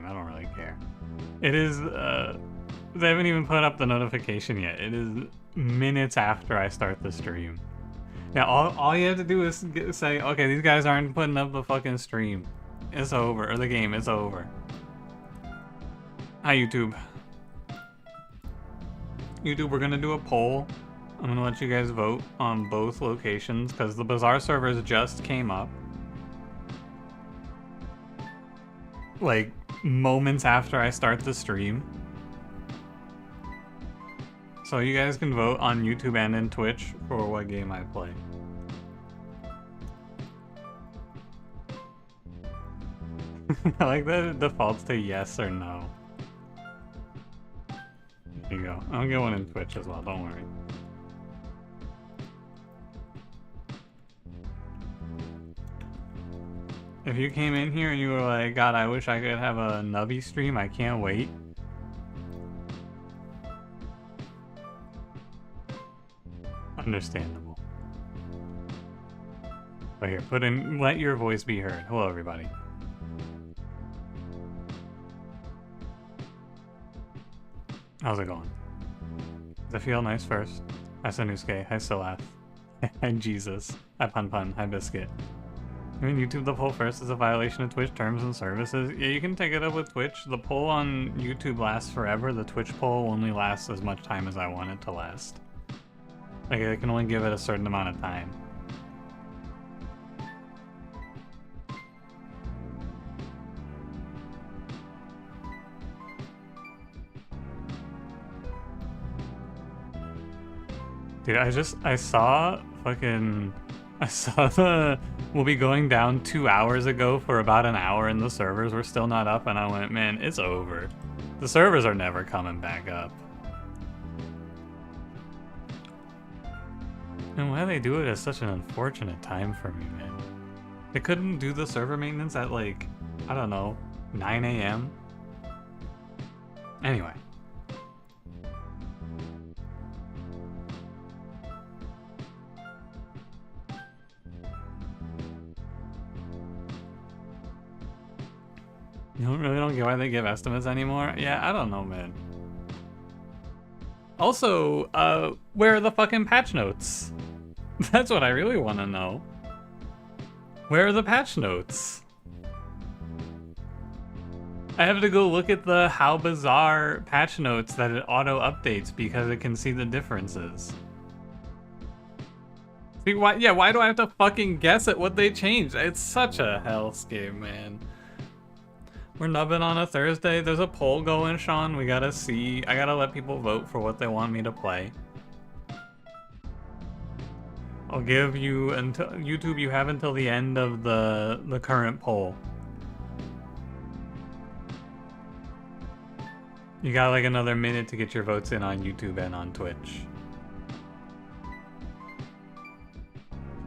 I don't really care. It is, they haven't even put up the notification yet. It is minutes after I start the stream. Now, all you have to do is say, okay, these guys aren't putting up the fucking stream. It's over, or the game is over. Hi, YouTube. YouTube, we're gonna do a poll. I'm gonna let you guys vote on both locations, because the Bazaar servers just came up. Like, moments after I start the stream. So you guys can vote on YouTube and in Twitch for what game I play. I like that it defaults to yes or no. There you go. I'll get one in Twitch as well, don't worry. If you came in here and you were like, God, I wish I could have a nubby stream, I can't wait. Understandable. But here, let your voice be heard. Hello, everybody. How's it going? Does it feel nice first? Hi, Sanusuke. Hi, Silath. Hi, Jesus. Hi, Pun Pun. Hi, Biscuit. I mean, YouTube the poll first is a violation of Twitch terms and services. Yeah, you can take it up with Twitch. The poll on YouTube lasts forever. The Twitch poll only lasts as much time as I want it to last. Like, I can only give it a certain amount of time. Dude, I saw the, we'll be going down 2 hours ago for about an hour and the servers were still not up, and I went, man, it's over. The servers are never coming back up. And why they do it at such an unfortunate time for me, man. They couldn't do the server maintenance at, like, I don't know, 9 a.m.? Anyway. You really don't get why they give estimates anymore? Yeah, I don't know, man. Also, where are the fucking patch notes? That's what I really want to know. Where are the patch notes? I have to go look at the How Bizarre patch notes that it auto-updates because it can see the differences. See, why do I have to fucking guess at what they changed? It's such a hellscape, man. We're nubbing on a Thursday. There's a poll going, Sean. We gotta see. I gotta let people vote for what they want me to play. I'll give you until YouTube. You have until the end of the current poll. You got like another minute to get your votes in on YouTube and on Twitch.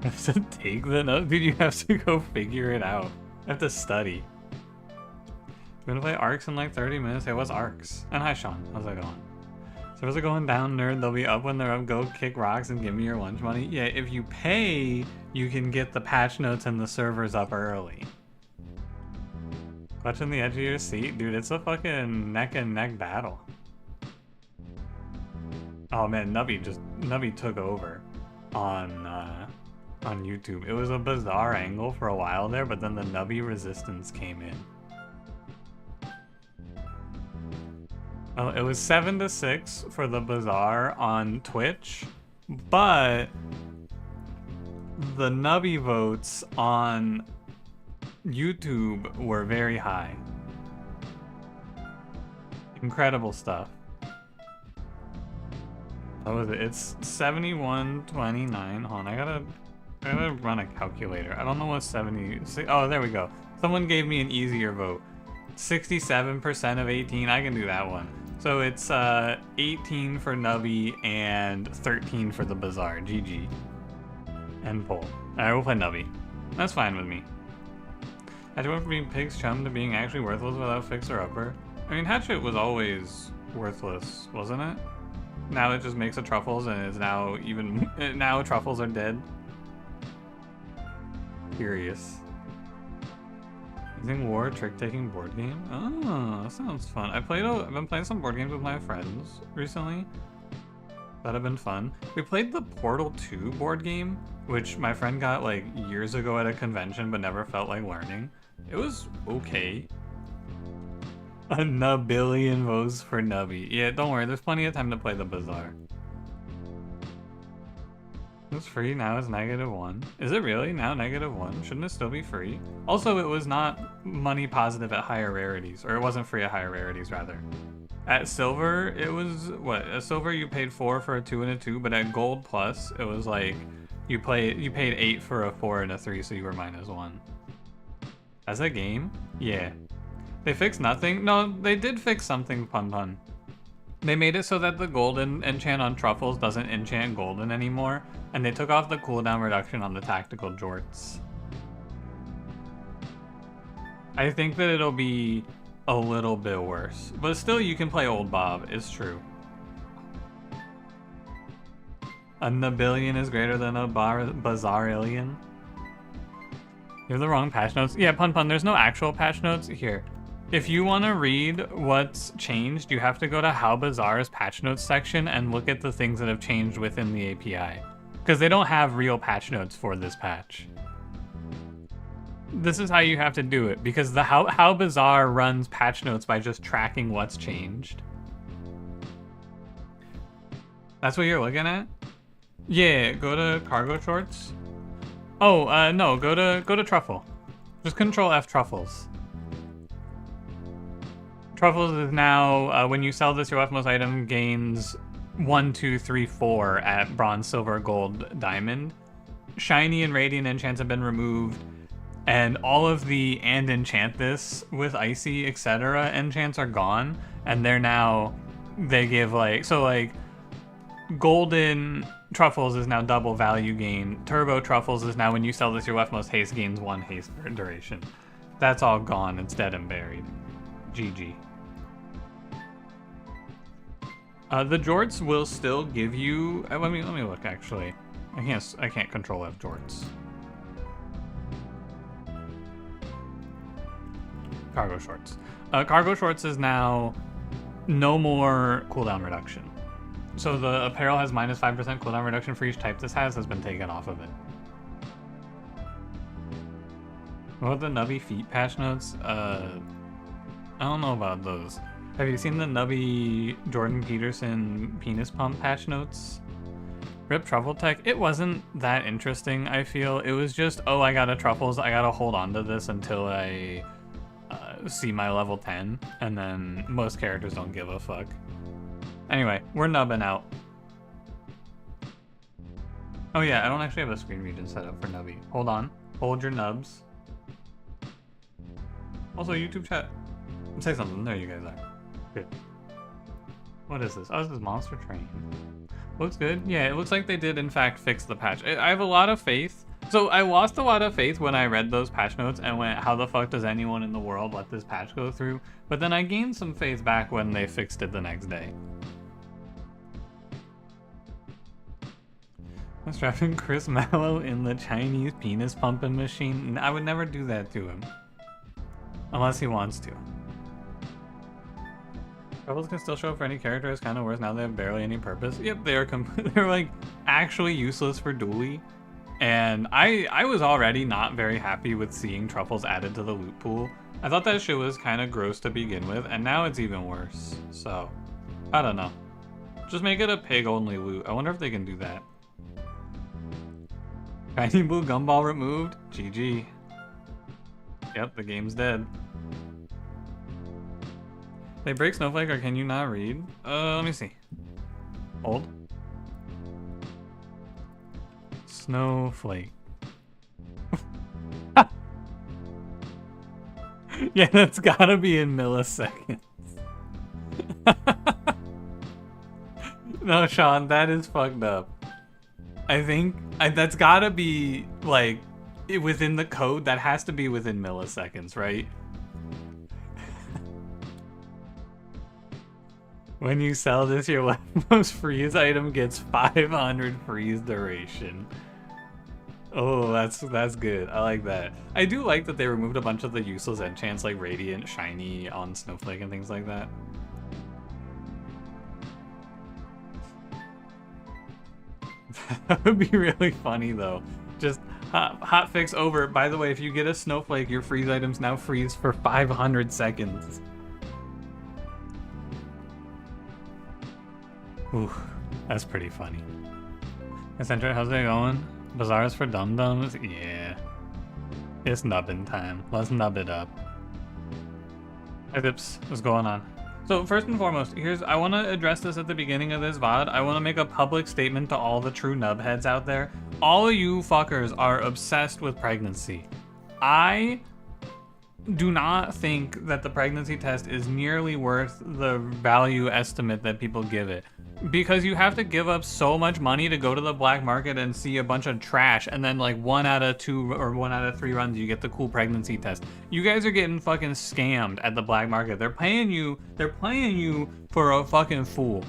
I have to take the note, dude. You have to go figure it out. I have to study. We're gonna play Arcs in like 30 minutes. Hey, what's Arcs? And hi, Sean. How's that going? Servers are going down, nerd. They'll be up when they're up. Go kick rocks and give me your lunch money. Yeah, if you pay, you can get the patch notes and the servers up early. Clutching the edge of your seat? Dude, it's a fucking neck and neck battle. Oh man, Nubby took over on YouTube. It was a bizarre angle for a while there, but then the Nubby resistance came in. Well, it was 7-6 for the Bazaar on Twitch, but the Nubby votes on YouTube were very high. Incredible stuff. What was it? It's 71-29. Hold on, I gotta run a calculator. I don't know what 76. Oh, there we go. Someone gave me an easier vote. 67% of 18. I can do that one. So it's 18 for Nubby and 13 for the Bazaar. GG. End poll. Alright, we'll play Nubby. That's fine with me. Hatchet went from being Pig's chum to being actually worthless without fixer-upper. I mean, Hatchet was always worthless, wasn't it? Now it just makes a Truffles and is now even... now Truffles are dead. Curious. Using war trick-taking board game? Oh, that sounds fun. I've been playing some board games with my friends recently that have been fun. We played the Portal 2 board game, which my friend got like years ago at a convention but never felt like learning. It was okay. A nubillion votes for Nubby. Yeah, don't worry, there's plenty of time to play the Bazaar. It's free, now it's -1. Is it really? Now -1? Shouldn't it still be free? Also, it was not money positive at higher rarities, or it wasn't free at higher rarities, rather. At silver, it was, what? At silver you paid 4 for a 2 and a 2, but at gold plus, it was like, you paid 8 for a 4 and a 3, so you were -1. As a game? Yeah. They fixed nothing? No, they did fix something, Pun Pun. They made it so that the golden enchant on Truffles doesn't enchant golden anymore, and they took off the cooldown reduction on the tactical jorts. I think that it'll be a little bit worse, but still you can play Old Bob, it's true. A nubillion is greater than a bazarillion. You have the wrong patch notes. Yeah, Pun Pun, there's no actual patch notes. Here. If you want to read what's changed, you have to go to How Bazaar's patch notes section and look at the things that have changed within the API. Because they don't have real patch notes for this patch. This is how you have to do it, because the How Bazaar runs patch notes by just tracking what's changed. That's what you're looking at? Yeah, go to cargo shorts. Oh, no, go to Truffle. Just Control F Truffles. Truffles is now, when you sell this, your leftmost item gains 1, 2, 3, 4 at bronze, silver, gold, diamond. Shiny and radiant enchants have been removed, and all of the and enchant this with icy, etc. enchants are gone, and they're now, they give like, so like, golden Truffles is now double value gain. Turbo Truffles is now when you sell this, your leftmost haste gains 1 haste per duration. That's all gone, it's dead and buried. GG. The jorts will still give you. Let me look. Actually, I can't control F jorts. Cargo shorts. Cargo shorts is now no more cooldown reduction. So the apparel has -5% cooldown reduction for each type this has been taken off of it. What about the nubby feet patch notes? I don't know about those. Have you seen the nubby Jordan Peterson penis pump patch notes? Rip Truffle Tech? It wasn't that interesting, I feel. It was just, oh, I got a Truffles, I gotta hold on to this until I see my level 10, and then most characters don't give a fuck. Anyway, we're nubbing out. Oh yeah, I don't actually have a screen region set up for nubby. Hold on. Hold your nubs. Also, YouTube chat. Say something. There you guys are. Good. What is this? Oh, this is Monster Train. Looks good. Yeah, it looks like they did in fact fix the patch. I have a lot of faith. So I lost a lot of faith when I read those patch notes and went, how the fuck does anyone in the world let this patch go through? But then I gained some faith back when they fixed it the next day. I'm strapping Chris Mallow in the Chinese penis pumping machine. I would never do that to him. Unless he wants to. Troubles can still show up for any character. It's kind of worse now they have barely any purpose. Yep, they are they're like actually useless for dually. And I was already not very happy with seeing Truffles added to the loot pool. I thought that shit was kind of gross to begin with, and now it's even worse. So, I don't know. Just make it a pig-only loot. I wonder if they can do that. Tiny blue gumball removed? GG. Yep, the game's dead. They break Snowflake, or can you not read? Let me see. Hold. Snowflake. Yeah, that's gotta be in milliseconds. No, Sean, that is fucked up. I think that's gotta be, like, within the code. That has to be within milliseconds, right? When you sell this, your leftmost freeze item gets 500 freeze duration. Oh, that's good. I like that. I do like that they removed a bunch of the useless enchants like Radiant, Shiny on Snowflake and things like that. That would be really funny though. Just hot fix over. By the way, if you get a Snowflake, your freeze items now freeze for 500 seconds. Ooh, that's pretty funny. Eccentric, how's it going? Bazaars for dum-dums? Yeah. It's nubbin time. Let's nub it up. Hey Dips, what's going on? So first and foremost, I want to address this at the beginning of this VOD. I want to make a public statement to all the true nub heads out there. All of you fuckers are obsessed with pregnancy. I do not think that the pregnancy test is nearly worth the value estimate that people give it. Because you have to give up so much money to go to the black market and see a bunch of trash, and then like 1 out of 2 or 1 out of 3 runs you get the cool pregnancy test. You guys are getting fucking scammed at the black market. They're playing you for a fucking fool.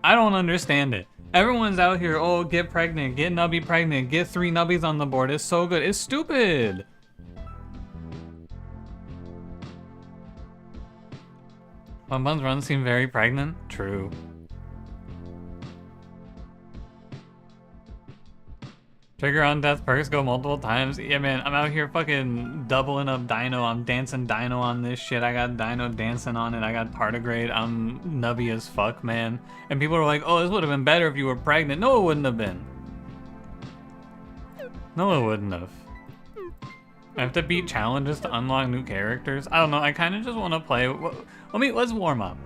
I don't understand it. Everyone's out here, oh, get pregnant, get nubby pregnant, get 3 nubbies on the board. It's so good. It's stupid. Bun's runs seem very pregnant. True. Trigger on death perks go multiple times. Yeah, man, I'm out here fucking doubling up Dino. I'm dancing Dino on this shit. I got Dino dancing on it. I got tardigrade. I'm nubby as fuck, man. And people are like, oh, this would have been better if you were pregnant. No, it wouldn't have been. No, it wouldn't have. I have to beat challenges to unlock new characters. I don't know. I kind of just want to play. Let's warm up.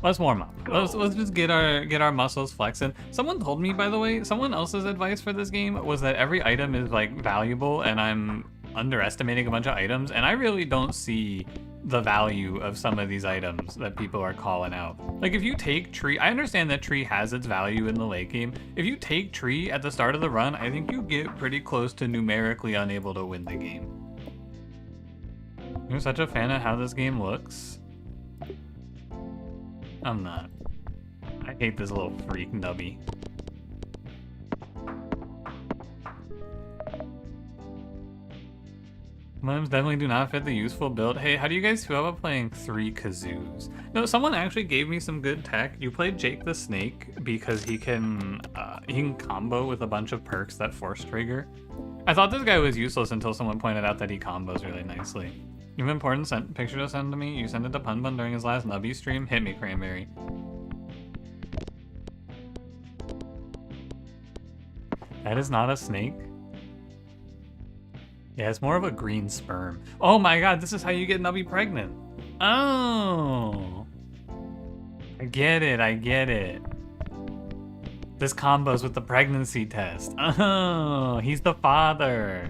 Let's warm up. Let's just get our muscles flexing. Someone told me, by the way, someone else's advice for this game was that every item is like valuable, and I'm underestimating a bunch of items, and I really don't see the value of some of these items that people are calling out. Like if you take tree, I understand that tree has its value in the late game. If you take tree at the start of the run, I think you get pretty close to numerically unable to win the game. You're such a fan of how this game looks? I'm not. I hate this little freak nubby. Limbs definitely do not fit the useful build. Hey, how do you guys feel about playing 3 kazoos? No, someone actually gave me some good tech. You played Jake the Snake because he can combo with a bunch of perks that force trigger. I thought this guy was useless until someone pointed out that he combos really nicely. You have an important picture to send to me? You sent it to Pun Bun during his last nubby stream? Hit me, Cranberry. That is not a snake. Yeah, it's more of a green sperm. Oh my god, this is how you get nubby pregnant. Oh. I get it. This combos with the pregnancy test. Oh, he's the father.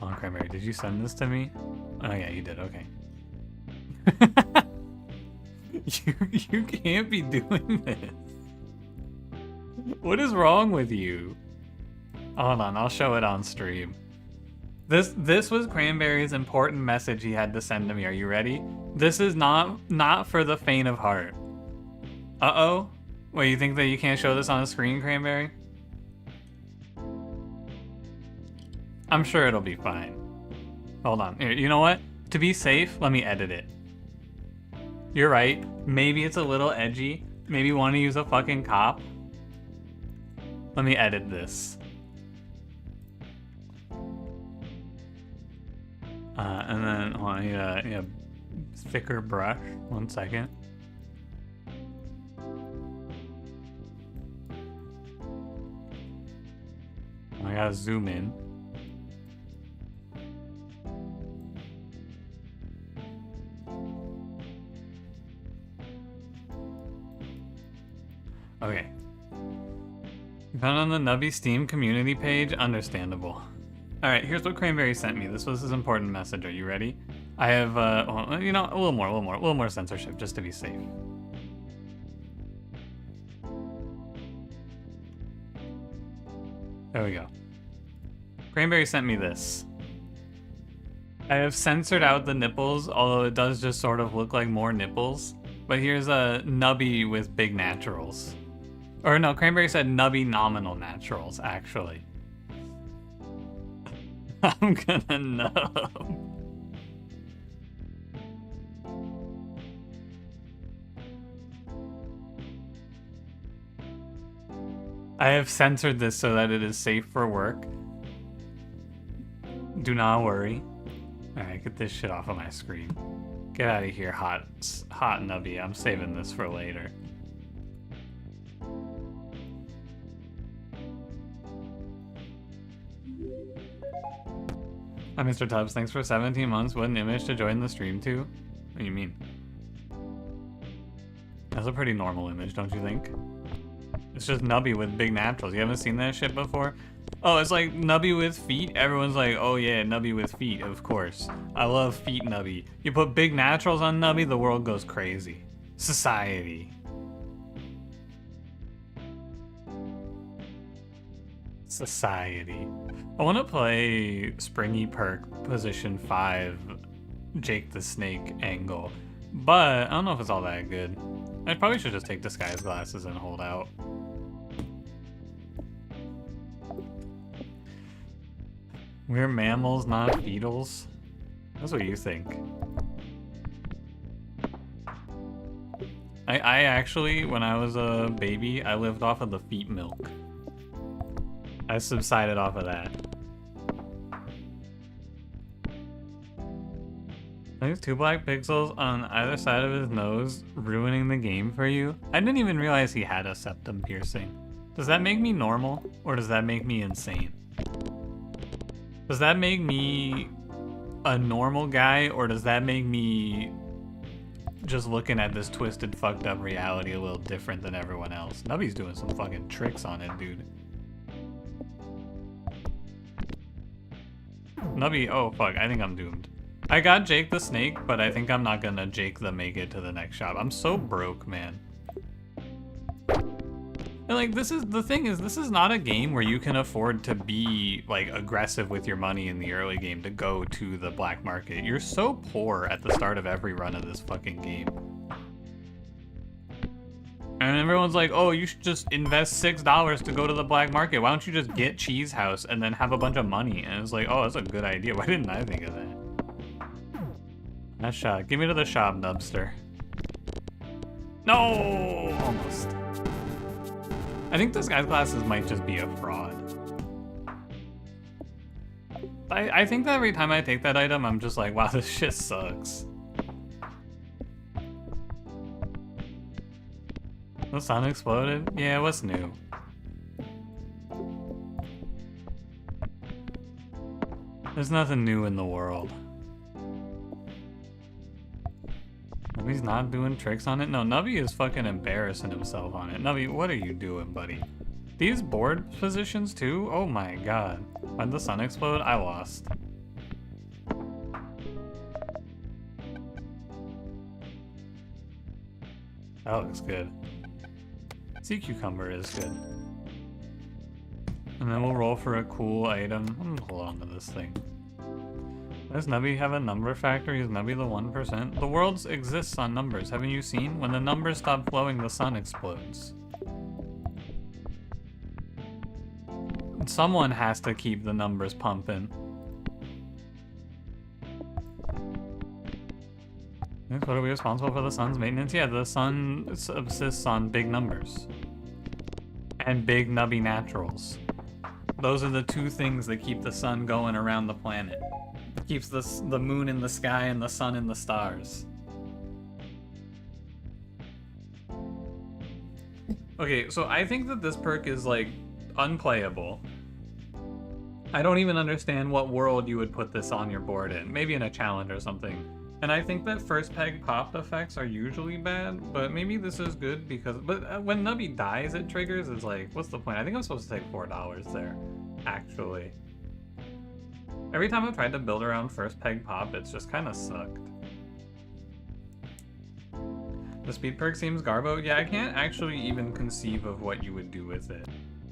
Oh, Cranberry, did you send this to me? Oh yeah, you did, okay. You can't be doing this. What is wrong with you? Hold on, I'll show it on stream. This was Cranberry's important message he had to send to me. Are you ready? This is not for the faint of heart. Uh-oh? Wait, you think that you can't show this on the screen, Cranberry? I'm sure it'll be fine. Hold on. Here, you know what? To be safe, let me edit it. You're right. Maybe it's a little edgy. Maybe you want to use a fucking cop. Let me edit this. And then hold on, I need a thicker brush. 1 second. I gotta zoom in. Okay. Found on the Nubby Steam community page? Understandable. Alright, here's what Cranberry sent me. This was his important message. Are you ready? I have, well, you know, a little more censorship, just to be safe. There we go. Cranberry sent me this. I have censored out the nipples, although it does just sort of look like more nipples. But here's a nubby with big naturals. Or no, Cranberry said nubby nominal naturals, actually. I'm gonna nub. I have censored this so that it is safe for work. Do not worry. Alright, get this shit off of my screen. Get out of here, hot nubby. I'm saving this for later. Hi, Mr. Tubbs. Thanks for 17 months. What an image to join the stream to? What do you mean? That's a pretty normal image, don't you think? It's just nubby with big naturals. You haven't seen that shit before? Oh, it's like nubby with feet? Everyone's like, oh yeah, nubby with feet, of course. I love feet nubby. You put big naturals on nubby, the world goes crazy. Society. Society. I want to play Springy Perk position 5 Jake the Snake angle, but I don't know if it's all that good. I probably should just take disguise glasses and hold out. We're mammals, not beetles. That's what you think. I actually, when I was a baby, I lived off of the feet milk. I subsided off of that. There's 2 black pixels on either side of his nose, ruining the game for you. I didn't even realize he had a septum piercing. Does that make me normal, or does that make me insane? Does that make me a normal guy, or does that make me just looking at this twisted, fucked up reality a little different than everyone else? Nubby's doing some fucking tricks on it, dude. Nubby, oh fuck, I think I'm doomed. I got Jake the Snake, but I think I'm not gonna Jake the make it to the next shop. I'm so broke, man. And like, this is not a game where you can afford to be like aggressive with your money in the early game to go to the black market. You're so poor at the start of every run of this fucking game. And everyone's like, oh, you should just invest $6 to go to the black market. Why don't you just get Cheese House and then have a bunch of money? And it's like, oh, that's a good idea. Why didn't I think of that? Nice shot. Give me to the shop, Nubster. No! Almost. I think disguise glasses might just be a fraud. I think that every time I take that item, I'm just like, wow, this shit sucks. The sun exploded? Yeah, what's new? There's nothing new in the world. Nubby's not doing tricks on it? No, Nubby is fucking embarrassing himself on it. Nubby, what are you doing, buddy? These board positions too? Oh my god. Why'd the sun explode? I lost. That looks good. Sea cucumber is good. And then we'll roll for a cool item. I'm gonna hold on to this thing. Does Nubby have a number factor? Is Nubby the 1%? The world exists on numbers. Haven't you seen? When the numbers stop flowing, the sun explodes. Someone has to keep the numbers pumping. What are we responsible for the sun's maintenance? Yeah, the sun subsists on big numbers. And big nubby naturals. Those are the 2 things that keep the sun going around the planet. It keeps the moon in the sky and the sun in the stars. Okay, so I think that this perk is like unplayable. I don't even understand what world you would put this on your board in. Maybe in a challenge or something. And I think that first peg popped effects are usually bad, but maybe this is good because... But when Nubby dies, it triggers. It's like, what's the point? I think I'm supposed to take $4 there, actually. Every time I've tried to build around first peg pop, it's just kind of sucked. The speed perk seems garbo. Yeah, I can't actually even conceive of what you would do with it.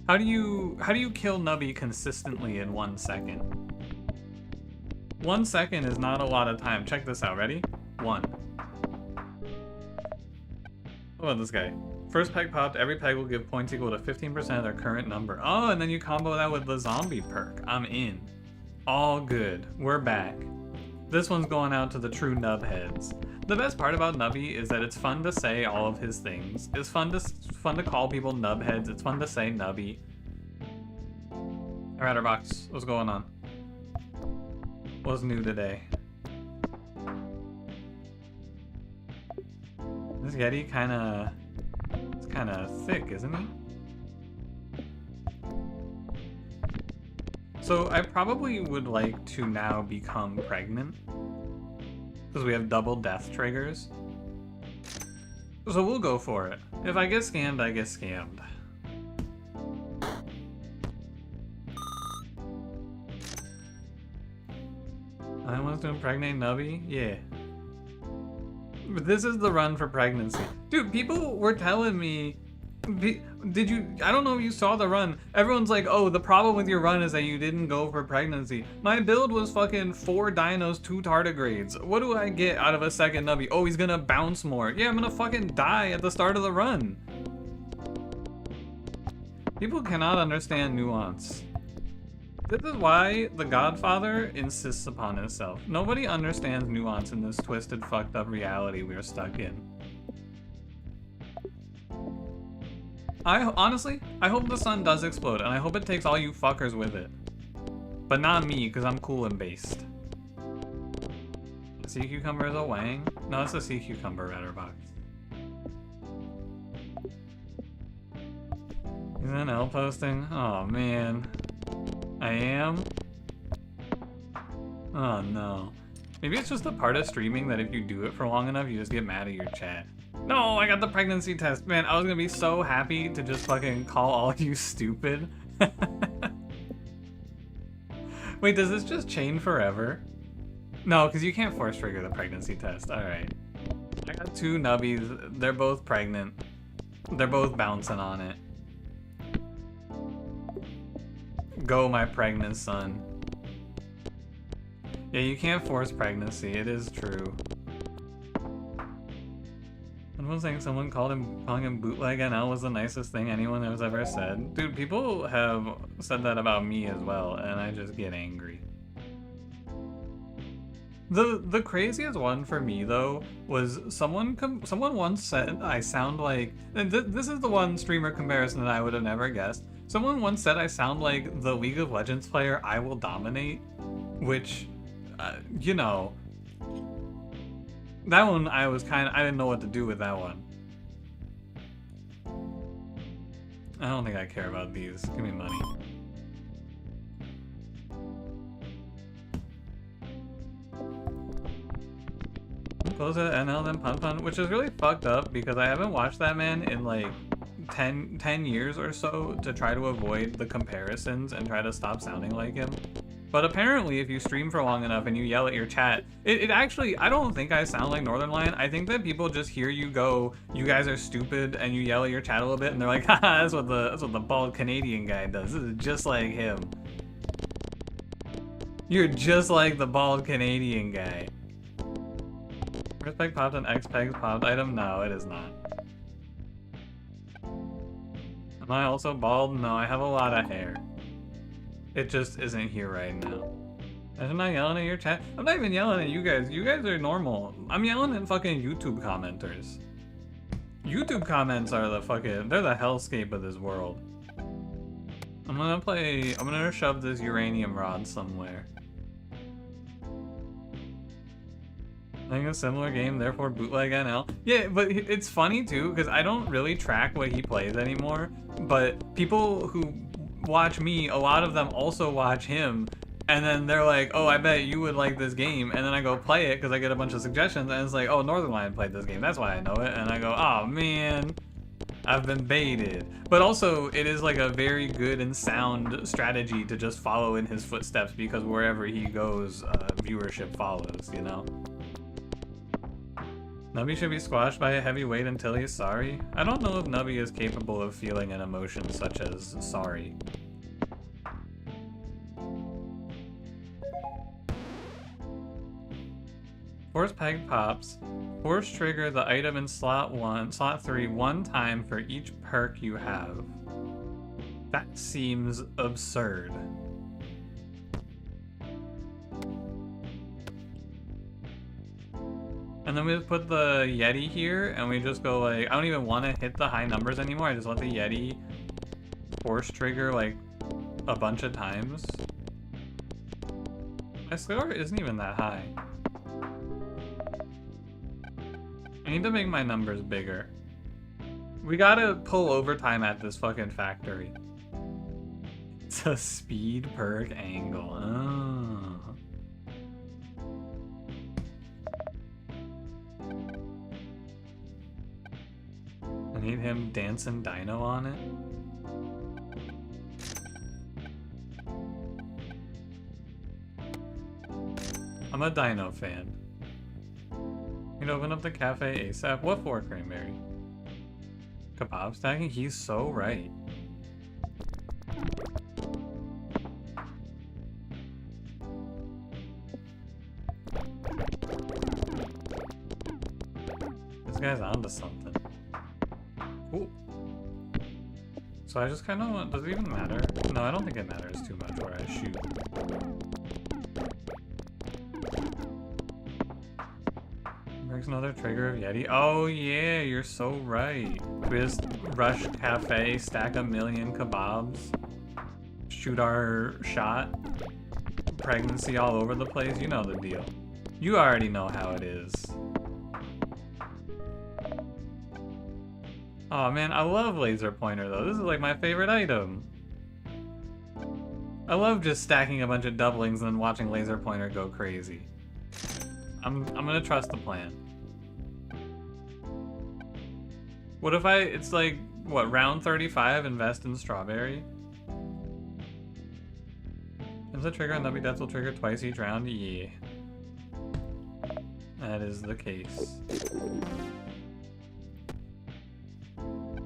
How do you kill Nubby consistently in 1 second? 1 second is not a lot of time. Check this out. Ready? 1. What about this guy? First peg popped, every peg will give points equal to 15% of their current number. Oh, and then you combo that with the zombie perk. I'm in. All good. We're back. This one's going out to the true nub heads. The best part about Nubby is that it's fun to say all of his things. It's fun to call people nub heads. It's fun to say Nubby. Ratterbox, what's going on? What's new today? This Yeti it's kinda thick, isn't he? So I probably would like to now become pregnant, because we have double death triggers. So we'll go for it. If I get scammed, I get scammed. I want to impregnate Nubby? Yeah. But this is the run for pregnancy. Dude, people were telling me, did you, I don't know if you saw the run. Everyone's like, oh, the problem with your run is that you didn't go for pregnancy. My build was fucking 4 dinos, 2 tardigrades. What do I get out of a second Nubby? Oh, he's gonna bounce more. Yeah, I'm gonna fucking die at the start of the run. People cannot understand nuance. This is why The Godfather insists upon himself. Nobody understands nuance in this twisted, fucked up reality we're stuck in. Honestly, I hope the sun does explode, and I hope it takes all you fuckers with it. But not me, because I'm cool and based. Sea cucumber is a wang? No, it's a sea cucumber ratterbox. He's an L posting? Oh man. I am? Oh no. Maybe it's just a part of streaming that if you do it for long enough, you just get mad at your chat. No, I got the pregnancy test. Man, I was gonna be so happy to just fucking call all you stupid. Wait, does this just chain forever? No, because you can't force trigger the pregnancy test. Alright. I got 2 nubbies. They're both pregnant. They're both bouncing on it. Go, my pregnant son. Yeah, you can't force pregnancy. It is true. Someone saying someone calling him bootleg NL was the nicest thing anyone has ever said. Dude, people have said that about me as well, and I just get angry. The craziest one for me though was someone once said I sound like, and this is the one streamer comparison that I would have never guessed. Someone once said I sound like the League of Legends player I Will Dominate, which, you know, that one I didn't know what to do with that one. I don't think I care about these. Give me money. Closer to NL than Pun Pun, which is really fucked up because I haven't watched that man in like 10 years or so to try to avoid the comparisons and try to stop sounding like him. But apparently if you stream for long enough and you yell at your chat, it actually, I don't think I sound like Northern Lion. I think that people just hear you go, you guys are stupid, and you yell at your chat a little bit and they're like, haha, that's what the bald Canadian guy does. This is just like him. You're just like the bald Canadian guy. First peg popped and X pegs popped item? No, it is not. Am I also bald? No, I have a lot of hair. It just isn't here right now. I'm not yelling at your chat. I'm not even yelling at you guys. You guys are normal. I'm yelling at fucking YouTube commenters. YouTube comments are the fucking, they're the hellscape of this world. I'm gonna shove this uranium rod somewhere. Playing a similar game, therefore bootleg NL. Yeah, but it's funny too, because I don't really track what he plays anymore, but people who watch me, a lot of them also watch him, and then they're like, oh, I bet you would like this game, and then I go play it because I get a bunch of suggestions, and it's like, oh, Northern Lion played this game, that's why I know it, and I go, oh man, I've been baited. But also, it is like a very good and sound strategy to just follow in his footsteps, because wherever he goes, viewership follows, you know? Nubby should be squashed by a heavy weight until he's sorry? I don't know if Nubby is capable of feeling an emotion such as sorry. Force peg pops. Force trigger the item in slot 3 one time for each perk you have. That seems absurd. And then we just put the Yeti here, and we just go like, I don't even want to hit the high numbers anymore. I just let the Yeti force trigger like a bunch of times. My score isn't even that high. I need to make my numbers bigger. We gotta pull overtime at this fucking factory. It's a speed perk angle. Oh. I need him dancing dino on it. I'm a dino fan. You know, open up the cafe ASAP. What for, Cranberry? Kebab stacking? He's so right. This guy's onto something. Cool. So I just kind of want... Does it even matter? No, I don't think it matters too much where I shoot. Breaks another trigger of Yeti. Oh yeah, you're so right. We just rush cafe, stack a million kebabs, shoot our shot, pregnancy all over the place. You know the deal. You already know how it is. Oh man, I love laser pointer though. This is like my favorite item. I love just stacking a bunch of doublings and then watching laser pointer go crazy. I'm gonna trust the plan. What if it's like, what, round 35, invest in strawberry? If the trigger on nubby death will trigger twice each round? Yeah. That is the case.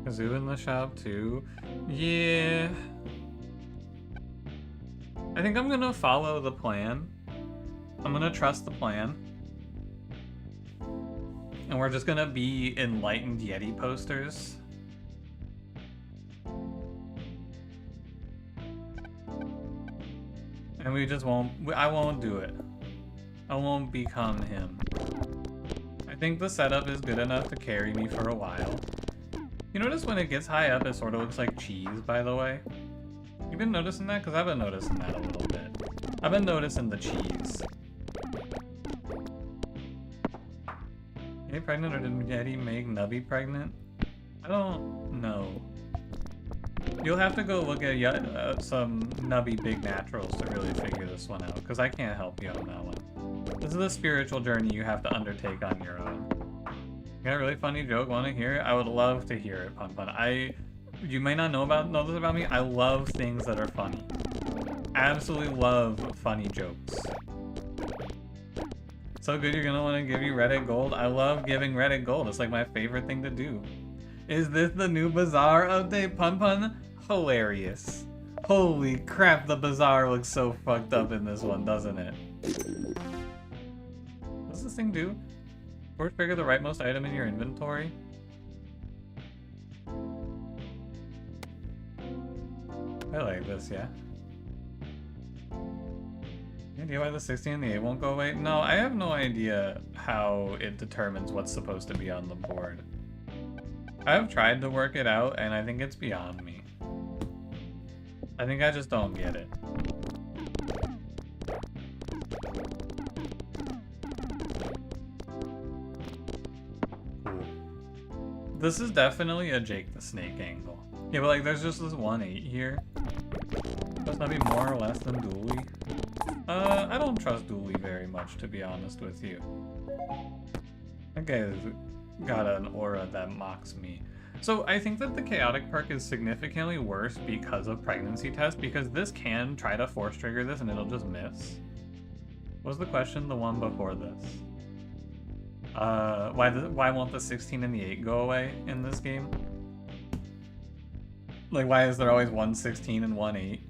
Kazoo in the shop too? Yeah. I think I'm gonna follow the plan. I'm gonna trust the plan. And we're just gonna be enlightened Yeti posters. And we just won't, I won't do it. I won't become him. I think the setup is good enough to carry me for a while. You notice when it gets high up, it sort of looks like cheese, by the way? You been noticing that? Because I've been noticing that a little bit. I've been noticing the cheese. Yeti pregnant, or did Yeti make Nubby pregnant? I don't know. You'll have to go look at some Nubby Big Naturals to really figure this one out, because I can't help you on that one. This is a spiritual journey you have to undertake on your own. You got a really funny joke, want to hear it? I would love to hear it, Pun Pun. You may not know this about me, I love things that are funny. Absolutely love funny jokes. So good you're gonna want to give you Reddit gold. I love giving Reddit gold. It's like my favorite thing to do. Is this the new Bazaar update, Pun Pun? Hilarious. Holy crap, the Bazaar looks so fucked up in this one, doesn't it? What's this thing do? Force trigger the rightmost item in your inventory? I like this, yeah. Any idea why the 16 and the 8 won't go away? No, I have no idea how it determines what's supposed to be on the board. I've tried to work it out, and I think it's beyond me. I think I just don't get it. Cool. This is definitely a Jake the Snake angle. Yeah, but like, there's just this 1-8 here. Must not be more or less than Dooley. I don't trust Dooley very much, to be honest with you. That guy's got an aura that mocks me. So I think that the chaotic perk is significantly worse because of pregnancy test, because this can try to force trigger this and it'll just miss. What was the question? The one before this. Why won't the 16 and the 8 go away in this game? Like, why is there always 1 16 and 1 8?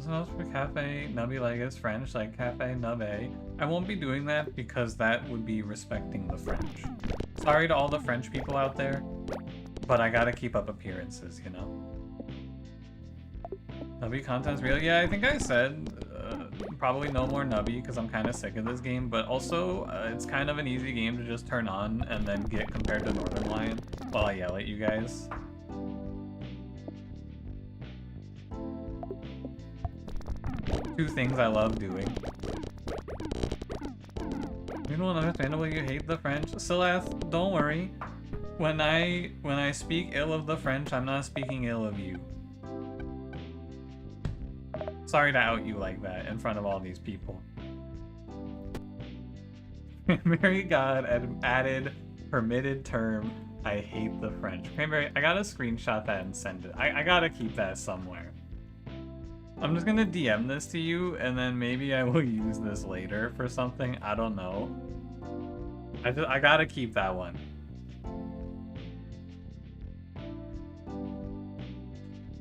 Listen else for Cafe Nubby like it's French, like Cafe Nubbe. I won't be doing that because that would be respecting the French. Sorry to all the French people out there, but I gotta keep up appearances, you know? Nubby content's real? Yeah, I think I said probably no more Nubby because I'm kind of sick of this game, but also it's kind of an easy game to just turn on and then get compared to Northern Lion while I yell at you guys. Two things I love doing. You don't understandably you hate the French. Celeste, don't worry. When I speak ill of the French, I'm not speaking ill of you. Sorry to out you like that in front of all these people. Mary God added permitted term, I hate the French. Cranberry, I gotta screenshot that and send it. I gotta keep that somewhere. I'm just gonna DM this to you and then maybe I will use this later for something. I don't know. I gotta keep that one.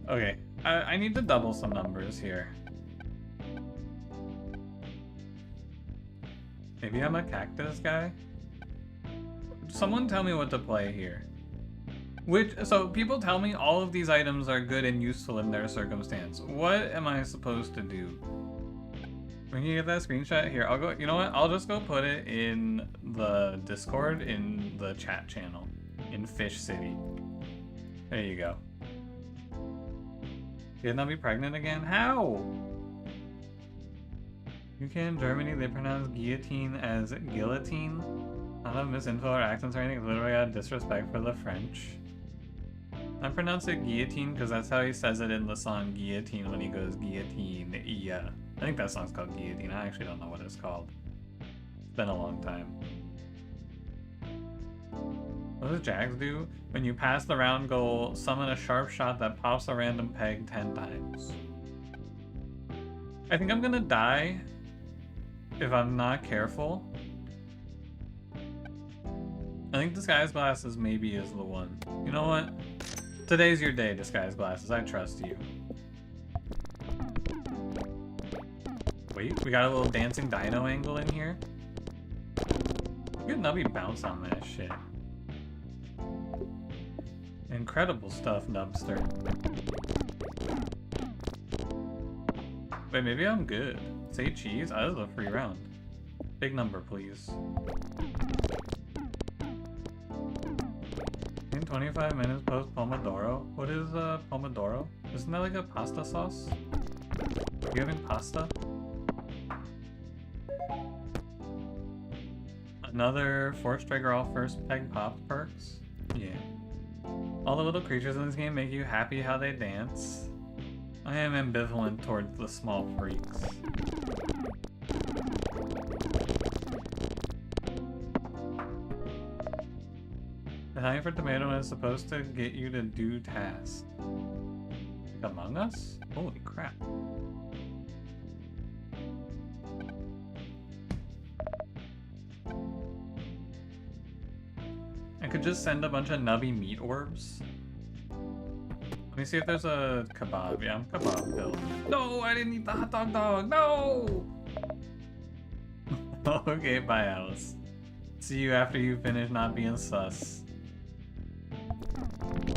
Okay, I need to double some numbers here. Maybe I'm a cactus guy? Someone tell me what to play here. So people tell me all of these items are good and useful in their circumstance. What am I supposed to do? When you get that screenshot here, I'll go, you know what? I'll just go put it in the Discord in the chat channel in Fish City. There you go. Did not be pregnant again? How? UK and Germany, they pronounce guillotine as guillotine. Not a misinfo or accents or anything, it's literally a disrespect for the French. I pronounce it guillotine because that's how he says it in the song Guillotine when he goes guillotine, yeah. I think that song's called Guillotine, I actually don't know what it's called. It's been a long time. What does Jags do? When you pass the round goal, summon a sharp shot that pops a random peg 10 times. I think I'm gonna die if I'm not careful. I think Disguise Glasses maybe is the one. You know what? Today's your day, Disguise Glasses. I trust you. Wait, we got a little dancing dino angle in here. Good Nubby bounce on that shit. Incredible stuff, Nubster. Wait, maybe I'm good. Say cheese? Oh, this is a free round. Big number, please. In 25 minutes post Pomodoro. What is Pomodoro? Isn't that like a pasta sauce? You having pasta? Another Force Trigger all first peg popped perks? Yeah. All the little creatures in this game make you happy how they dance. I am ambivalent towards the small freaks. The honey for tomato is supposed to get you to do tasks. Like Among Us? Holy crap. I could just send a bunch of nubby meat orbs. Let me see if there's a kebab. Yeah, I'm kebab build. No, I didn't eat the hot dog. No! Okay, bye, Alice. See you after you finish not being sus.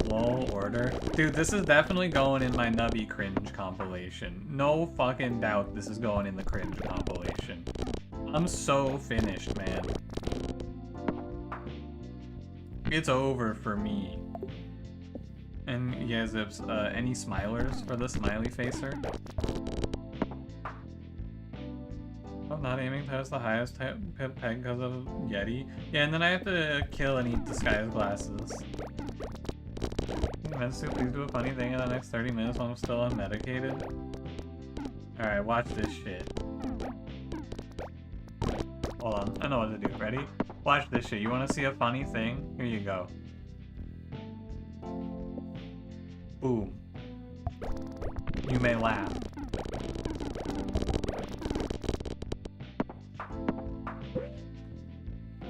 Lol order. Dude, this is definitely going in my nubby cringe compilation. No fucking doubt this is going in the cringe compilation. I'm so finished, man. It's over for me. And yeah, Zips, any smilers for the smiley facer? I'm not aiming towards the highest peg because of Yeti. Yeah, and then I have to kill and eat Disguise Glasses. Mensu, please do a funny thing in the next 30 minutes while I'm still unmedicated. Alright, watch this shit. Hold on, I know what to do. Ready? Watch this shit. You want to see a funny thing? Here you go. Boom. You may laugh.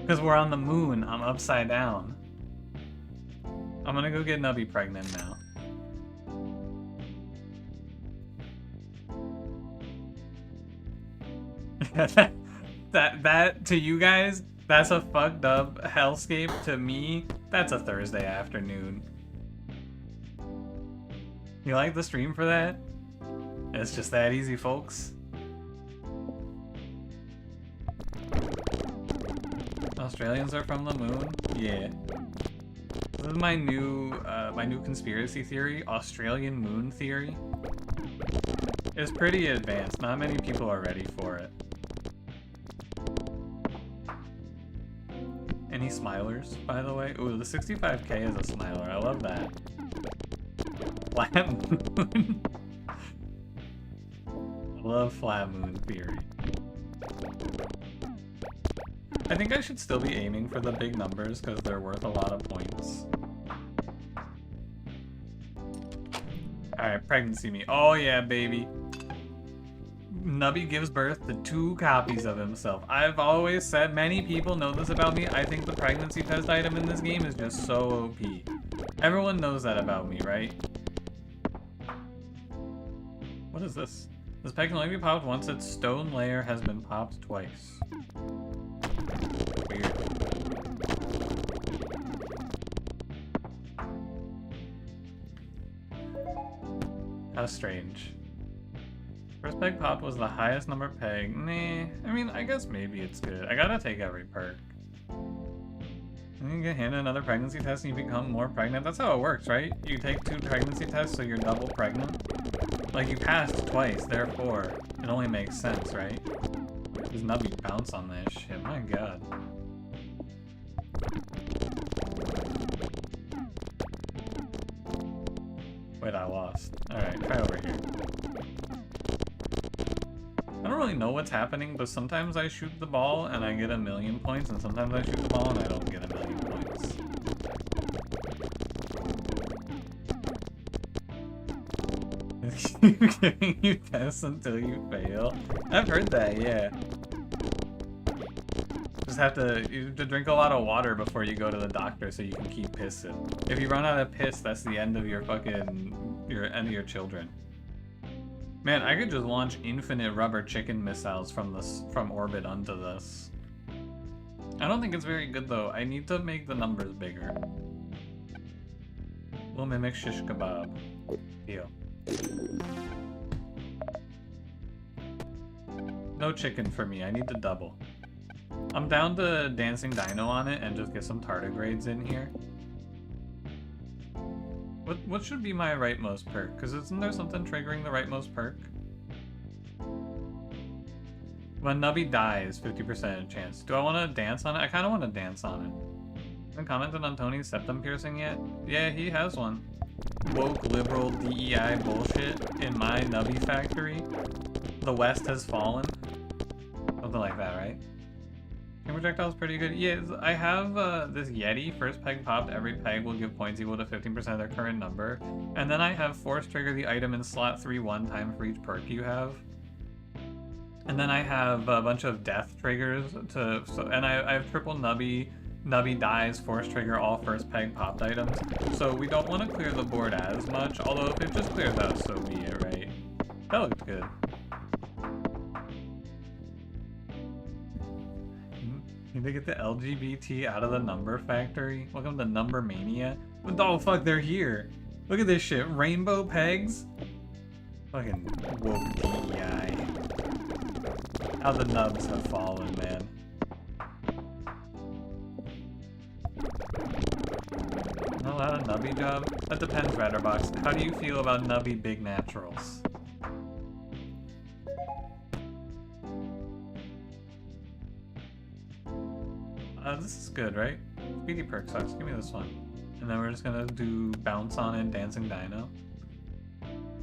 Because we're on the moon, I'm upside down. I'm gonna go get Nubby pregnant now. that to you guys, that's a fucked up hellscape. To me, that's a Thursday afternoon. You like the stream for that? It's just that easy, folks. Australians are from the moon? Yeah. This is my new conspiracy theory, Australian moon theory. It's pretty advanced. Not many people are ready for it. Any smilers, by the way? Ooh, the 65k is a smiler. I love that. Flat moon. I love flat moon theory. I think I should still be aiming for the big numbers because they're worth a lot of points. Alright, pregnancy me. Oh yeah, baby. Nubby gives birth to 2 copies of himself. I've always said, many people know this about me, I think the pregnancy test item in this game is just so OP. Everyone knows that about me, right? What is this? This peg can only be popped once its stone layer has been popped twice. Weird. How strange. First peg popped was the highest number peg. Nah, I mean, I guess maybe it's good. I gotta take every perk. And you get handed another pregnancy test and you become more pregnant. That's how it works, right? You take 2 pregnancy tests so you're double pregnant. Like, you passed twice, therefore, it only makes sense, right? There's nubby bounce on that shit, my god. Wait, I lost. Alright, try over here. I don't really know what's happening, but sometimes I shoot the ball and I get 1,000,000 points, and sometimes I shoot the ball and I don't get 1,000,000 points. Keep giving you tests until you fail. I've heard that, yeah. Just have to drink a lot of water before you go to the doctor so you can keep pissing. If you run out of piss, that's the end of your end of your children. Man, I could just launch infinite rubber chicken missiles from orbit onto this. I don't think it's very good though. I need to make the numbers bigger. We'll mimic shish kebab. Deal. No chicken for me, I need to double. I'm down to dancing dino on it and just get some tardigrades in here. What should be my rightmost perk? Because isn't there something triggering the rightmost perk? When Nubby dies, 50% chance. Do I want to dance on it? I kind of want to dance on it. Haven't commented on Tony's septum piercing yet? Yeah, he has one. Woke liberal DEI bullshit in my Nubby factory. The West has fallen. Something like that, right? Projectile's pretty good. Yeah, I have this Yeti. First peg popped, every peg will give points equal to 15% of their current number. And then I have force trigger the item in slot 3 one time for each perk you have. And then I have a bunch of death triggers and I have triple Nubby. Nubby dies, force trigger all first peg popped items. So we don't want to clear the board as much, although if it just clears out, so be it, right? That looks good. Need to get the LGBT out of the number factory. Welcome to Number Mania. Oh fuck, they're here. Look at this shit. Rainbow pegs. Fucking woke DEI. How the nubs have fallen, man. Not a lot of Nubby job? That depends, Ratterbox. How do you feel about Nubby big naturals? This is good, right? Speedy perk sucks. Give me this one. And then we're just gonna do bounce on it, dancing dino.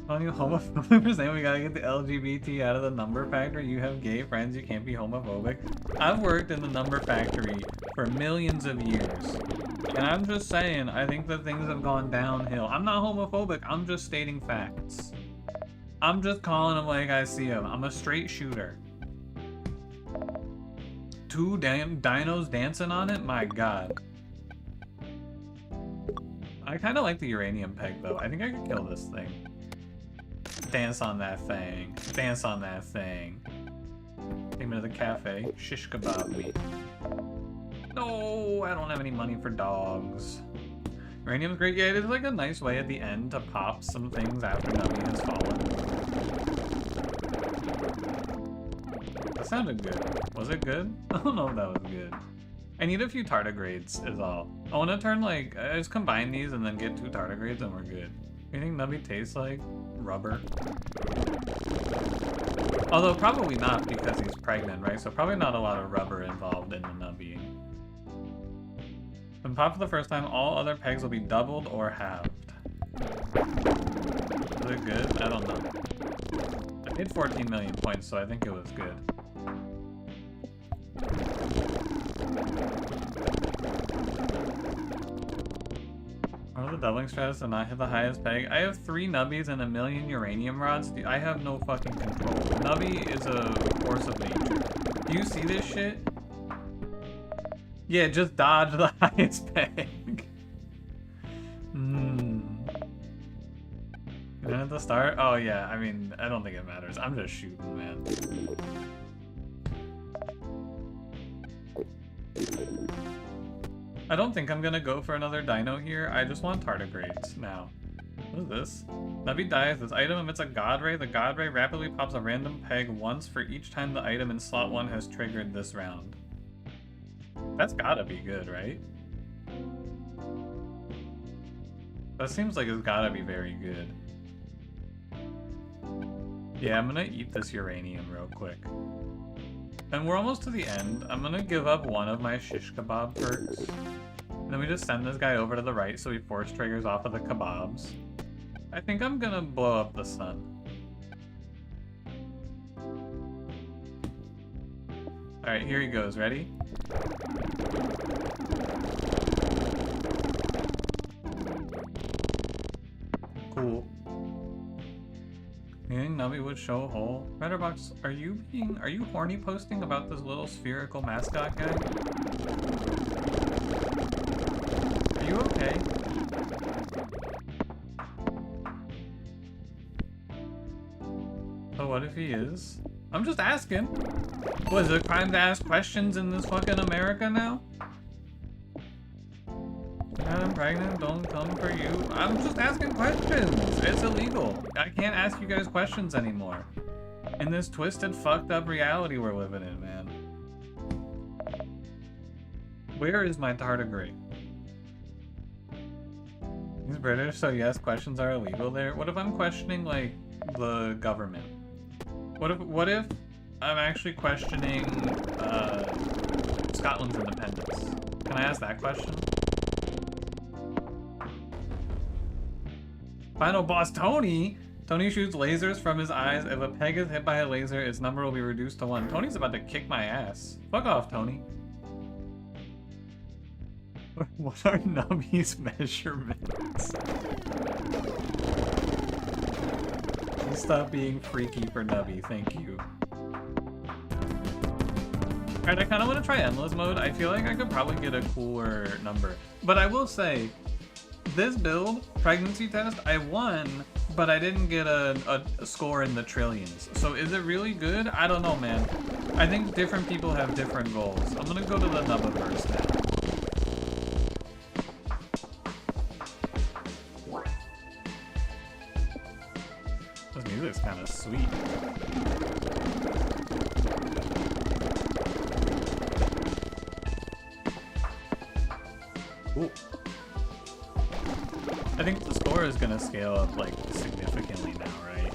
On you homophobic, we gotta get the LGBT out of the number factory. You have gay friends, you can't be homophobic. I've worked in the number factory for millions of years. And I'm just saying, I think that things have gone downhill. I'm not homophobic, I'm just stating facts. I'm just calling them like I see them. I'm a straight shooter. 2 damn dinos dancing on it? My god. I kind of like the uranium peg though. I think I could kill this thing. Dance on that thing. Dance on that thing. I think me to the cafe. Shish kebab me. No, I don't have any money for dogs. Uranium's great. Yeah, it is like a nice way at the end to pop some things after Nubby has fallen. That sounded good. Was it good? I don't know if that was good. I need a few tardigrades is all. I want to turn like, I just combine these and then get 2 tardigrades and we're good. You think Nubby tastes like rubber? Although probably not because he's pregnant, right? So probably not a lot of rubber involved in the Nubby. When popped for the first time, all other pegs will be doubled or halved. Is it good? I don't know. I paid 14 million points, so I think it was good. What are the doubling strategies to not hit the highest peg? I have 3 nubbies and 1 million uranium rods. I have no fucking control. Nubby is a force of nature. Do you see this shit? Yeah, just dodge the highest peg. Is it at the start? Oh yeah, I mean, I don't think it matters. I'm just shooting, man. I don't think I'm gonna go for another dino here. I just want tardigrades now. What is this? Nubby dies. This item emits a god ray. The god ray rapidly pops a random peg once for each time the item in slot 1 has triggered this round. That's gotta be good, right? That seems like it's gotta be very good. Yeah, I'm gonna eat this uranium real quick. And we're almost to the end. I'm gonna give up one of my shish kebab perks. And then we just send this guy over to the right so he force triggers off of the kebabs. I think I'm gonna blow up the sun. Alright, here he goes. Ready? Cool. You think Nubby would show a hole? Retterbox, are you horny posting about this little spherical mascot guy? Are you okay? Oh, what if he is? I'm just asking. Was it a crime to ask questions in this fucking America now? I'm pregnant, don't come for you. I'm just asking questions. It's illegal. I can't ask you guys questions anymore. In this twisted, fucked up reality we're living in, man. Where is my tardigrade? He's British, so yes, questions are illegal there. What if I'm questioning, like, the government? What if I'm actually questioning, Scotland's independence? Can I ask that question? Final boss, Tony! Tony shoots lasers from his eyes. If a peg is hit by a laser, its number will be reduced to 1. Tony's about to kick my ass. Fuck off, Tony. What are Nubby's measurements? Please stop being freaky for Nubby, thank you. Alright, I kind of want to try endless mode. I feel like I could probably get a cooler number. But I will say, this build, pregnancy test, I won, but I didn't get a score in the trillions. So is it really good? I don't know, man. I think different people have different goals. I'm gonna go to the Nubbiverse now. This music's kind of sweet. Ooh. I think the score is gonna scale up like significantly now, right?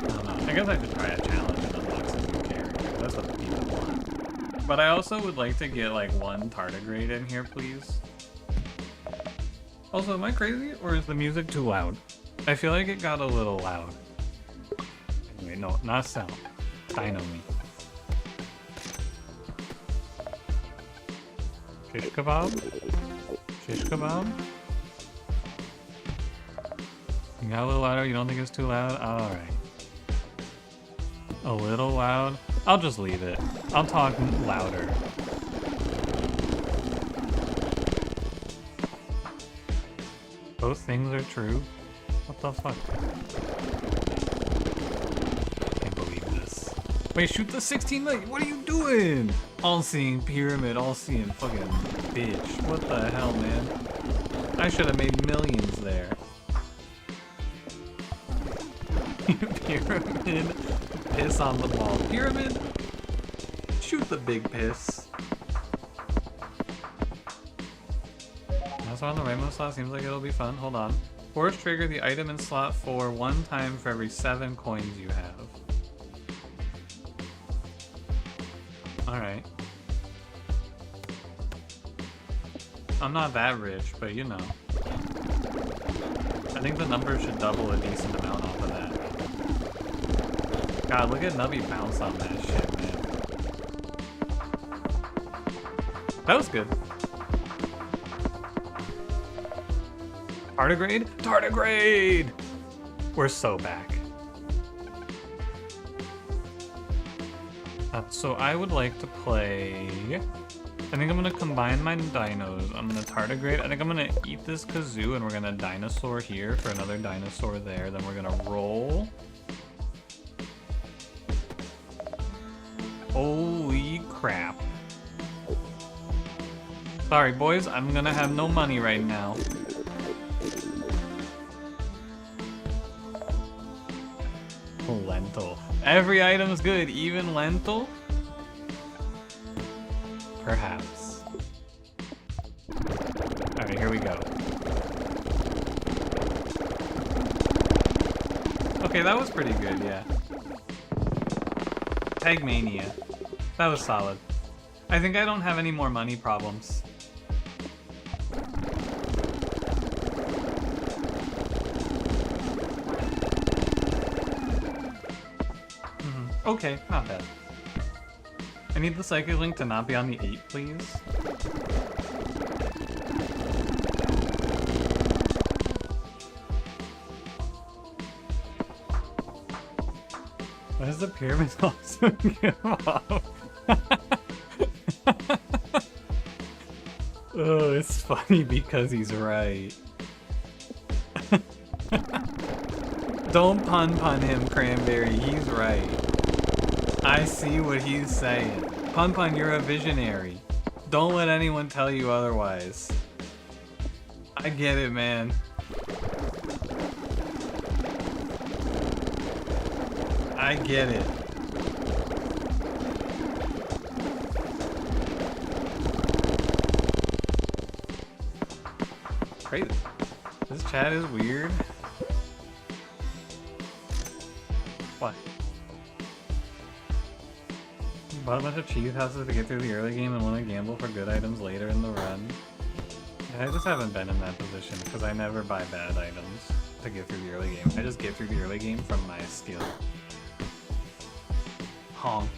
I don't know. I guess I should try a challenge and unlock some new characters. That's what people want. But I also would like to get like 1 tardigrade in here, please. Also, am I crazy or is the music too loud? I feel like it got a little loud. Anyway, no, not sound. Dino me. Shish kebab? Shish kebab? You got a little louder? You don't think it's too loud? Alright. A little loud? I'll just leave it. I'll talk louder. Both things are true? What the fuck? Can't believe this. Wait, shoot the 16 million! What are you doing? All-seeing pyramid, all-seeing fucking bitch. What the hell, man? I should have made millions there. Pyramid, piss on the ball. Pyramid, shoot the big piss. That's on the rainbow slot. Seems like it'll be fun. Hold on. Force trigger the item in slot 4 one time for every 7 coins you have. Alright. I'm not that rich, but you know. I think the number should double a decent amount off of that. God, look at Nubby bounce on that shit, man. That was good. Tardigrade? Tardigrade! We're so back. So I would like to play... I think I'm gonna combine my dinos. I'm gonna tardigrade. I think I'm gonna eat this kazoo and we're gonna dinosaur here for another dinosaur there. Then we're gonna roll. Holy crap. Sorry boys, I'm gonna have no money right now. Lentil. Every item's good, even lentil? Perhaps. Alright, here we go. Okay, that was pretty good, yeah. Pegmania. That was solid. I think I don't have any more money problems. Okay, not bad. I need the psychic link to not be on the 8, please. Why does the pyramid also give up? Oh, it's funny because he's right. Don't pun him, Cranberry. He's right. I see what he's saying. Pun, you're a visionary. Don't let anyone tell you otherwise. I get it, man. I get it. Crazy. This chat is weird. What? Bought a bunch of cheese houses to get through the early game and want to gamble for good items later in the run. I just haven't been in that position because I never buy bad items to get through the early game. I just get through the early game from my skill. Honk.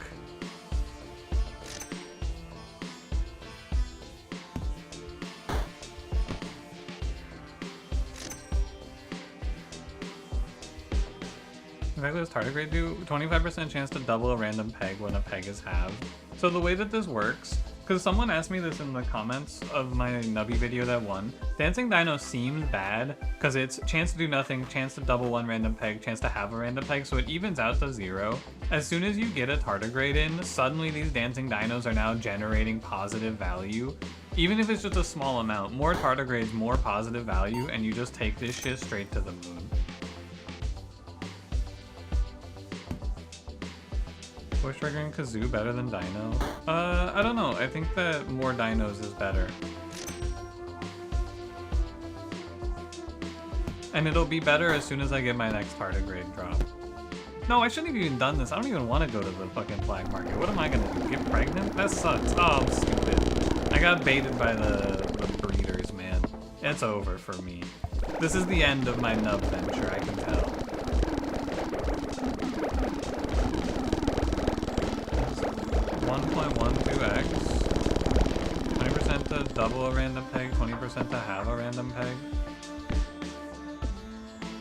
Exactly what does tardigrade do? 25% chance to double a random peg when a peg is halved. So the way that this works, because someone asked me this in the comments of my nubby video that won, Dancing Dino seems bad because it's chance to do nothing, chance to double one random peg, chance to have a random peg, so it evens out to 0. As soon as you get a tardigrade in, suddenly these Dancing Dinos are now generating positive value. Even if it's just a small amount, more tardigrades, more positive value, and you just take this shit straight to the moon. Force triggering Kazoo better than Dino? I don't know. I think that more dinos is better. And it'll be better as soon as I get my next tardigrade drop. No, I shouldn't have even done this. I don't even want to go to the fucking flag market. What am I gonna do? Get pregnant? That sucks. Oh, I'm stupid. I got baited by the breeders, man. It's over for me. This is the end of my nub venture, I can tell. 1.12x, 20% to double a random peg, 20% to have a random peg.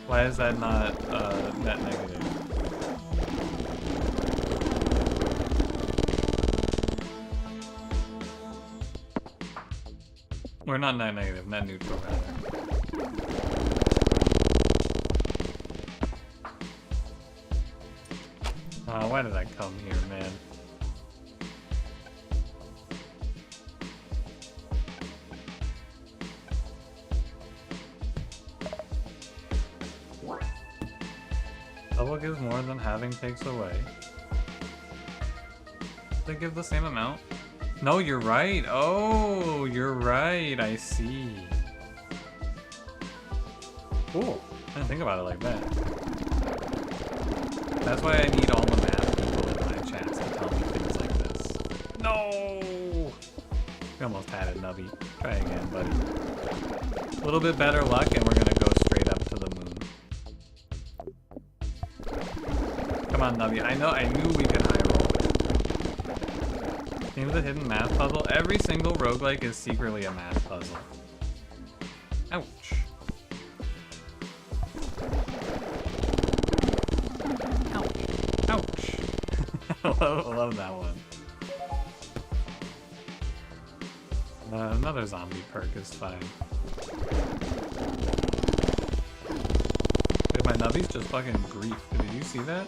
Why is that not net negative? Or not net negative, net neutral rather. Why did I come here, man? Double gives more than having takes away. They give the same amount? No, you're right. Oh, you're right. I see. Cool. I didn't think about it like that. That's why I need all the math people in my chats to tell me things like this. No! We almost had it, Nubby. Try again, buddy. A little bit better luck, and we're gonna go straight up to the moon. Come on, Nubby. I knew we could high roll it. Seems a hidden math puzzle. Every single roguelike is secretly a math puzzle. Ouch. Ouch. I love that one. Another zombie perk is fine. Dude, my Nubby's just fucking grief. Did you see that?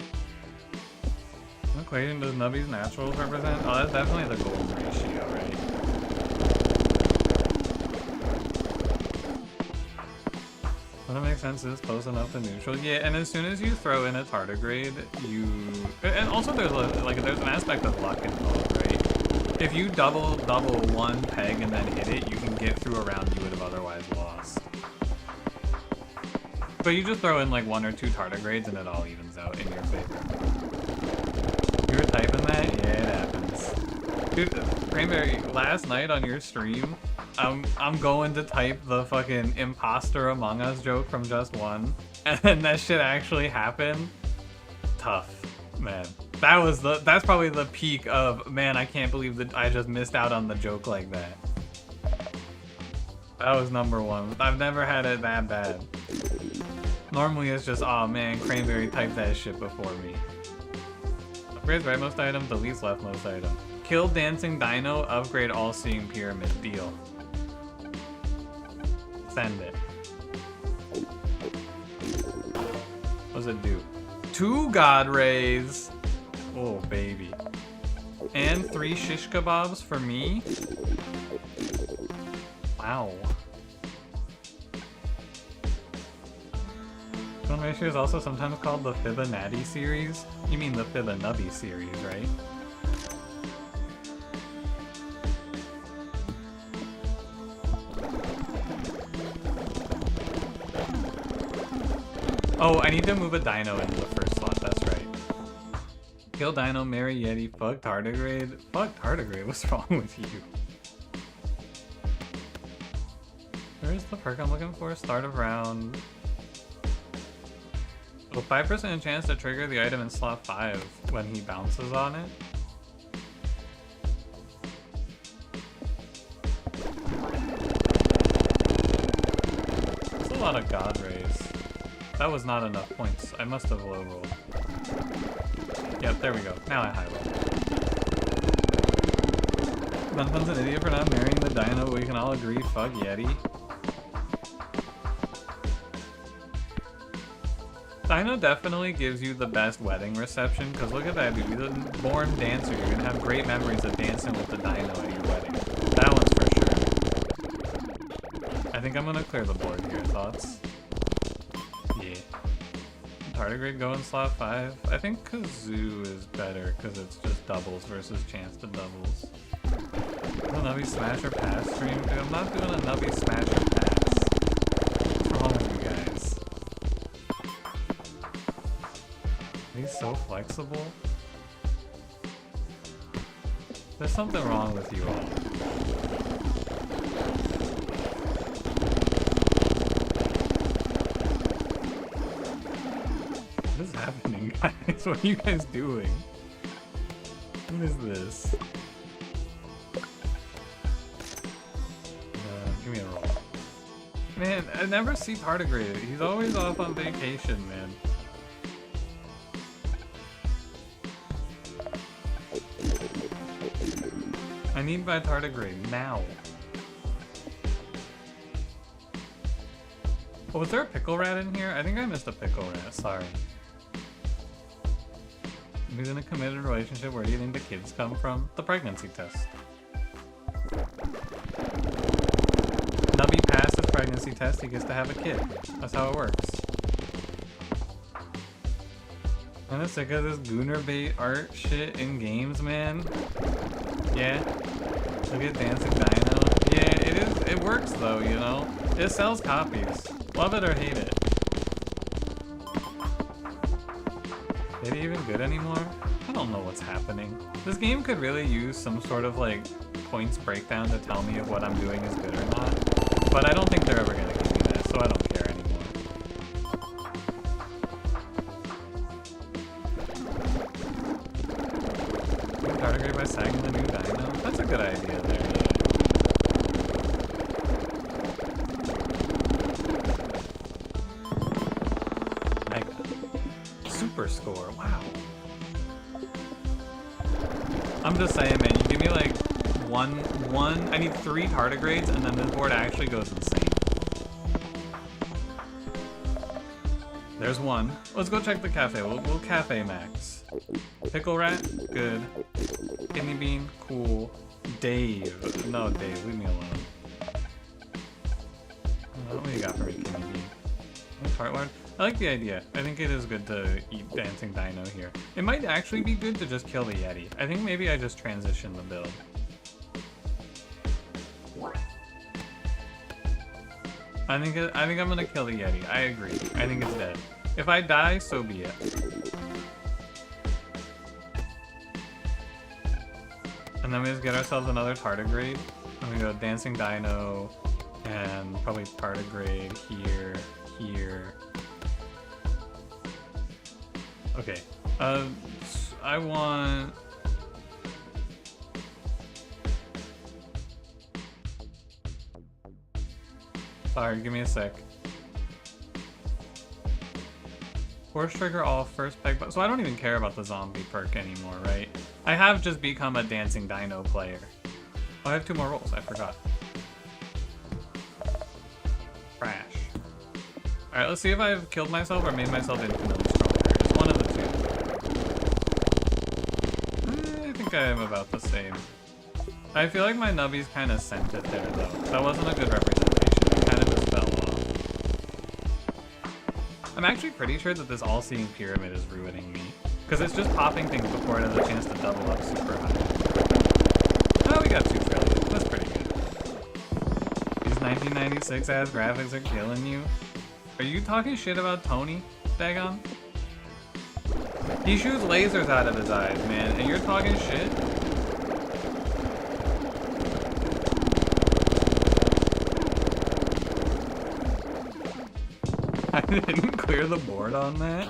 What equation does Nubby's naturals represent? Oh, that's definitely the golden ratio, right? Doesn't make sense, it's close enough to neutral. Yeah, and as soon as you throw in a tardigrade, and also there's an aspect of luck involved, right? If you double one peg and then hit it, you can get through a round you would have otherwise lost. But you just throw in like 1 or 2 tardigrades and it all evens out in your favor. You were typing that? Yeah, it happens. Dude, Cranberry, last night on your stream, I'm going to type the fucking imposter Among Us joke from Just One, and then that shit actually happened. Tough, man. That's probably the peak of, man, I can't believe that I just missed out on the joke like that. That was #1. I've never had it that bad. Normally it's just, oh man, Cranberry typed that shit before me. Upgrades rightmost item, deletes leftmost item. Kill dancing dino, upgrade all-seeing pyramid. Deal. Send it. What does it do? 2 god rays! Oh, baby. And 3 shish kebabs for me? Wow. One ratio is also sometimes called the Fibonacci series. You mean the Fibonacci series, right? Oh, I need to move a dino into the first slot, that's right. Kill dino, marry yeti, fuck tardigrade. Fuck tardigrade, what's wrong with you? Where's the perk I'm looking for? Start of round. Oh, 5% chance to trigger the item in slot 5 when he bounces on it. That's a lot of god rays. That was not enough points. I must have low rolled. Yep, there we go. Now I high roll. Bunfun's an idiot for not marrying the dino, but we can all agree, fuck Yeti. Dino definitely gives you the best wedding reception, because look at that dude, he's a born dancer. You're gonna have great memories of dancing with the dino at your wedding. That one's for sure. I think I'm gonna clear the board here. Thoughts? Yeah. Tardigrade go in slot 5. I think Kazoo is better because it's just doubles versus chance to doubles. Is a Nubby smash or pass stream? Dude, I'm not doing a Nubby smash or pass. What's wrong with you guys? He's so flexible. There's something wrong with you all. What is happening, guys? What are you guys doing? What is this? Give me a roll. Man, I never see Tardigrade. He's always off on vacation, man. I need my tardigrade now. Oh, was there a pickle rat in here? I think I missed a pickle rat, sorry. Nubby's in a committed relationship. Where do you think the kids come from? The pregnancy test. Nubby passed his pregnancy test, he gets to have a kid. That's how it works. I'm sick of this gooner bait art shit in games, man. Yeah. Look at Dancing Dino. Yeah, it works though, you know? It sells copies. Love it or hate it. Is it even good anymore? I don't know what's happening. This game could really use some sort of like points breakdown to tell me if what I'm doing is good or not. But I don't think they're ever gonna give me that, so I don't care anymore. Tardigrade by sagging the new dino? That's a good idea there, yeah. Super score, wow. I'm just saying, man, you give me like one, I need 3 tardigrades and then this board actually goes insane. There's one. Let's go check the cafe. We'll cafe max. Pickle rat, good. Kidney bean, cool. Dave. No, Dave, leave me alone. What do you got for me, kidney bean? Tartlard? I like the idea. I think it is good to eat Dancing Dino here. It might actually be good to just kill the Yeti. I think maybe I just transition the build. I think I'm gonna kill the Yeti. I agree. I think it's dead. If I die, so be it. And then we just get ourselves another tardigrade. And we go Dancing Dino, and probably tardigrade here, here. Okay. I want... Sorry, give me a sec. Force trigger all first peg, so I don't even care about the zombie perk anymore, right? I have just become a Dancing Dino player. Oh, I have 2 more rolls, I forgot. Crash. Alright, let's see if I've killed myself or made myself infinitely stronger. It's one of the 2. I think I am about the same. I feel like my nubby's kind of sent it there, though. That wasn't a good representation. It kind of just fell off. I'm actually pretty sure that this all-seeing pyramid is ruining me. Because it's just popping things before it has a chance to double up super high. Oh, we got 2 trillion. That's pretty good. These 1996 ass graphics are killing you. Are you talking shit about Tony, Dagon? He shoots lasers out of his eyes, man, and you're talking shit? I didn't clear the board on that?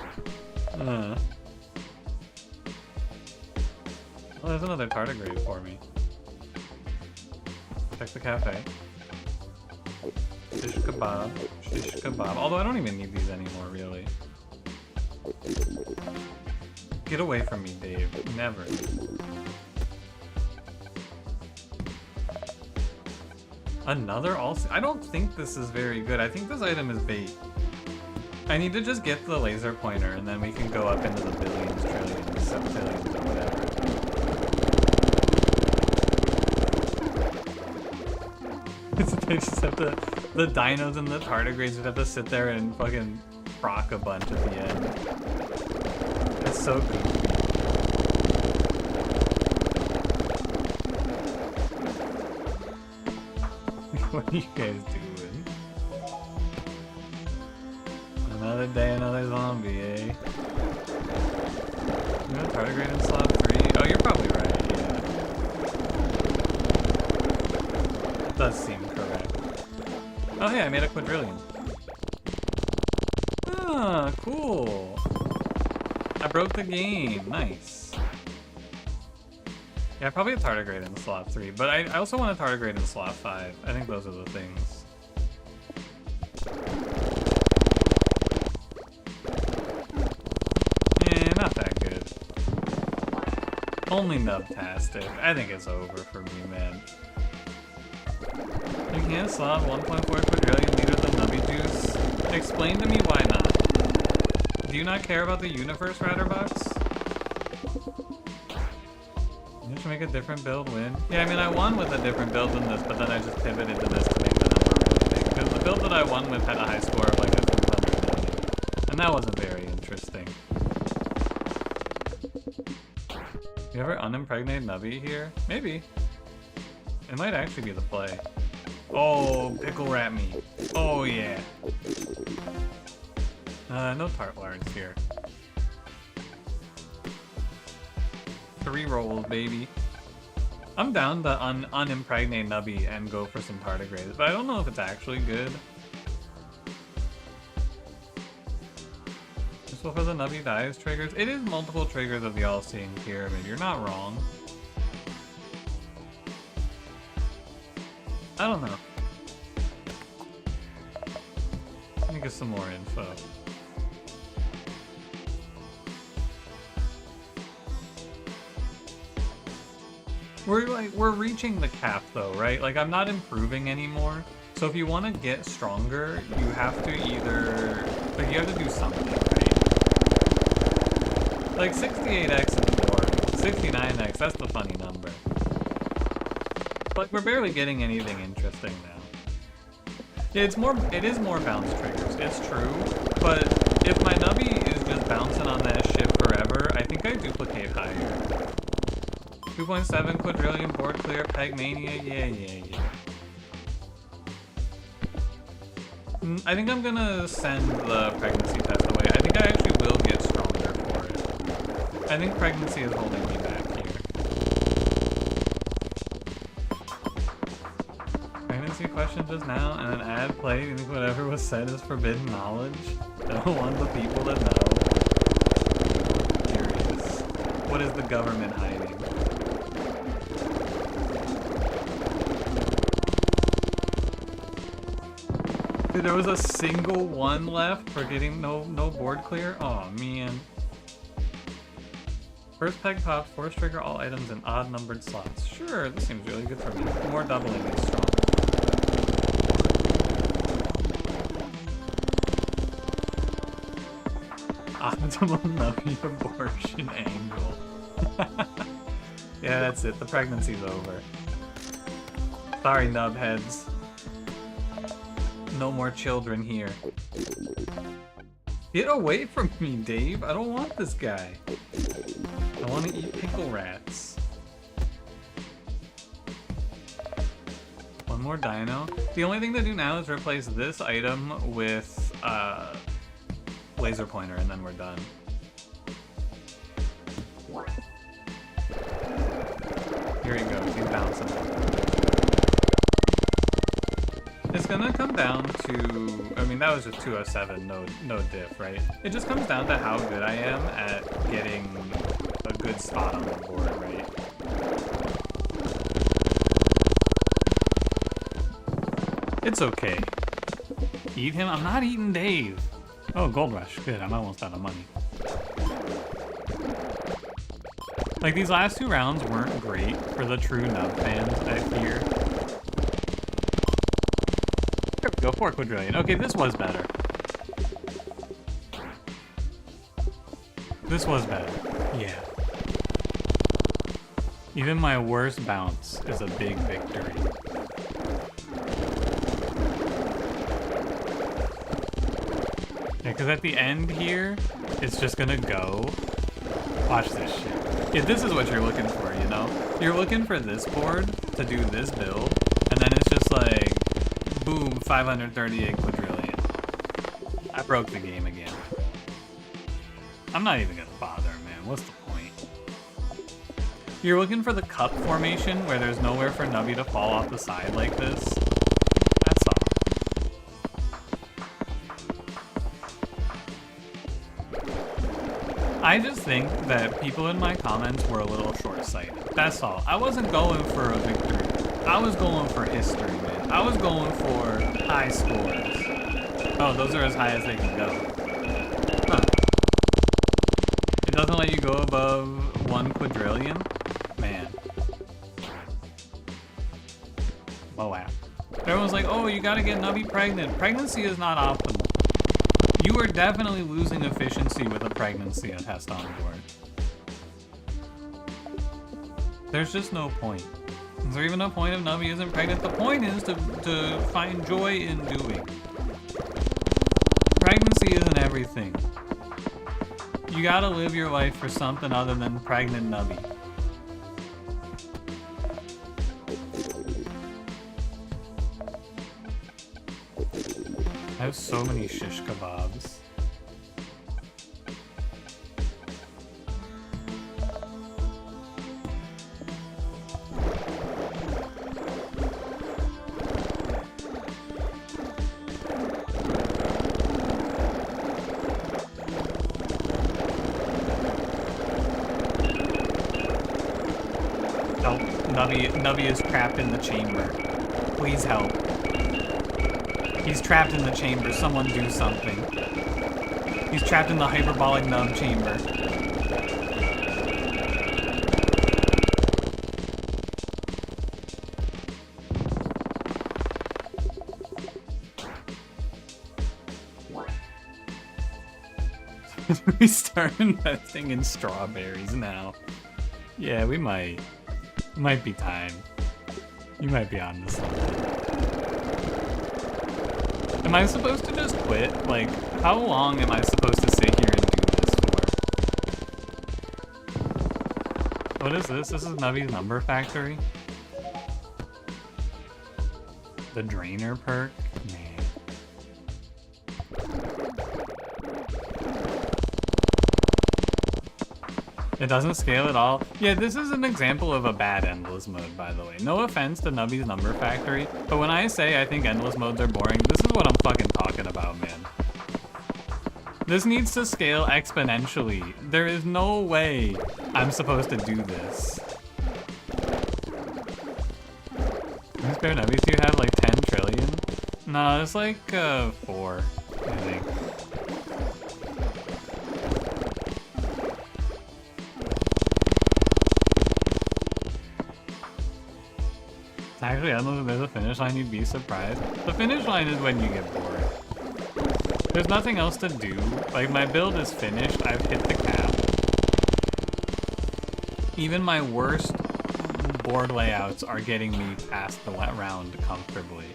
Well, there's another tardigrade for me. Check the cafe. Shish kebab. Shish kebab. Although I don't even need these anymore, really. Get away from me, Dave. Never. Another I don't think this is very good. I think this item is bait. I need to just get the laser pointer and then we can go up into the billions, trillions, septillions, or whatever. They just have to, the dinos and the tardigrades would have to sit there and fucking proc a bunch at the end. It's so goofy. What are you guys doing? Another day, another zombie, eh? You know tardigrade in slot 3? Oh, you're probably right, yeah. Does seem correct. Oh hey, I made a quadrillion. Ah, cool. I broke the game. Nice. Yeah, probably a tardigrade in slot 3, but I also want a tardigrade in slot 5. I think those are the things. Eh, not that good. Only nubtastic. I think it's over for me, man. You can't slot 1.4 quadrillion liters of nubby juice? Explain to me why not. Do you not care about the universe, Ratterbox? make a different build win. Yeah, I mean, I won with a different build than this, but then I just pivoted to this to make the number really big. Because the build that I won with had a high score of like a 290. And that wasn't very interesting. You ever unimpregnate Nubby here? Maybe. It might actually be the play. Oh, pickle rat me. Oh, yeah. No tartlards here. 3 rolls, baby. I'm down to unimpregnate Nubby and go for some tardigrades, but I don't know if it's actually good. Just for the Nubby dies triggers. It is multiple triggers of the all-seeing pyramid. You're not wrong. I don't know. Let me get some more info. We're reaching the cap though, right? Like I'm not improving anymore. So if you want to get stronger, you have to either, like you have to do something, right? Like 68x is boring. 69x, that's the funny number. Like we're barely getting anything interesting now. Yeah, it is more bounce triggers, it's true. But if my Nubby is just bouncing on that shit forever, I think I duplicate higher. 2.7 quadrillion board clear, Pegmania, yeah. I think I'm gonna send the pregnancy test away. I think I actually will get stronger for it. I think pregnancy is holding me back here. Pregnancy question just now, and an ad play. You think whatever was said is forbidden knowledge? Don't want the people to know. Curious. What is the government hiding? Dude, there was a single one left for getting no board clear? Oh man. First peg pops, force trigger all items in odd numbered slots. Sure, this seems really good for me. More doubling is strong. Optimal Nubby abortion angle. Yeah, that's it. The pregnancy's over. Sorry, nubheads. No more children here. Get away from me, Dave. I don't want this guy. I want to eat pickle rats. One more dino. The only thing to do now is replace this item with laser pointer, and then we're done. Here he goes. He's bouncing. It's gonna come down to, I mean, that was just 207, no diff, right? It just comes down to how good I am at getting a good spot on the board, right? It's okay. Eat him? I'm not eating Dave. Oh, Gold Rush. Good, I'm almost out of money. Like, these last 2 rounds weren't great for the true nub fans, I fear. Go 4 quadrillion. Okay, this was better. This was better. Yeah. Even my worst bounce is a big victory. Yeah, because at the end here, it's just gonna go. Watch this shit. Yeah, this is what you're looking for, you know? You're looking for this board to do this build, and then it's just like, boom, 538 quadrillion. I broke the game again. I'm not even gonna bother, man. What's the point? You're looking for the cup formation where there's nowhere for Nubby to fall off the side like this. That's all. I just think that people in my comments were a little short-sighted. That's all. I wasn't going for a victory. I was going for history, man. I was going for high scores. Oh, those are as high as they can go. Huh. It doesn't let you go above 1 quadrillion? Man. Oh, wow. Everyone's like, oh, you gotta get Nubby pregnant. Pregnancy is not optimal. You are definitely losing efficiency with a pregnancy test on board. There's just no point. Is there even a point if Nubby isn't pregnant? The point is to find joy in doing. Pregnancy isn't everything. You gotta live your life for something other than pregnant Nubby. I have so many shish kebabs. Nubby is trapped in the chamber. Please help. He's trapped in the chamber. Someone do something. He's trapped in the hyperbolic nub chamber. We start investing in strawberries now. Yeah, we might. Might be time. You might be on this one. Am I supposed to just quit? Like, how long am I supposed to sit here and do this for? What is this? This is Nubby's number factory? The drainer perk? Man. It doesn't scale at all. Yeah, this is an example of a bad endless mode, by the way. No offense to Nubby's number factory, but when I say I think endless modes are boring, this is what I'm fucking talking about, man. This needs to scale exponentially. There is no way I'm supposed to do this. How many spare Nubbies do you have? Like 10 trillion? No, it's like 4, I think. Actually, I don't know if there's a finish line, you'd be surprised. The finish line is when you get bored. There's nothing else to do. Like, my build is finished, I've hit the cap. Even my worst board layouts are getting me past the round comfortably.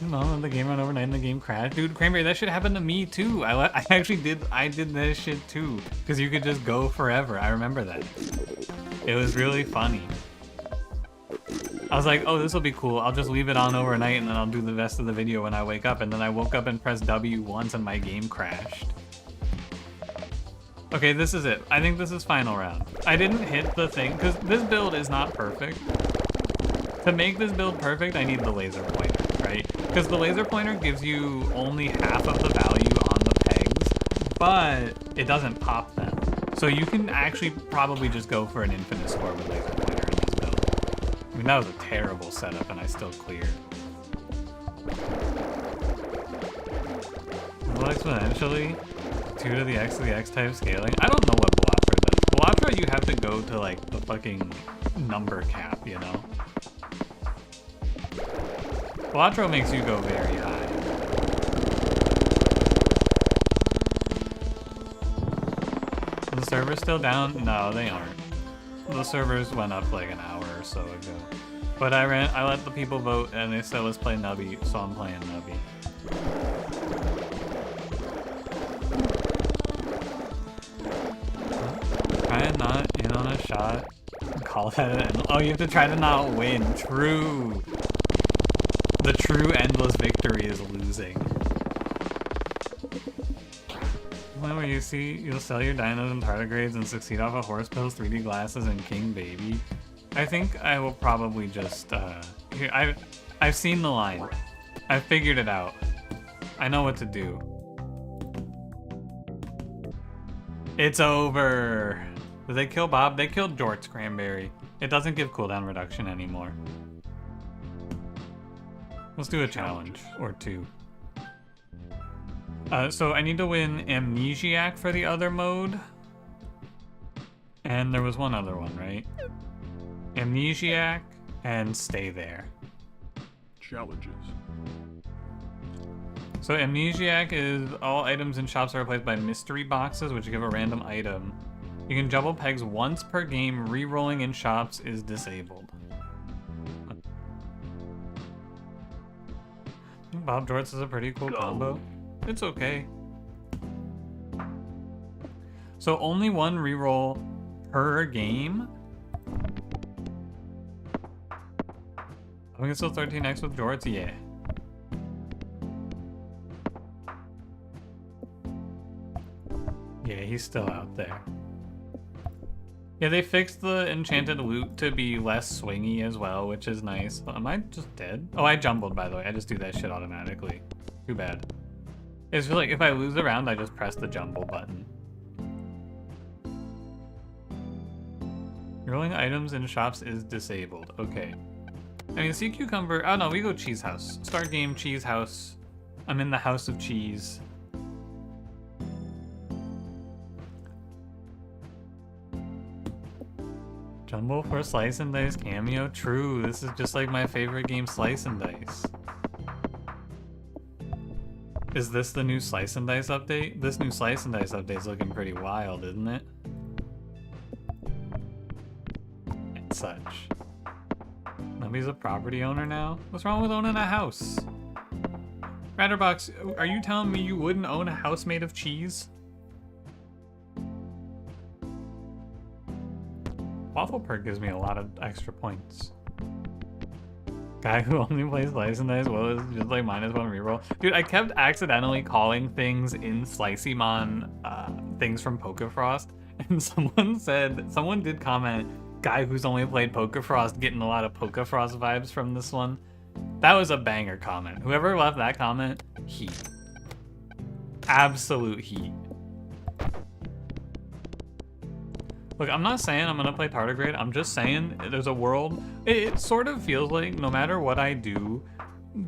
No, the game ran overnight and the game crashed. Dude, Cranberry, that shit happened to me too. I did this shit too. Because you could just go forever. I remember that. It was really funny. I was like, oh, this will be cool. I'll just leave it on overnight and then I'll do the rest of the video when I wake up. And then I woke up and pressed W once and my game crashed. Okay, this is it. I think this is final round. I didn't hit the thing, because this build is not perfect. To make this build perfect, I need the laser pointer, right? Because the laser pointer gives you only half of the value on the pegs, but it doesn't pop them. So you can actually probably just go for an infinite score with laser pointer in this build. I mean, that was a terrible setup and I still cleared. Well, exponentially, 2 to the x type scaling. I don't know what Blatra does. Blatra, you have to go to like the fucking number cap, you know? Blatra makes you go very high. Is the servers still down? No, they aren't. The servers went up like an hour or so ago. But I let the people vote and they said let's play Nubby, so I'm playing Nubby. Try and not in on a shot. Call that an oh, you have to try to not win. True. The true endless victory is losing. Where you see, you'll sell your dinos and tardigrades and succeed off of horse pills, 3D glasses, and king baby. I think I will probably just, here, I've seen the line. I've figured it out. I know what to do. It's over. Did they kill Bob? They killed Jort's Cranberry. It doesn't give cooldown reduction anymore. Let's do a challenge or two. So I need to win Amnesiac for the other mode. And there was one other one, right? Amnesiac and Stay There. Challenges. So Amnesiac is all items in shops are replaced by mystery boxes, which give a random item. You can jumble pegs once per game. Re-rolling in shops is disabled. Bob Jorts is a pretty cool combo. It's okay. So only one reroll per game? I think it's still 13x with Jorts? Yeah. Yeah, he's still out there. Yeah, they fixed the enchanted loot to be less swingy as well, which is nice. Am I just dead? Oh, I jumbled, by the way. I just do that shit automatically. Too bad. It's like if I lose a round, I just press the jumble button. Rolling items in shops is disabled. Okay. I mean, sea cucumber. Oh no, we go cheese house. Start game, cheese house. I'm in the house of cheese. Jumble for Slice and Dice cameo? True, this is just like my favorite game, Slice and Dice. Is this the new Slice and Dice update? This new Slice and Dice update is looking pretty wild, isn't it? And such. Nubby's a property owner now? What's wrong with owning a house? Ratterbox, are you telling me you wouldn't own a house made of cheese? Waffle Perk gives me a lot of extra points. Guy who only plays Slice and Dice, well, is just like -1 reroll. Dude, I kept accidentally calling things in Slicymon things from Pokéfrost, and someone did comment, guy who's only played Pokéfrost getting a lot of Pokéfrost vibes from this one. That was a banger comment. Whoever left that comment, heat. Absolute heat. Look, I'm not saying I'm gonna play Tardigrade, I'm just saying there's a world, it sort of feels like no matter what I do,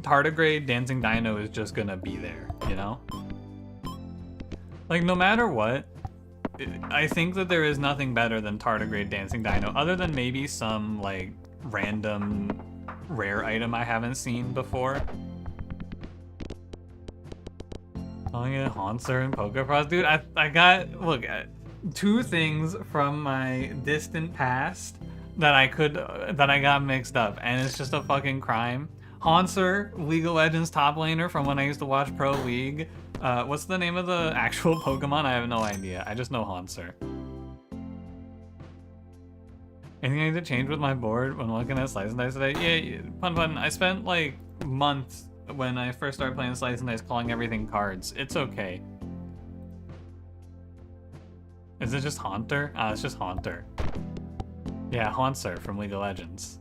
Tardigrade Dancing Dino is just gonna be there, you know? Like, no matter what, I think that there is nothing better than Tardigrade Dancing Dino, other than maybe some, like, random rare item I haven't seen before. Calling it Haunter and Pokéfrost. Dude, I got, look, two things from my distant past that I got mixed up, and it's just a fucking crime. Haunter, League of Legends top laner from when I used to watch Pro League. What's the name of the actual Pokemon? I have no idea. I just know Haunter. Anything I need to change with my board when looking at Slice and Dice today? Yeah, pun. I spent like months when I first started playing Slice and Dice calling everything cards. It's okay. Is it just Haunter? It's just Haunter. Yeah, Haunter from League of Legends.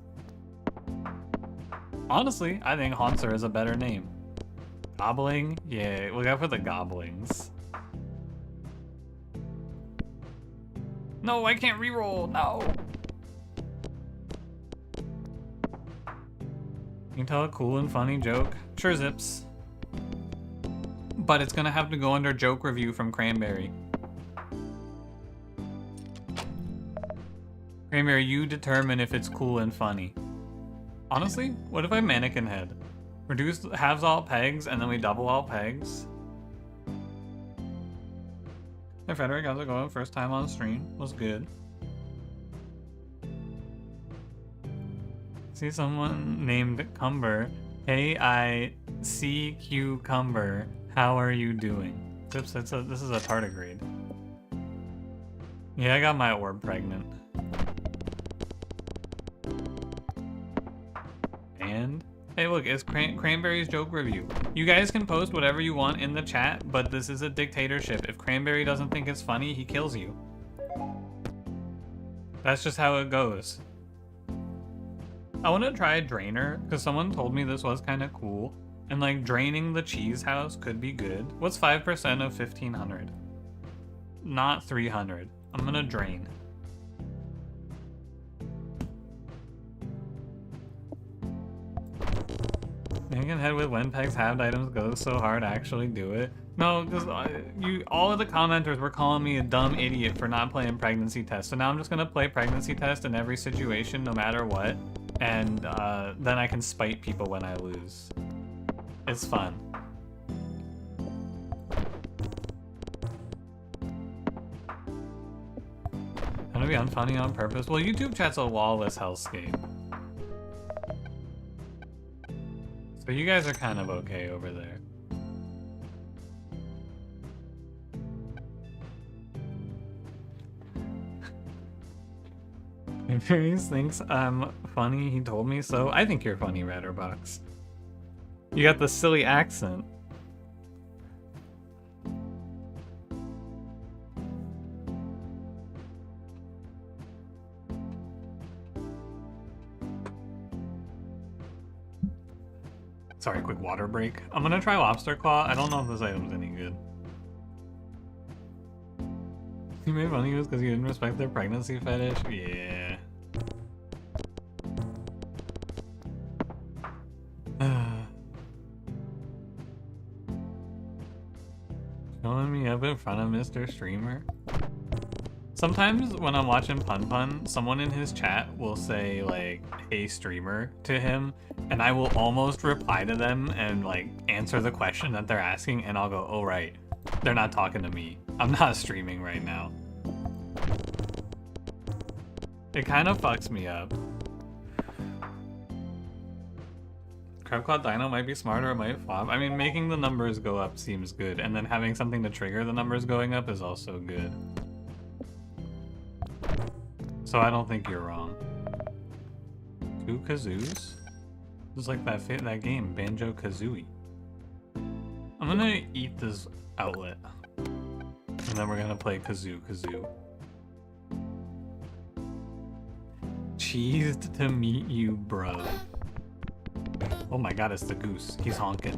Honestly, I think Haunter is a better name. Gobbling? Yeah, look out for the gobblings. No, I can't reroll. No. You can tell a cool and funny joke. Sure, Zips. But it's gonna have to go under joke review from Cranberry. Cranberry, you determine if it's cool and funny. Honestly, what if I mannequin head? Reduce halves all pegs and then we double all pegs? Hey Frederick, how's it going? First time on stream. Was good. See someone named Cumber. K-I-C-Q Cumber. How are you doing? Zips, this is a tardigrade. Yeah, I got my orb pregnant. And hey, look, it's Cranberry's joke review. You guys can post whatever you want in the chat, but this is a dictatorship. If Cranberry doesn't think it's funny, he kills you. That's just how it goes. I want to try a drainer, because someone told me this was kind of cool. And like, draining the cheese house could be good. What's 5% of 1,500? Not 300. I'm gonna drain. You can head with when pegs halved items goes so hard to actually do it. No, because all of the commenters were calling me a dumb idiot for not playing pregnancy test. So now I'm just gonna play pregnancy test in every situation, no matter what. And then I can spite people when I lose. It's fun. Wanna be unfunny on purpose? Well, YouTube chat's a lawless hellscape. So you guys are kind of okay over there. Various thinks I'm funny, he told me so. I think you're funny, Ratterbox. You got the silly accent. Sorry, quick water break. I'm gonna try lobster claw. I don't know if this item's any good. You made fun of you because you didn't respect their pregnancy fetish? Yeah. Showing me up in front of Mr. Streamer. Sometimes when I'm watching Pun Pun, someone in his chat will say like, "Hey streamer" to him, and I will almost reply to them and like answer the question that they're asking, and I'll go, "Oh right, they're not talking to me. I'm not streaming right now." It kind of fucks me up. Crabclaw Dino might be smarter, it might flop. I mean, making the numbers go up seems good, and then having something to trigger the numbers going up is also good. So I don't think you're wrong. 2 kazoos? It's like that game, Banjo-Kazooie. I'm gonna eat this outlet. And then we're gonna play Kazoo. Cheesed to meet you, bro. Oh my god, it's the goose. He's honking.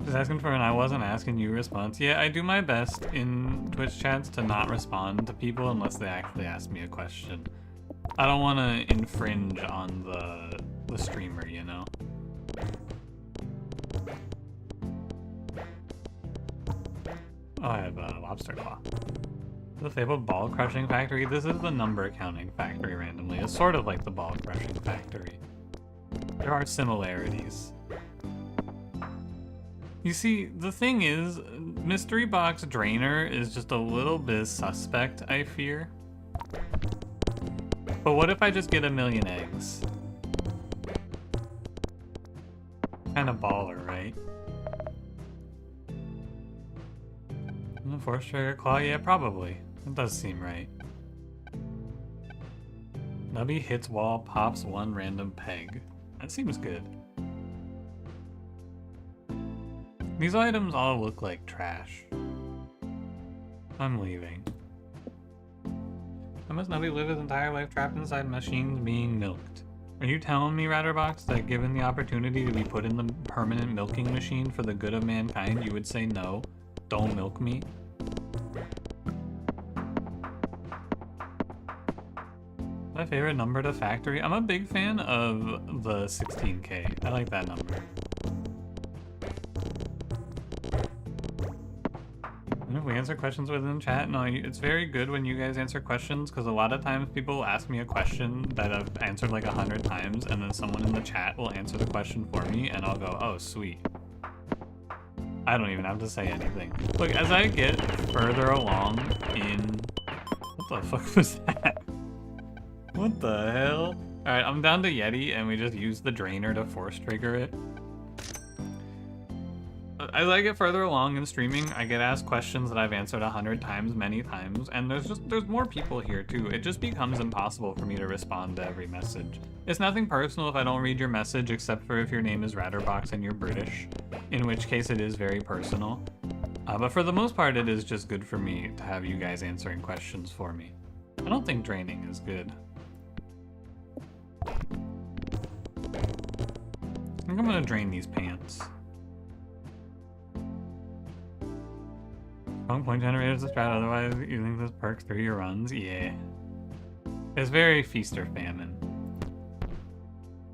Just asking for an "I wasn't asking you" response. Yeah, I do my best in Twitch chats to not respond to people unless they actually ask me a question. I don't want to infringe on the streamer, you know? Oh, I have a lobster claw. The fabled ball crushing factory. This is the number counting factory randomly. It's sort of like the ball crushing factory. There are similarities. You see, the thing is, Mystery Box Drainer is just a little bit suspect, I fear. But what if I just get 1,000,000 eggs? Kind of baller, right? And the force trigger claw? Yeah, probably. It does seem right. Nubby hits wall, pops 1 random peg. That seems good. These items all look like trash. I'm leaving. How must Nubby live his entire life trapped inside machines being milked? Are you telling me, Ratterbox, that given the opportunity to be put in the permanent milking machine for the good of mankind, you would say no? Don't milk me? My favorite number to factory? I'm a big fan of the 16K. I like that number. And if we answer questions within chat, no, it's very good when you guys answer questions, because a lot of times people will ask me a question that I've answered like 100 times, and then someone in the chat will answer the question for me, and I'll go, oh, sweet. I don't even have to say anything. Look, as I get further along in... What the fuck was that? What the hell? Alright, I'm down to Yeti, and we just use the drainer to force trigger it. As I get further along in streaming, I get asked questions that I've answered 100 times, many times, and there's more people here too. It just becomes impossible for me to respond to every message. It's nothing personal if I don't read your message, except for if your name is Ratterbox and you're British, in which case it is very personal. But for the most part, it is just good for me to have you guys answering questions for me. I don't think draining is good. I think I'm gonna drain these pants. Strong point generators to strat, otherwise using this perks through your runs. Yeah. It's very feast or famine.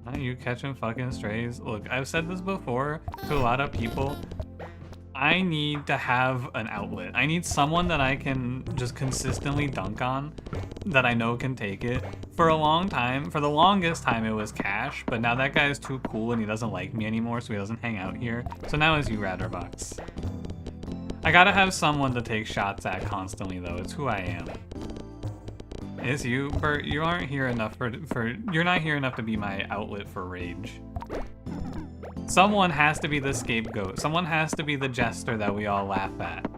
Not you catching fucking strays. Look, I've said this before to a lot of people. I need to have an outlet. I need someone that I can just consistently dunk on, that I know can take it. For a long time, for the longest time, it was Cash, but now that guy is too cool and he doesn't like me anymore, so he doesn't hang out here. So now it's you, Ratterbox. I gotta have someone to take shots at constantly, though. It's who I am. It's you, Bert. You aren't here enough you're not here enough to be my outlet for rage. Someone has to be the scapegoat. Someone has to be the jester that we all laugh at.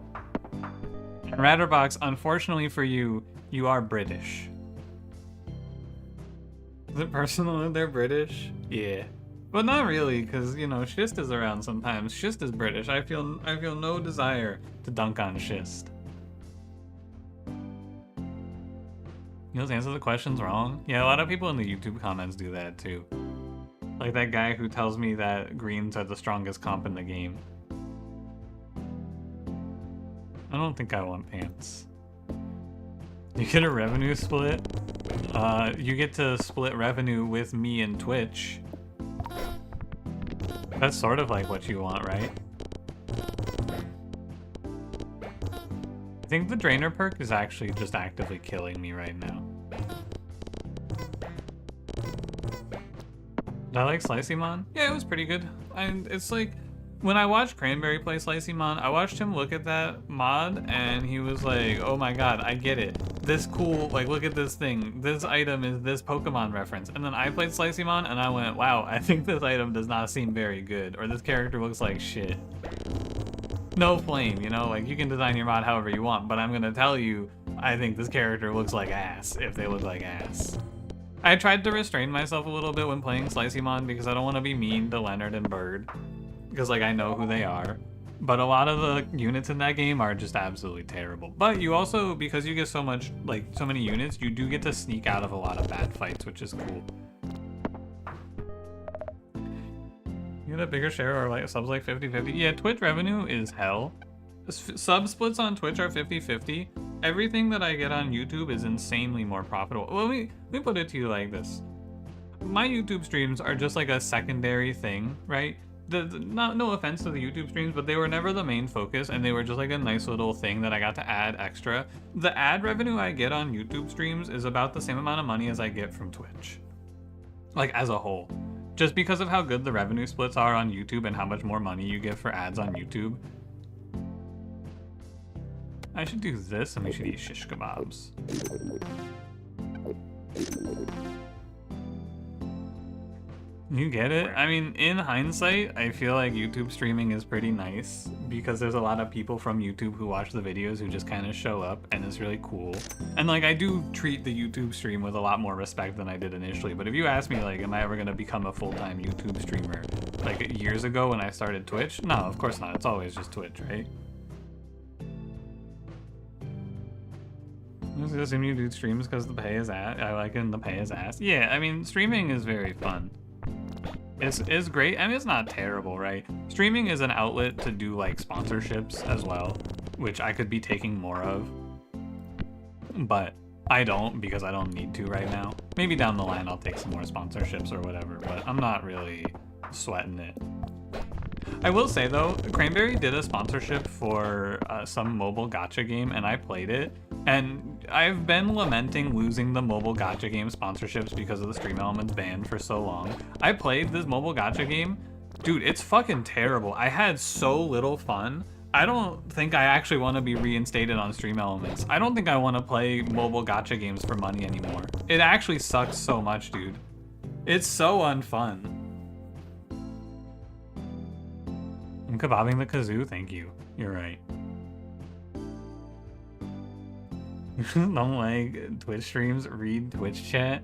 And Ratterbox, unfortunately for you, you are British. Is it personal that they're British? Yeah. But not really, because, you know, Schist is around sometimes. Schist is British. I feel no desire to dunk on Schist. You know, answer the questions wrong? Yeah, a lot of people in the YouTube comments do that, too. Like that guy who tells me that greens are the strongest comp in the game. I don't think I want pants. You get a revenue split? You get to split revenue with me and Twitch. That's sort of like what you want, right? I think the Drainer perk is actually just actively killing me right now. Did I like Slicymon? Yeah, it was pretty good. And it's like, when I watched Cranberry play Slicymon, I watched him look at that mod, and he was like, oh my god, I get it. This cool, like, look at this thing. This item is this Pokemon reference. And then I played Slicymon, and I went, wow, I think this item does not seem very good. Or this character looks like shit. No flame, you know? Like, you can design your mod however you want, but I'm gonna tell you, I think this character looks like ass, if they look like ass. I tried to restrain myself a little bit when playing Slicymon because I don't want to be mean to Leonard and Bird. Because, like, I know who they are. But a lot of the units in that game are just absolutely terrible. But you also, because you get so much, like, so many units, you do get to sneak out of a lot of bad fights, which is cool. You get a bigger share or, like, subs like 50-50? Yeah, Twitch revenue is hell. Sub splits on Twitch are 50-50. Everything that I get on YouTube is insanely more profitable. Well, let me put it to you like this. My YouTube streams are just like a secondary thing, right? No offense to the YouTube streams, but they were never the main focus, and they were just like a nice little thing that I got to add extra. The ad revenue I get on YouTube streams is about the same amount of money as I get from Twitch. Like, as a whole. Just because of how good the revenue splits are on YouTube and how much more money you get for ads on YouTube. I should do this and we should eat shish kebabs. You get it? I mean, in hindsight, I feel like YouTube streaming is pretty nice because there's a lot of people from YouTube who watch the videos who just kind of show up, and it's really cool. And like, I do treat the YouTube stream with a lot more respect than I did initially, but if you ask me, like, am I ever gonna become a full-time YouTube streamer? Like, years ago when I started Twitch? No, of course not. It's always just Twitch, right? I was assuming you do streams because the pay is ass. I like it and the pay is ass. Yeah, I mean, streaming is very fun. It's great. I mean, it's not terrible, right? Streaming is an outlet to do like sponsorships as well, which I could be taking more of. But I don't because I don't need to right now. Maybe down the line I'll take some more sponsorships or whatever, but I'm not really sweating it. I will say though, Cranberry did a sponsorship for some mobile gacha game, and I played it. And I've been lamenting losing the mobile gacha game sponsorships because of the Stream Elements ban for so long. I played this mobile gacha game. Dude, it's fucking terrible. I had so little fun. I don't think I actually want to be reinstated on Stream Elements. I don't think I want to play mobile gacha games for money anymore. It actually sucks so much, dude. It's so unfun. I'm kebabbing the kazoo, thank you. You're right. Don't like Twitch streams, read Twitch chat.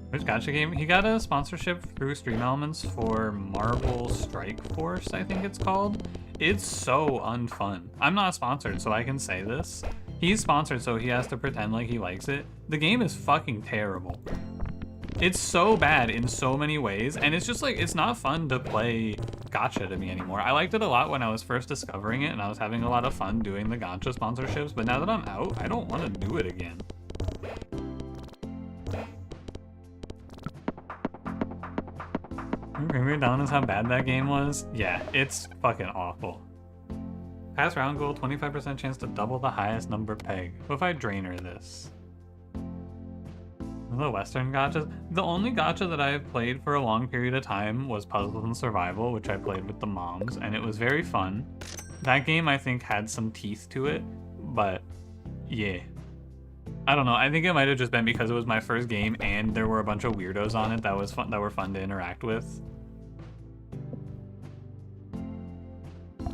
Which gacha game? He got a sponsorship through Stream Elements for Marvel Strike Force, I think it's called. It's so unfun. I'm not sponsored, so I can say this. He's sponsored, so he has to pretend like he likes it. The game is fucking terrible. It's so bad in so many ways, and it's just like, it's not fun to play gacha to me anymore. I liked it a lot when I was first discovering it, and I was having a lot of fun doing the gacha sponsorships, but now that I'm out, I don't want to do it again. Bring me down is how bad that game was? Yeah, it's fucking awful. Pass round goal, 25% chance to double the highest number peg. What if I drainer this? The Western gachas? The only gacha that I have played for a long period of time was Puzzles and Survival, which I played with the moms, and it was very fun. That game, I think, had some teeth to it, but yeah. I don't know. I think it might have just been because it was my first game and there were a bunch of weirdos on it that was fun, that were fun to interact with.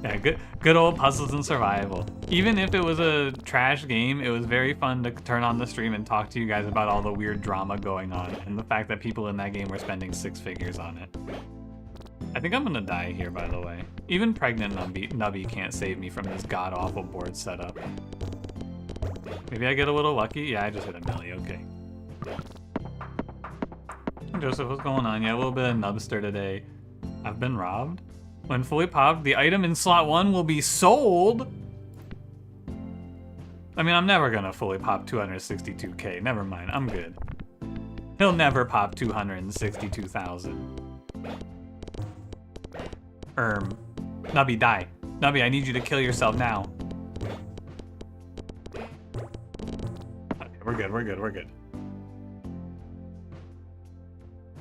Yeah, good old puzzles and survival. Even if it was a trash game, it was very fun to turn on the stream and talk to you guys about all the weird drama going on and the fact that people in that game were spending 6 figures on it. I think I'm gonna die here, by the way. Even pregnant nubby can't save me from this god-awful board setup. Maybe I get a little lucky? Yeah, I just hit a milli, okay. Hey Joseph, what's going on? Yeah, a little bit of nubster today. I've been robbed? When fully popped, the item in slot 1 will be sold! I mean, I'm never gonna fully pop 262k. Never mind, I'm good. He'll never pop 262,000. Nubby, die. Nubby, I need you to kill yourself now. Okay, we're good.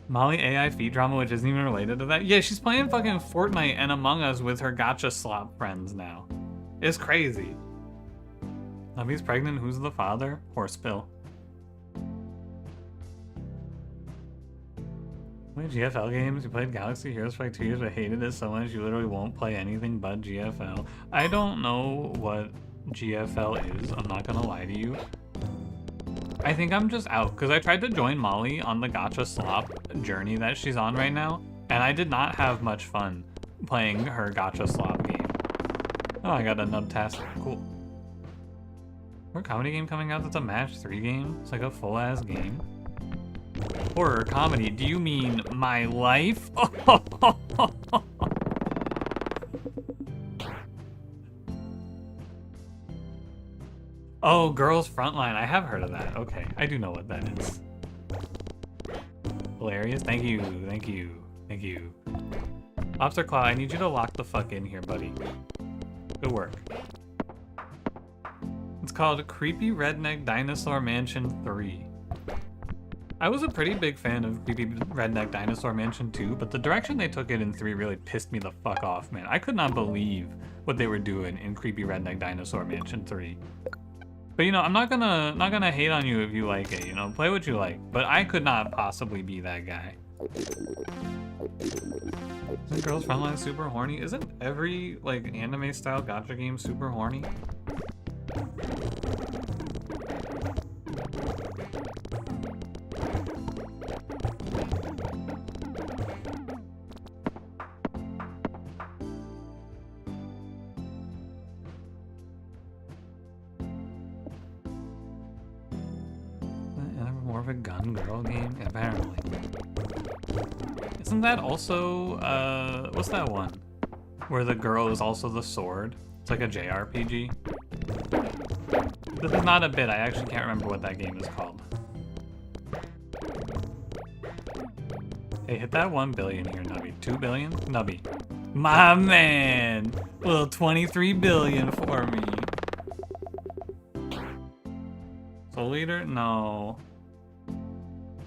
Molly AI feed drama, which isn't even related to that. Yeah, she's playing fucking Fortnite and Among Us with her gacha slop friends now. It's crazy. Nubby's pregnant, who's the father? Horsepill. Wait, GFL games? You played Galaxy Heroes for like 2 years but hated it so much you literally won't play anything but GFL. I don't know what GFL is, I'm not gonna lie to you. I think I'm just out, because I tried to join Molly on the gacha slop journey that she's on right now, and I did not have much fun playing her gacha slop game. Oh, I got a nub task. Cool. Or a comedy game coming out that's a match 3 game? It's like a full-ass game. Horror comedy, do you mean my life? Oh, Girls Frontline. I have heard of that. Okay, I do know what that is. Hilarious. Thank you. Lobster Claw, I need you to lock the fuck in here, buddy. Good work. It's called Creepy Redneck Dinosaur Mansion 3. I was a pretty big fan of Creepy Redneck Dinosaur Mansion 2, but the direction they took it in 3 really pissed me the fuck off, man. I could not believe what they were doing in Creepy Redneck Dinosaur Mansion 3. But you know, I'm not gonna hate on you if you like it, you know, play what you like. But I could not possibly be that guy. Isn't Girls Frontline super horny? Isn't every like anime style gacha game super horny? More of a gun girl game? Apparently. Isn't that also, what's that one? Where the girl is also the sword? It's like a JRPG. This is not a bit, I actually can't remember what that game is called. Hey, hit that 1 billion here, Nubby. 2 billion? Nubby. My man! Little 23 billion for me. Soul Eater? No.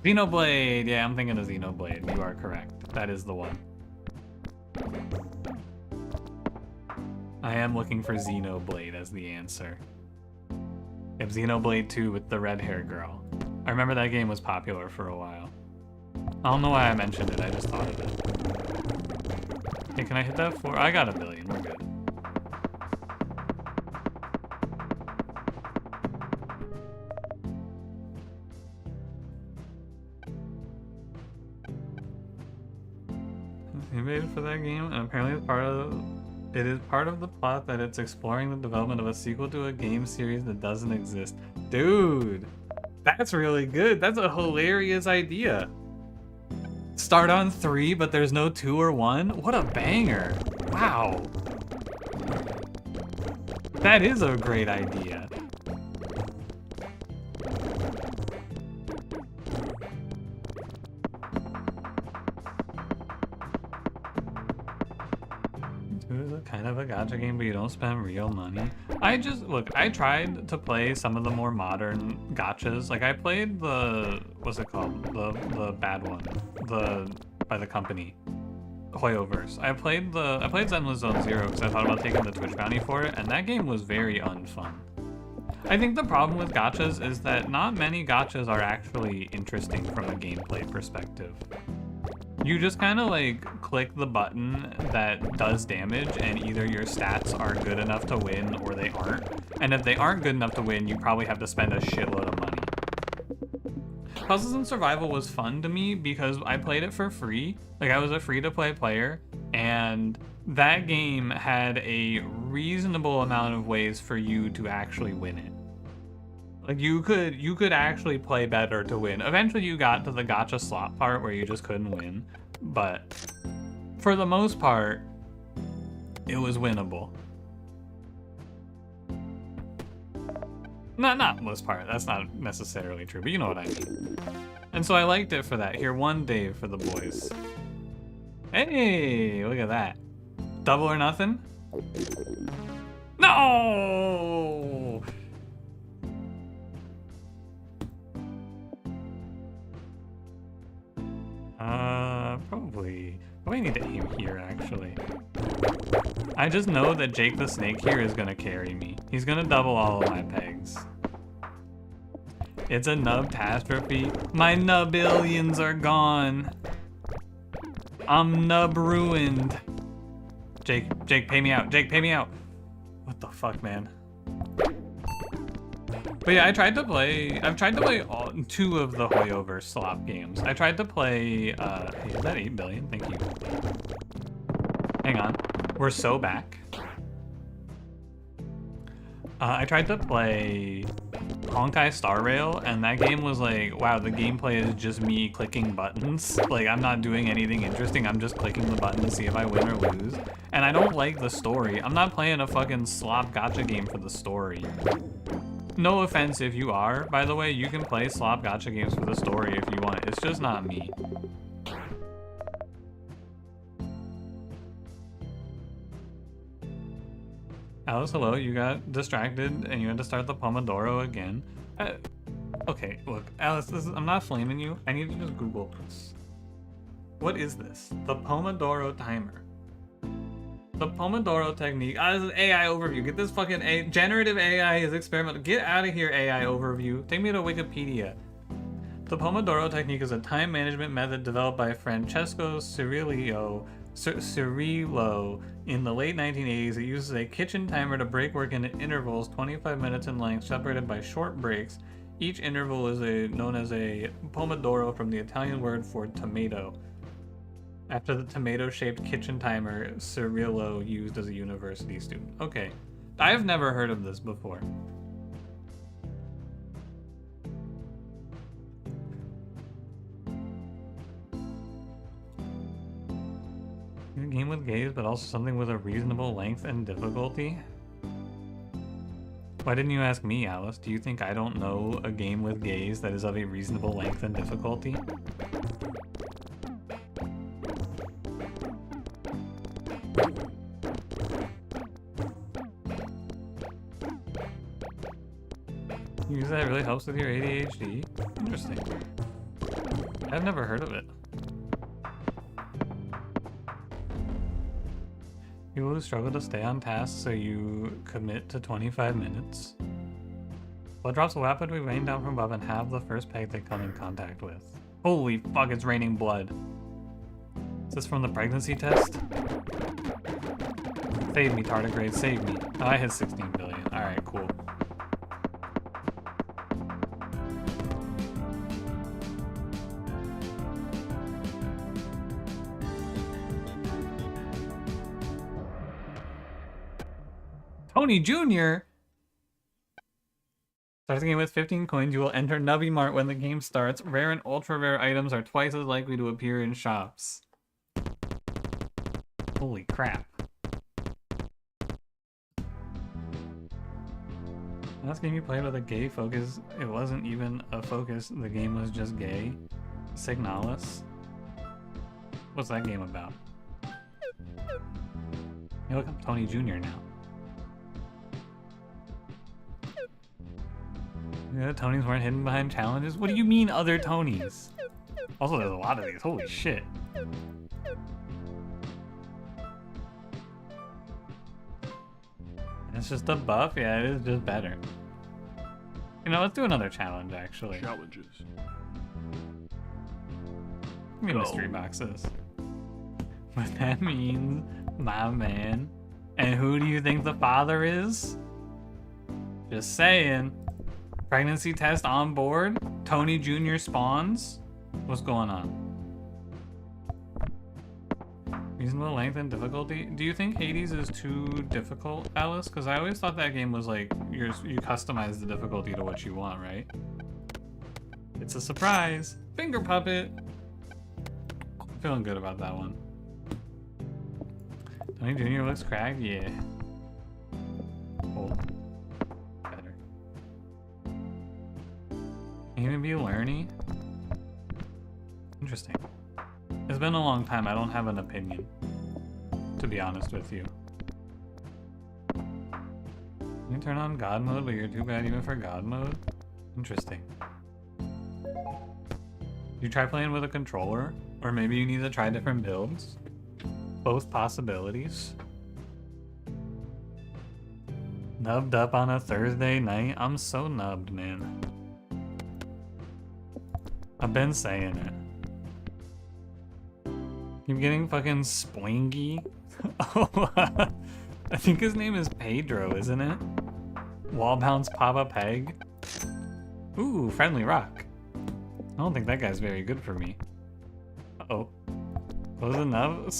Xenoblade! Yeah, I'm thinking of Xenoblade. You are correct. That is the one. I am looking for Xenoblade as the answer. Yep, Xenoblade 2 with the red hair girl. I remember that game was popular for a while. I don't know why I mentioned it, I just thought of it. Hey, can I hit that 4? I got 1 billion, we're good. Innovated for that game, and apparently it is part of the plot that it's exploring the development of a sequel to a game series that doesn't exist. Dude, that's really good. That's a hilarious idea. Start on 3, but there's no 2 or 1? What a banger. Wow. That is a great idea. Kind of a gacha game, but you don't spend real money. Look, I tried to play some of the more modern gachas. Like I played the, what's it called? The bad one. By the company. Hoyoverse. I played Zenless Zone Zero because I thought about taking the Twitch bounty for it, and that game was very unfun. I think the problem with gachas is that not many gachas are actually interesting from a gameplay perspective. You just kind of like click the button that does damage, and either your stats are good enough to win or they aren't. And if they aren't good enough to win, you probably have to spend a shitload of money. Puzzles and Survival was fun to me because I played it for free. Like, I was a free-to-play player, and that game had a reasonable amount of ways for you to actually win it. Like, you could actually play better to win. Eventually you got to the gacha slot part where you just couldn't win, but for the most part, it was winnable. Not most part, that's not necessarily true, but you know what I mean. And so I liked it for that. Here, one day for the boys. Hey, look at that. Double or nothing? No! Probably need to aim here, actually. I just know that Jake the Snake here is gonna carry me. He's gonna double all of my pegs. It's a nub-tastrophe. My nubillions are gone. I'm nub ruined. Jake, pay me out. Jake, pay me out. What the fuck, man? But yeah, I've tried to play two of the Hoyoverse slop games. I tried to play, hey, is that 8 billion? Thank you. Hang on. We're so back. I tried to play Honkai Star Rail, and that game was like, wow, the gameplay is just me clicking buttons. Like, I'm not doing anything interesting, I'm just clicking the button to see if I win or lose. And I don't like the story. I'm not playing a fucking slop gacha game for the story. No offense if you are, by the way, you can play slop gacha games for the story if you want. It's just not me. Alice, hello, you got distracted and you had to start the Pomodoro again. Okay, look, Alice, I'm not flaming you. I need to just Google this. What is this? The Pomodoro timer. The Pomodoro technique. This is AI overview. Get this fucking generative AI is experimental. Get out of here, AI overview. Take me to Wikipedia. The Pomodoro technique is a time management method developed by Francesco Cirillo in the late 1980s. It uses a kitchen timer to break work into intervals 25 minutes in length, separated by short breaks. Each interval is known as a pomodoro from the Italian word for tomato, after the tomato-shaped kitchen timer Cirillo used as a university student. Okay, I've never heard of this before. A game with gays, but also something with a reasonable length and difficulty? Why didn't you ask me, Alice? Do you think I don't know a game with gays that is of a reasonable length and difficulty? You use that really helps with your ADHD? Interesting. I've never heard of it. People who struggle to stay on task, so you commit to 25 minutes. Blood drops will rapidly rain down from above and have the first peg they come in contact with. Holy fuck, it's raining blood. Is this from the pregnancy test? Save me, tardigrade, save me. Oh, I hit 16 billion. Alright, cool. Tony Jr. Starts the game with 15 coins. You will enter Nubby Mart when the game starts. Rare and ultra rare items are twice as likely to appear in shops. Holy crap. Last game you played with a gay focus, it wasn't even a focus, the game was just gay. Signalis. What's that game about? You look up Tony Jr. now. Yeah, Tonys weren't hidden behind challenges? What do you mean other Tonys? Also, there's a lot of these. Holy shit. It's just a buff? Yeah, it is just better. You know, let's do another challenge, actually. Challenges. Give me mystery boxes. What that means, my man. And who do you think the father is? Just saying. Pregnancy test on board? Tony Jr. spawns? What's going on? Reasonable length and difficulty? Do you think Hades is too difficult, Alice? Because I always thought that game was like, you customize the difficulty to what you want, right? It's a surprise. Finger puppet. Feeling good about that one. Tony Jr. looks cracked? Yeah. Oh. Better. Can it be learny? Interesting. It's been a long time. I don't have an opinion, to be honest with you. You turn on God mode, but you're too bad even for God mode? Interesting. You try playing with a controller? Or maybe you need to try different builds? Both possibilities. Nubbed up on a Thursday night? I'm so nubbed, man. I've been saying it. Keep getting fucking splingy. Oh, I think his name is Pedro, isn't it? Wall bounce Papa Peg. Ooh, friendly rock. I don't think that guy's very good for me. Uh-oh. Close enough?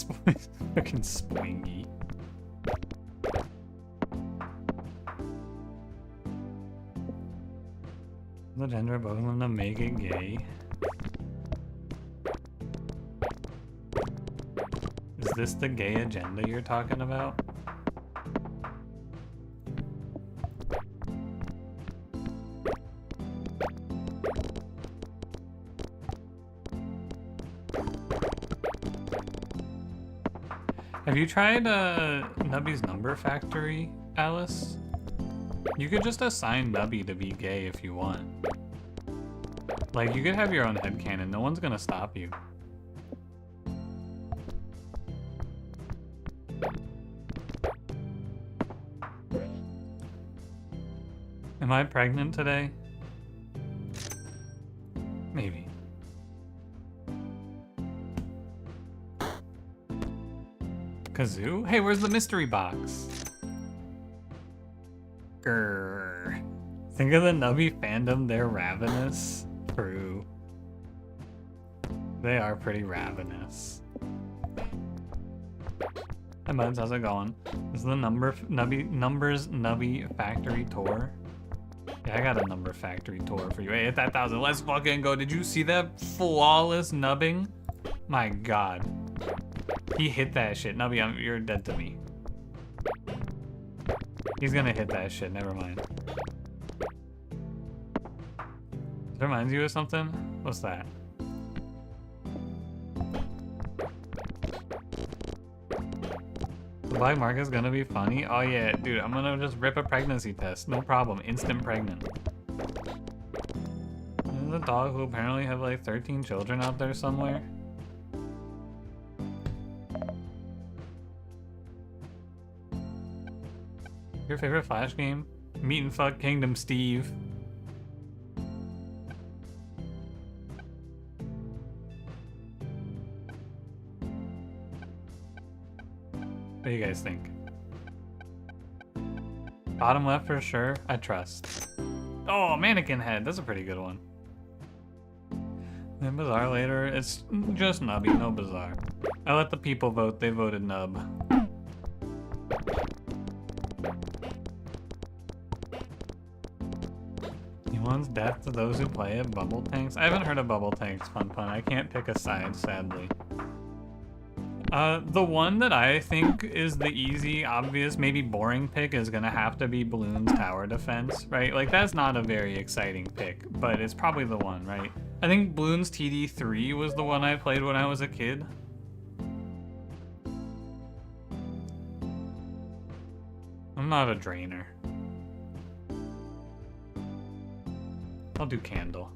Fucking splingy. The gender of both of them to make it gay. Is this the gay agenda you're talking about? Have you tried Nubby's Number Factory, Alice? You could just assign Nubby to be gay if you want. Like, you could have your own headcanon, no one's gonna stop you. Am I pregnant today? Maybe. Kazoo? Hey, where's the mystery box? Grrr. Think of the Nubby fandom, they're ravenous. True. They are pretty ravenous. Hi buds, how's it going? This is the Numbers Nubby Factory Tour. Yeah, I got a Number Factory Tour for you. Hey, hit that 1,000. Let's fucking go. Did you see that flawless nubbing? My god. He hit that shit. Nubby, you're dead to me. He's gonna hit that shit. Never mind. This reminds you of something? What's that? The black market's gonna be funny? Oh yeah, dude, I'm gonna just rip a pregnancy test. No problem. Instant pregnant. There's a dog who apparently have like 13 children out there somewhere. Your favorite Flash game? Meat and Fuck Kingdom Steve. What do you guys think? Bottom left for sure, I trust. Oh, mannequin head, that's a pretty good one. Then Bizarre later, it's just Nubby, no Bizarre. I let the people vote, they voted Nub. He wants death to those who play it, Bubble Tanks? I haven't heard of Bubble Tanks, Fun Pun. I can't pick a side, sadly. The one that I think is the easy, obvious, maybe boring pick is gonna have to be Bloons Tower Defense, right? Like, that's not a very exciting pick, but it's probably the one, right? I think Bloons TD3 was the one I played when I was a kid. I'm not a drainer. I'll do Candle.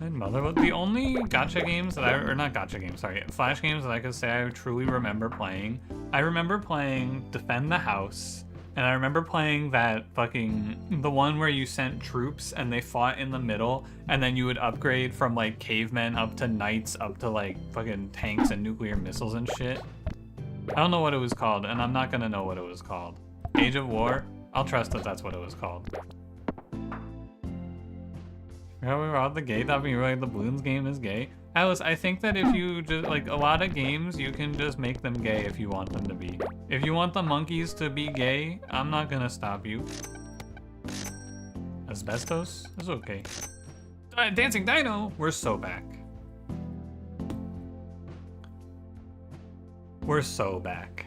My mother, but the only gacha games that or not gacha games, sorry, Flash games that I could say I truly remember playing. I remember playing Defend the House, and I remember playing that the one where you sent troops and they fought in the middle, and then you would upgrade from like cavemen up to knights up to like fucking tanks and nuclear missiles and shit. I don't know what it was called, and I'm not gonna know what it was called. Age of War? I'll trust that that's what it was called. Yeah, we were out the gay topic. You were like, the balloons game is gay. Alice, I think that if you just, like, a lot of games, you can just make them gay if you want them to be. If you want the monkeys to be gay, I'm not gonna stop you. Asbestos? It's okay. Dancing Dino! We're so back. We're so back.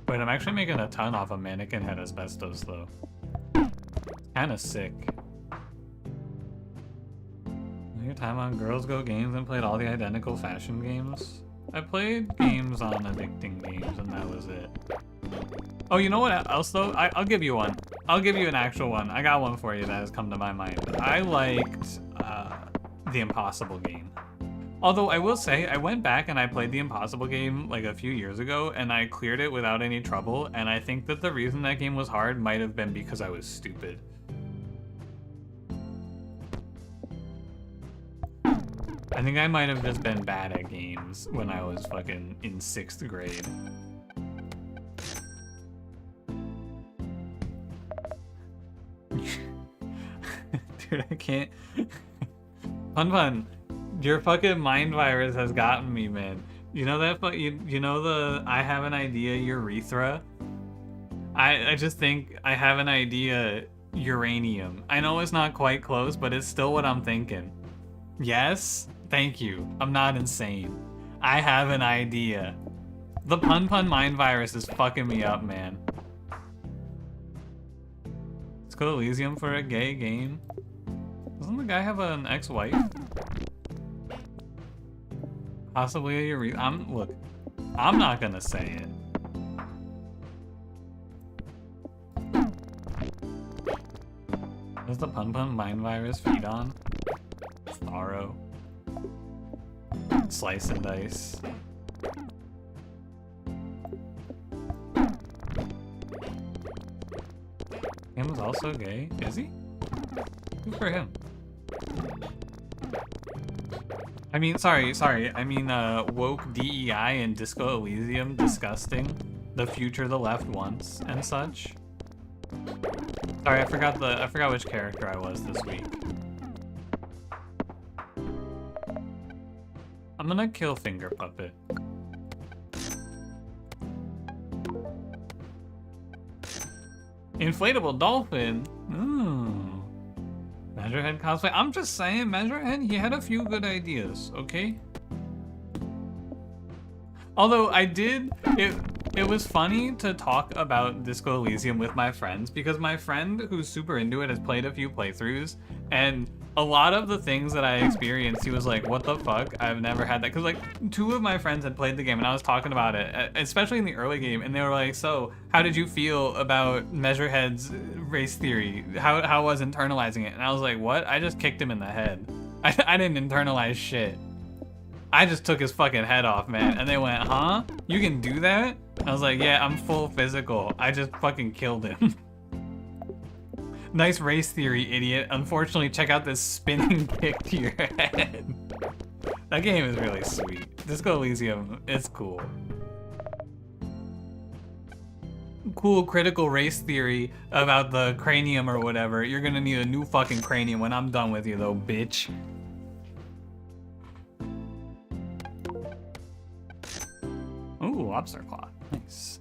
Wait, I'm actually making a ton off a mannequin head asbestos, though. Kinda sick. Your time on Girls Go Games and played all the identical fashion games? I played games on addicting games, and that was it. Oh, you know what else, though? I'll give you one. I'll give you an actual one. I got one for you that has come to my mind. I liked the Impossible game. Although I will say, I went back and I played the Impossible game like a few years ago, and I cleared it without any trouble, and I think that the reason that game was hard might have been because I was stupid. I think I might have just been bad at games when I was fucking in 6th grade. Dude, I can't. Pun. Your fucking mind virus has gotten me, man. You know that? You know the I have an idea urethra? I just think I have an idea uranium. I know it's not quite close, but it's still what I'm thinking. Yes? Thank you. I'm not insane. I have an idea. The pun mind virus is fucking me up, man. Let's go to Elysium for a gay game. Doesn't the guy have an ex-wife? Possibly a urethra. Look, I'm not gonna say it. What does the pun mind virus feed on? Sorrow. Slice and dice. Him was also gay? Is he? Good for him. I mean, sorry. I mean, woke DEI and Disco Elysium disgusting. The future the left wants and such. Sorry, I forgot which character I was this week. I'm gonna kill Finger Puppet. Inflatable dolphin. Measurehead cosplay. I'm just saying, Measurehead, he had a few good ideas, okay? Although it was funny to talk about Disco Elysium with my friends, because my friend who's super into it has played a few playthroughs, and a lot of the things that I experienced, he was like, what the fuck? I've never had that. Because, like, 2 of my friends had played the game, and I was talking about it, especially in the early game, and they were like, so, how did you feel about Measurehead's race theory? How was internalizing it? And I was like, what? I just kicked him in the head. I didn't internalize shit. I just took his fucking head off, man. And they went, huh? You can do that? I was like, yeah, I'm full physical. I just fucking killed him. Nice race theory, idiot. Unfortunately, check out this spinning kick to your head. That game is really sweet. Disco Elysium, it's cool. Cool critical race theory about the cranium or whatever. You're gonna need a new fucking cranium when I'm done with you, though, bitch. Ooh, lobster claw. Nice.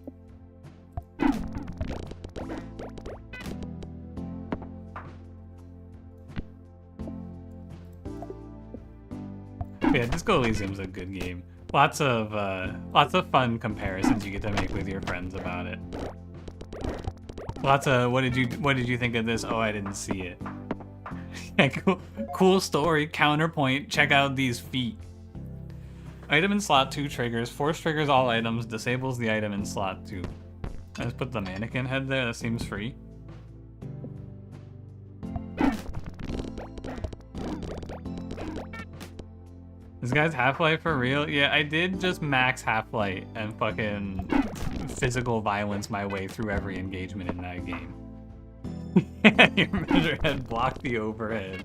Yeah, Disco Elysium's a good game. Lots of fun comparisons you get to make with your friends about it. Lots of what did you think of this? Oh, I didn't see it. Yeah, cool story. Counterpoint. Check out these feet. Item in slot 2 triggers. Force triggers all items. Disables the item in slot 2. I just put the mannequin head there. That seems free. This guy's Half-Life for real? Yeah, I did just max Half-Life and fucking physical violence my way through every engagement in that game. Your measurehead blocked the overhead.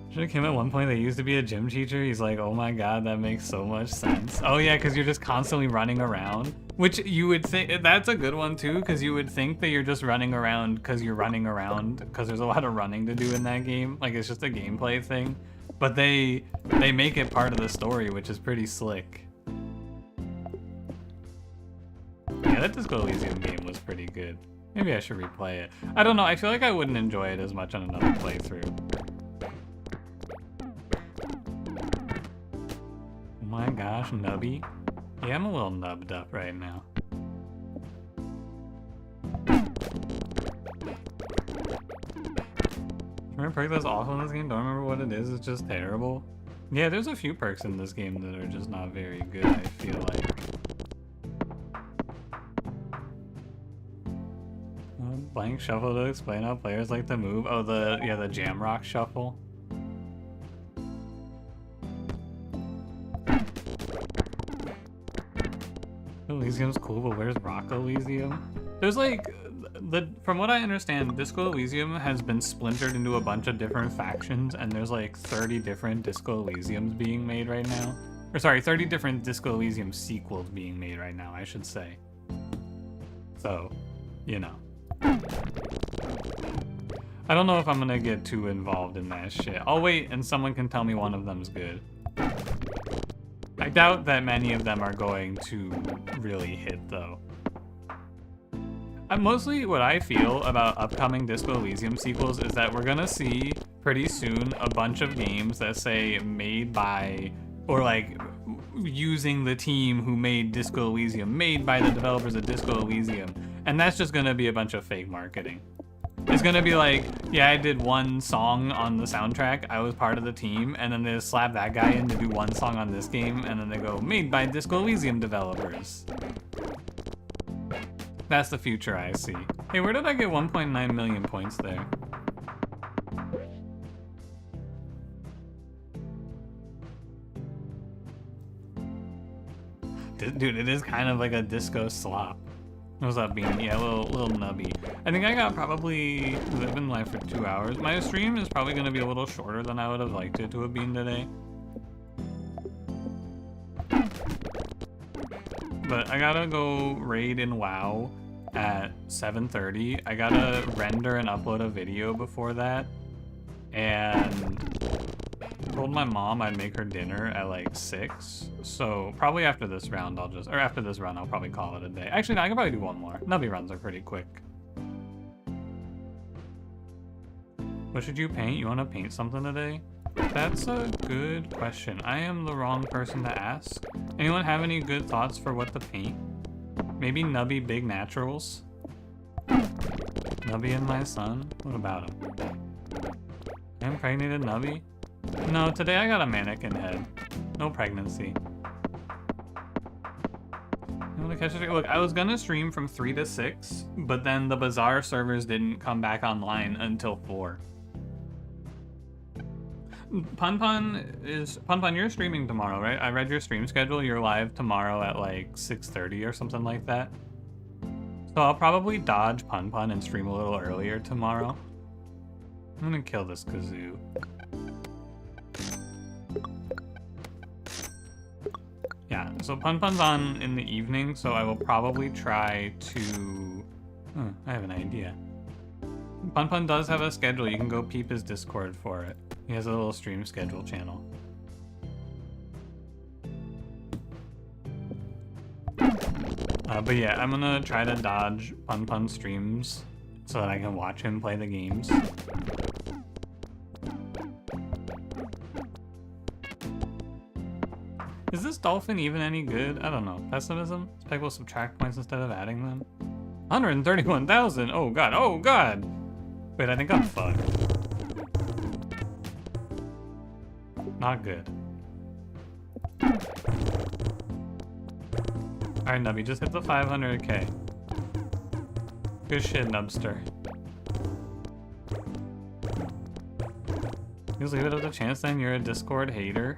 Should have came at one point that used to be a gym teacher. He's like, oh my god, that makes so much sense. Oh yeah, because you're just constantly running around. Which you would think, that's a good one too, because you would think that you're just running around because you're running around, because there's a lot of running to do in that game. Like, it's just a gameplay thing. But they make it part of the story, which is pretty slick. Yeah, that Disco Elysium game was pretty good. Maybe I should replay it. I don't know, I feel like I wouldn't enjoy it as much on another playthrough. Oh my gosh, nubby. Yeah, I'm a little nubbed up right now. Remember perk that's awesome in this game? Don't remember what it is, it's just terrible. Yeah, there's a few perks in this game that are just not very good, I feel like. Blank shuffle to explain how players like to move. Oh, the Jamrock shuffle. Elysium's cool, but where's Rock Elysium? There's like, from what I understand, Disco Elysium has been splintered into a bunch of different factions, and there's like 30 different Disco Elysiums being made right now. Or sorry, 30 different Disco Elysium sequels being made right now, I should say. So, you know. I don't know if I'm gonna get too involved in that shit. I'll wait and someone can tell me one of them's good. I doubt that many of them are going to really hit, though. Mostly what I feel about upcoming Disco Elysium sequels is that we're gonna see pretty soon a bunch of games that say made by, or like using the team who made Disco Elysium, made by the developers of Disco Elysium, and that's just gonna be a bunch of fake marketing. It's gonna be like, yeah, I did one song on the soundtrack, I was part of the team, and then they just slap that guy in to do one song on this game, and then they go, made by Disco Elysium developers. That's the future I see. Hey, where did I get 1.9 million points there? Dude, it is kind of like a disco slop. What's up, Beanie? Yeah, little nubby. I think I got probably, I've been live for 2 hours. My stream is probably going to be a little shorter than I would have liked it to have been today. But I gotta go raid in WoW at 7:30. I gotta render and upload a video before that. And I told my mom I'd make her dinner at like 6. So probably after this round after this run I'll probably call it a day. Actually no, I can probably do one more. Nubby runs are pretty quick. What should you paint? You wanna paint something today? That's a good question. I am the wrong person to ask. Anyone have any good thoughts for what to paint? Maybe Nubby Big Naturals? Nubby and my son? What about him? I impregnated Nubby? No, today I got a mannequin head. No pregnancy. You wanna catch it? Look, I was gonna stream from 3 to 6, but then the Bazaar servers didn't come back online until 4. Pun, you're streaming tomorrow, right? I read your stream schedule. You're live tomorrow at like 6:30 or something like that. So I'll probably dodge Pun and stream a little earlier tomorrow. I'm gonna kill this kazoo. Yeah, so Pun's on in the evening, so I will probably try to... I have an idea. Pun does have a schedule. You can go peep his Discord for it. He has a little stream schedule channel. But yeah, I'm gonna try to dodge Pun streams so that I can watch him play the games. Is this dolphin even any good? I don't know. Pessimism? Spec will subtract points instead of adding them. 131,000! Oh god, oh god! Wait, I think I'm fucked. Not good. Alright, Nubby, just hit the 500k. Good shit, Nubster. Just leave it up to chance then, you're a Discord hater.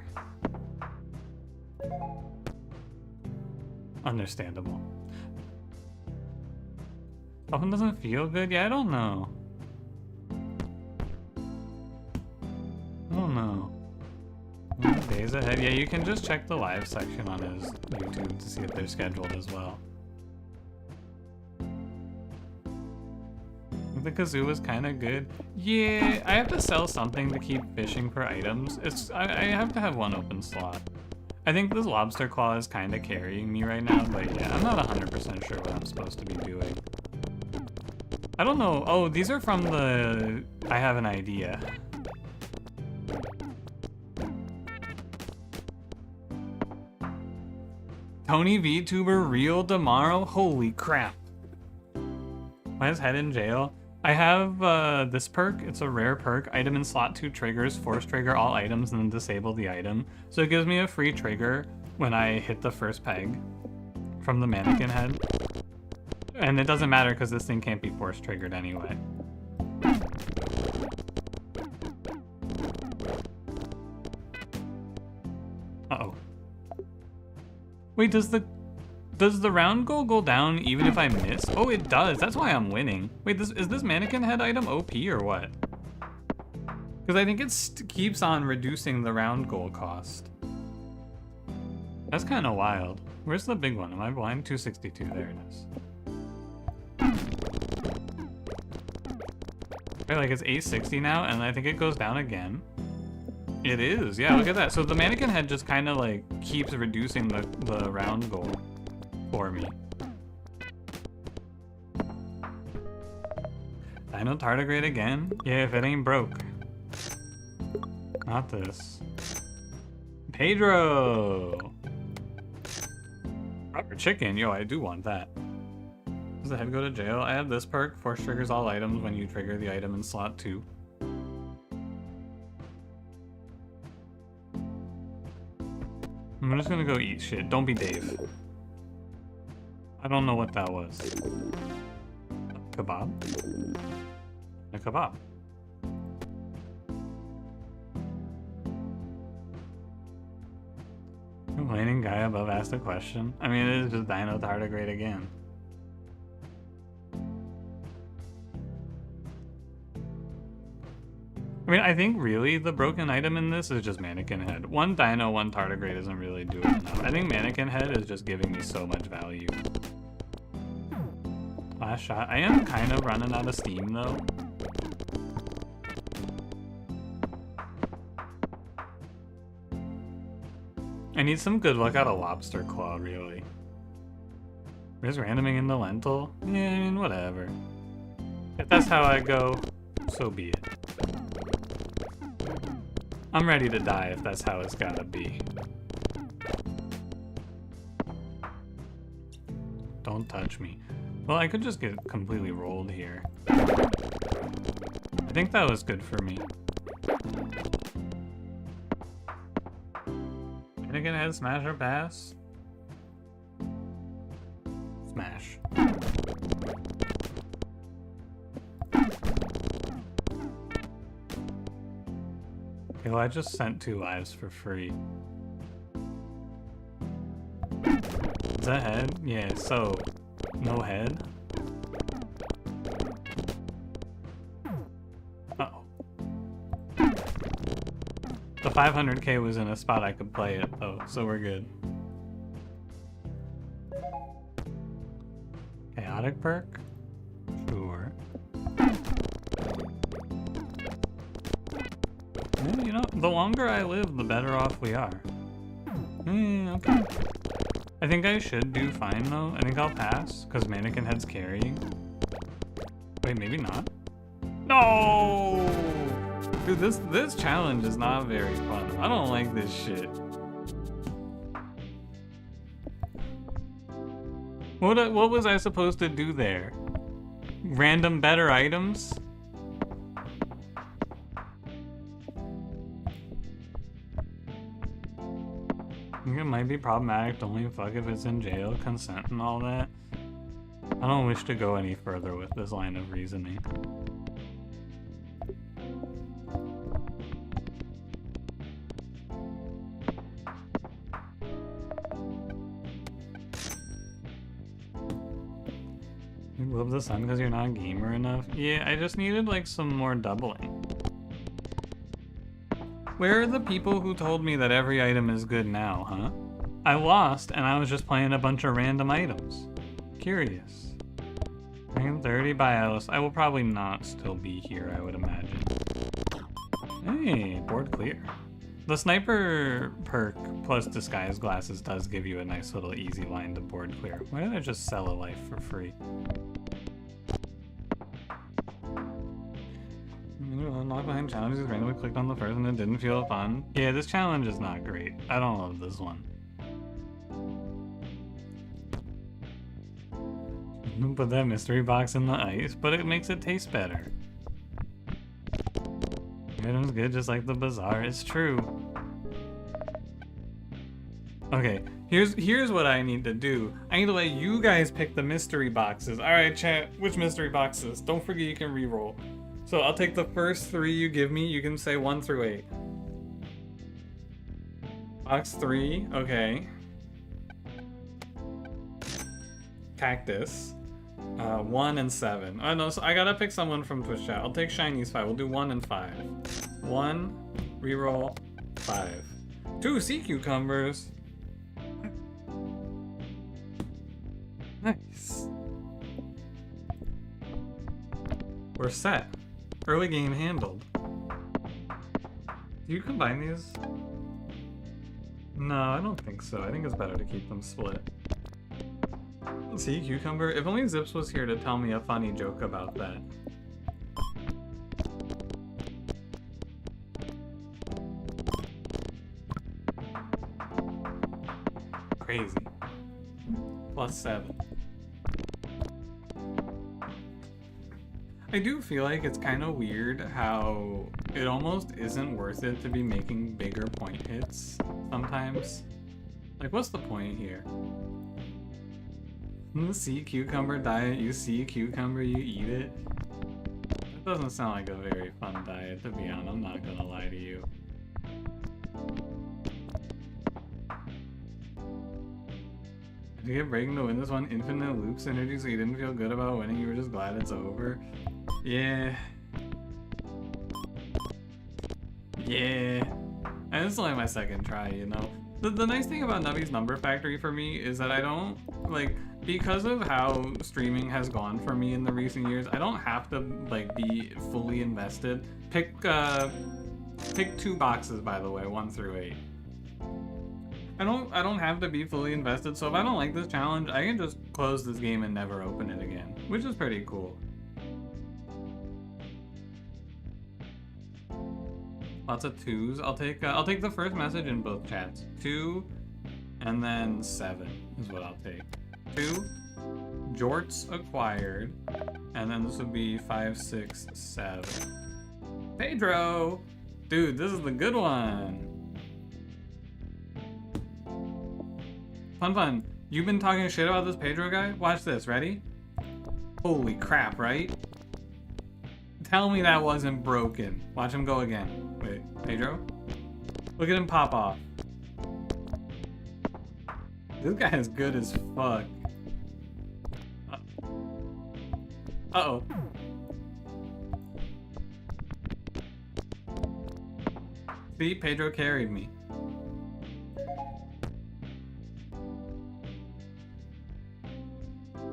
Understandable. Something doesn't feel good? Yeah, I don't know. I don't know. Days ahead. Yeah, you can just check the live section on his YouTube to see if they're scheduled as well. The kazoo was kind of good. Yeah, I have to sell something to keep fishing for items. I have to have one open slot. I think this lobster claw is kind of carrying me right now, but yeah, I'm not 100% sure what I'm supposed to be doing. I don't know. Oh, these are from the I have an idea. Tony VTuber real tomorrow? Holy crap. Why is Head in jail? I have this perk. It's a rare perk. Item in slot 2 triggers. Force trigger all items and then disable the item. So it gives me a free trigger when I hit the first peg from the mannequin head. And it doesn't matter because this thing can't be force triggered anyway. Uh-oh. Wait, does the round goal go down even if I miss? Oh, it does. That's why I'm winning. Wait, is this mannequin head item OP or what? Because I think it keeps on reducing the round goal cost. That's kind of wild. Where's the big one? Am I blind? 262. There it is. Wait, like it's 860 now, and I think it goes down again. It is. Yeah, look at that. So the mannequin head just kind of like keeps reducing the round goal for me. Dino tardigrade again? Yeah, if it ain't broke. Not this. Pedro! Rubber chicken. Yo, I do want that. Does the head go to jail? I have this perk. Force triggers all items when you trigger the item in slot 2. I'm just gonna go eat shit. Don't be Dave. I don't know what that was. A kebab? A kebab. Complaining guy above asked a question. I mean, it is just Dino tardigrade again. I mean, I think really the broken item in this is just mannequin head. One dino, one tardigrade isn't really doing enough. I think mannequin head is just giving me so much value. Last shot. I am kind of running out of steam though. I need some good luck out of lobster claw, really. Where's randoming in the lentil? Yeah, I mean, whatever. If that's how I go, so be it. I'm ready to die if that's how it's gotta be. Don't touch me. Well, I could just get completely rolled here. I think that was good for me. Mannequin head, smash or pass? Smash. Okay, well, I just sent 2 lives for free. Is that head? Yeah, so no head? Uh-oh. The 500k was in a spot I could play it, though, so we're good. Chaotic perk? Sure. Yeah, you know, the longer I live, the better off we are. Okay. I think I should do fine, though. I think I'll pass, because mannequin head's carrying. Wait, maybe not? No! Dude, this challenge is not very fun. I don't like this shit. What was I supposed to do there? Random better items? think it might be problematic to only fuck if it's in jail, consent and all that. I don't wish to go any further with this line of reasoning. You love the sun because you're not a gamer enough? Yeah, I just needed like some more doubling. Where are the people who told me that every item is good now, huh? I lost and I was just playing a bunch of random items. Curious. Rank 30 by Alice. I will probably not still be here, I would imagine. Hey, board clear. The sniper perk plus disguise glasses does give you a nice little easy line to board clear. Why did I just sell a life for free? Unlock behind challenges, randomly clicked on the first and it didn't feel fun. Yeah, this challenge is not great. I don't love this one. Put that mystery box in the ice, but it makes it taste better. Item's good just like the bazaar. It's true. Okay, here's what I need to do. I need to let you guys pick the mystery boxes. Alright, chat, which mystery boxes? Don't forget you can reroll. So I'll take the first 3 you give me. You can say 1 through 8. Box 3, okay. Cactus. 1 and 7. Oh no, so I gotta pick someone from Twitch chat. I'll take Shiny's 5. We'll do 1 and 5. 1, reroll, 5. 2 sea cucumbers. Nice. We're set. Early game handled. Do you combine these? No, I don't think so. I think it's better to keep them split. Sea cucumber? If only Zips was here to tell me a funny joke about that. Crazy. Plus 7. I do feel like it's kind of weird how it almost isn't worth it to be making bigger point hits sometimes. Like, what's the point here? The sea cucumber diet, you see a cucumber, you eat it. That doesn't sound like a very fun diet, to be honest. I'm not gonna lie to you. Did you get breaking to win this one? Infinite loop synergy, so you didn't feel good about winning, you were just glad it's over? Yeah. Yeah. And it's only my second try, you know? The nice thing about Nubby's Number Factory for me is that I don't, like, because of how streaming has gone for me in the recent years, I don't have to, like, be fully invested. Pick 2 boxes, by the way, 1 through 8. I don't have to be fully invested, so if I don't like this challenge, I can just close this game and never open it again, which is pretty cool. Lots of 2s. I'll take the first message in both chats. 2, and then 7 is what I'll take. 2, jorts acquired, and then this would be 5, 6, 7. Pedro, dude, this is the good one. Fun. You've been talking shit about this Pedro guy? Watch this. Ready? Holy crap! Right? Tell me that wasn't broken. Watch him go again. Wait, Pedro? Look at him pop off. This guy is good as fuck. Uh-oh. See, Pedro carried me.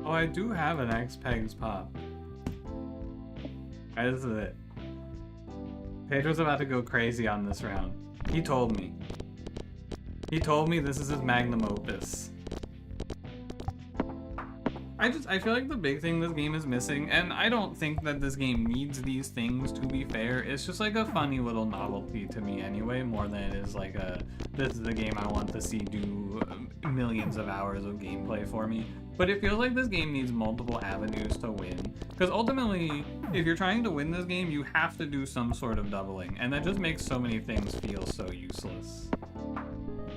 Oh, I do have an X-Pegs pop. Alright, this is it. Pedro's about to go crazy on this round. He told me. He told me this is his magnum opus. I feel like the big thing this game is missing, and I don't think that this game needs these things, to be fair. It's just like a funny little novelty to me anyway, more than it is like a, this is the game I want to see do millions of hours of gameplay for me. But it feels like this game needs multiple avenues to win. Because ultimately, if you're trying to win this game, you have to do some sort of doubling. And that just makes so many things feel so useless.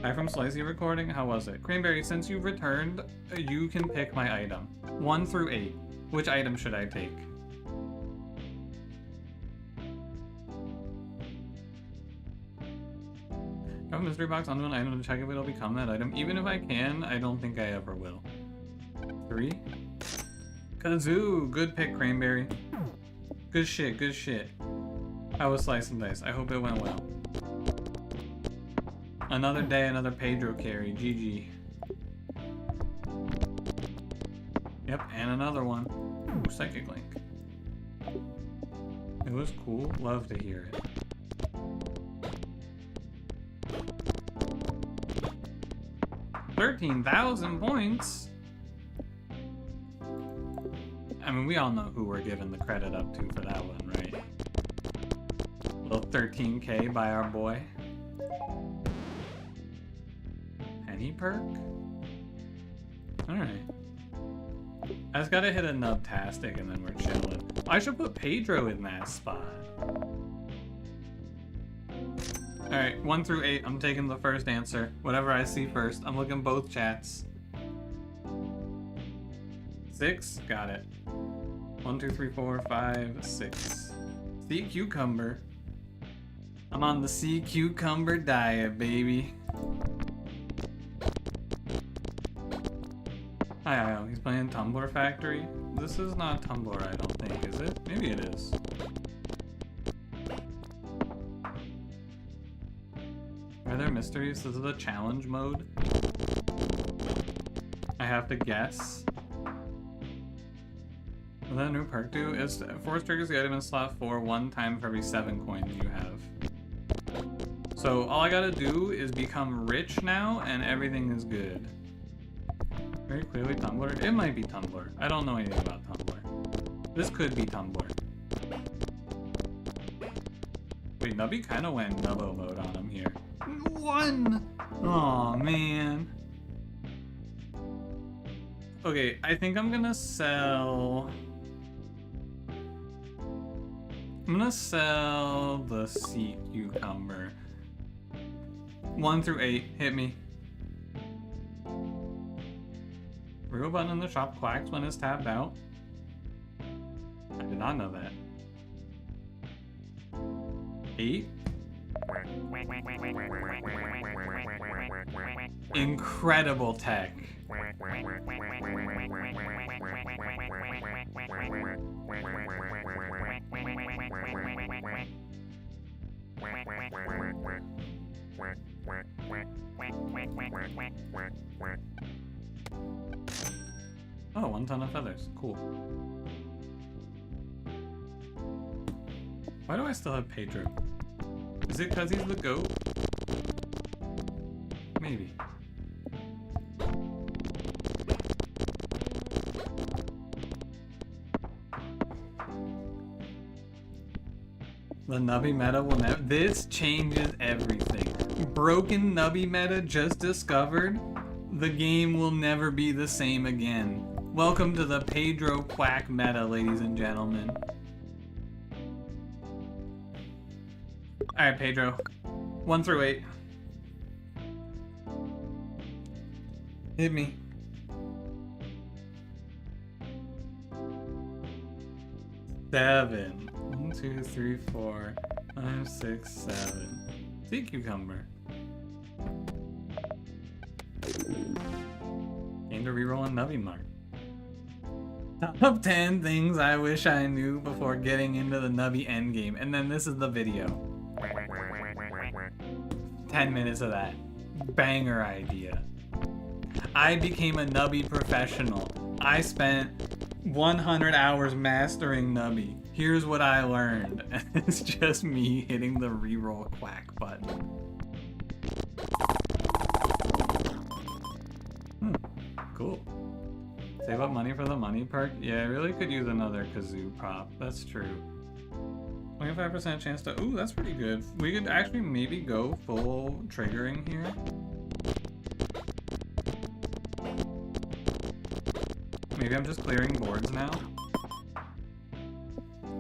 Hi from Slicey Recording. How was it? Cranberry, since you've returned, you can pick my item. 1 through 8. Which item should I take? Have a mystery box onto an item to check if it'll become that item. Even if I can, I don't think I ever will. 3. Kazoo! Good pick, Cranberry. Good shit, good shit. I was Slice and Dice. I hope it went well. Another day, another Pedro carry. GG. Yep, and another one. Ooh, Psychic Link. It was cool. Love to hear it. $13,000 points? I mean, we all know who we're giving the credit up to for that one, right? Little 13K by our boy. Penny perk? Alright. I just gotta hit a nubtastic and then we're chilling. I should put Pedro in that spot. Alright, 1 through 8. I'm taking the first answer. Whatever I see first. I'm looking both chats. 6? Got it. 1, 2, 3, 4, 5, 6. Sea cucumber. I'm on the sea cucumber diet, baby. Hi, he's playing Tumblr Factory. This is not Tumblr, I don't think, is it? Maybe it is. Are there mysteries? This is a challenge mode. I have to guess. What that new perk do? Is force triggers the item in slot 4 1 time for every 7 coins you have. So all I gotta do is become rich now and everything is good. Very clearly Tumblr. It might be Tumblr. I don't know anything about Tumblr. This could be Tumblr. Wait, Nubby kind of went Nubbo mode on him here. 1! Aw, man. Okay, I think I'm gonna sell... I'm gonna sell the sea cucumber. 1 through 8, hit me. Real button in the shop quacks when it's tapped out. I did not know that. 8? Incredible tech. Oh, 1 ton of feathers. Cool. Why do I still have Pedro? Is it because he's the goat? Maybe. The Nubby meta will never... This changes everything. Broken Nubby meta just discovered. The game will never be the same again. Welcome to the Pedro Quack meta, ladies and gentlemen. Alright, Pedro. 1 through 8. Hit me. 7. 1, 2, 3, 4, 5, 6, 7. Sea cucumber. Game to reroll a Nubby mark. Top 10 things I wish I knew before getting into the Nubby endgame. And then this is the video. 10 minutes of that. Banger idea. I became a Nubby professional. I spent 100 hours mastering Nubby. Here's what I learned. It's just me hitting the reroll quack button. Cool. Save up money for the money perk? Yeah, I really could use another kazoo prop. That's true. 25% chance to... Ooh, that's pretty good. We could actually maybe go full triggering here. Maybe I'm just clearing boards now.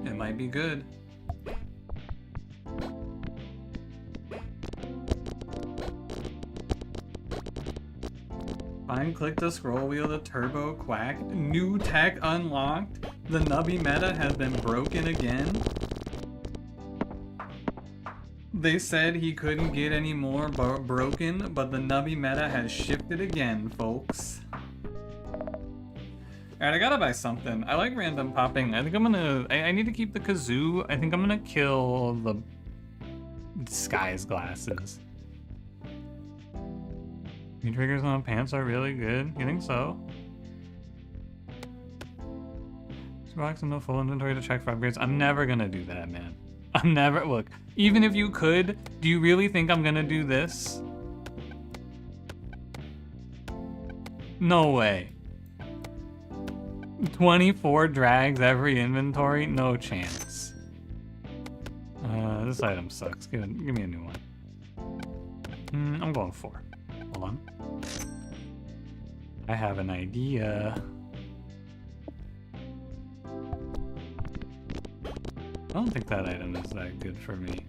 It might be good. Fine, click the scroll wheel to turbo quack. New tech unlocked. The nubby meta has been broken again. They said he couldn't get any more broken, but the nubby meta has shifted again, folks. Alright, I gotta buy something. I like random popping. I think I'm gonna... I need to keep the kazoo. I think I'm gonna kill the disguise glasses. New triggers on pants are really good. You think so? Box and no full inventory to check for upgrades. I'm never gonna do that, man. I'm never... Look, even if you could, do you really think I'm gonna do this? No way. 24 drags every inventory? No chance. This item sucks. Give me a new one. I'm going 4. Hold on. I have an idea. I don't think that item is that good for me.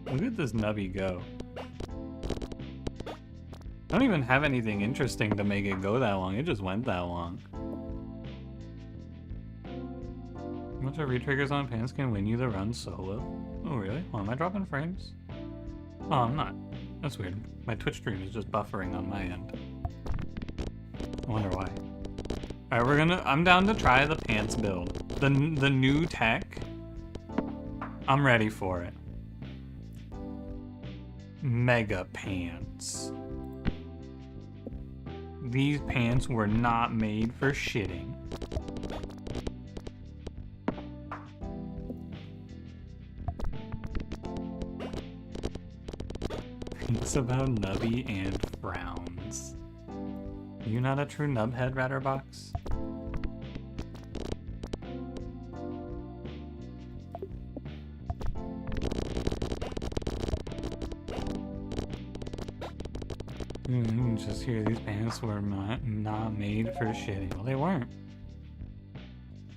Look at this nubby go. I don't even have anything interesting to make it go that long. It just went that long. How much are retriggers on pants can win you the run solo? Oh really? Well, am I dropping frames? Oh, I'm not. That's weird. My Twitch stream is just buffering on my end. I wonder why. Alright, I'm down to try the pants build. The new tech. I'm ready for it. Mega pants. These pants were not made for shitting. It's about nubby and frowns. Are you not a true nubhead, Ratterbox? Just hear these pants were not made for shitting. Well, they weren't.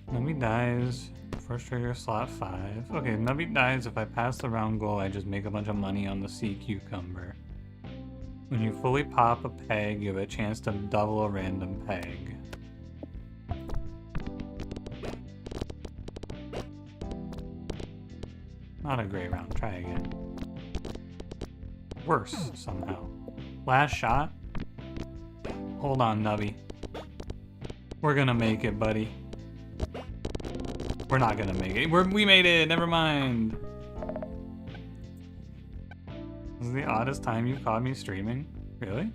Nubby dies. First trigger slot 5. Okay, Nubby dies if I pass the round goal. I just make a bunch of money on the sea cucumber. When you fully pop a peg, you have a chance to double a random peg. Not a great round. Try again. Worse, somehow. Last shot? Hold on, Nubby. We're gonna make it, buddy. We're not gonna make it. We made it! Never mind! This is the oddest time you've caught me streaming? Really?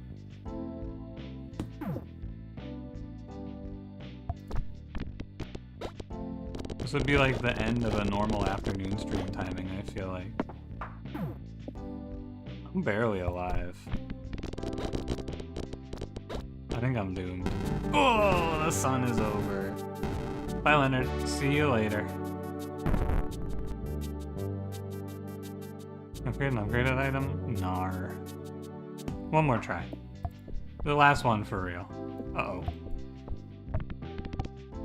This would be like the end of a normal afternoon stream timing, I feel like. I'm barely alive. I think I'm doomed. Oh, the sun is over. Bye, Leonard. See you later. Upgrade an upgraded item? Nar. One more try. The last one for real. Uh-oh.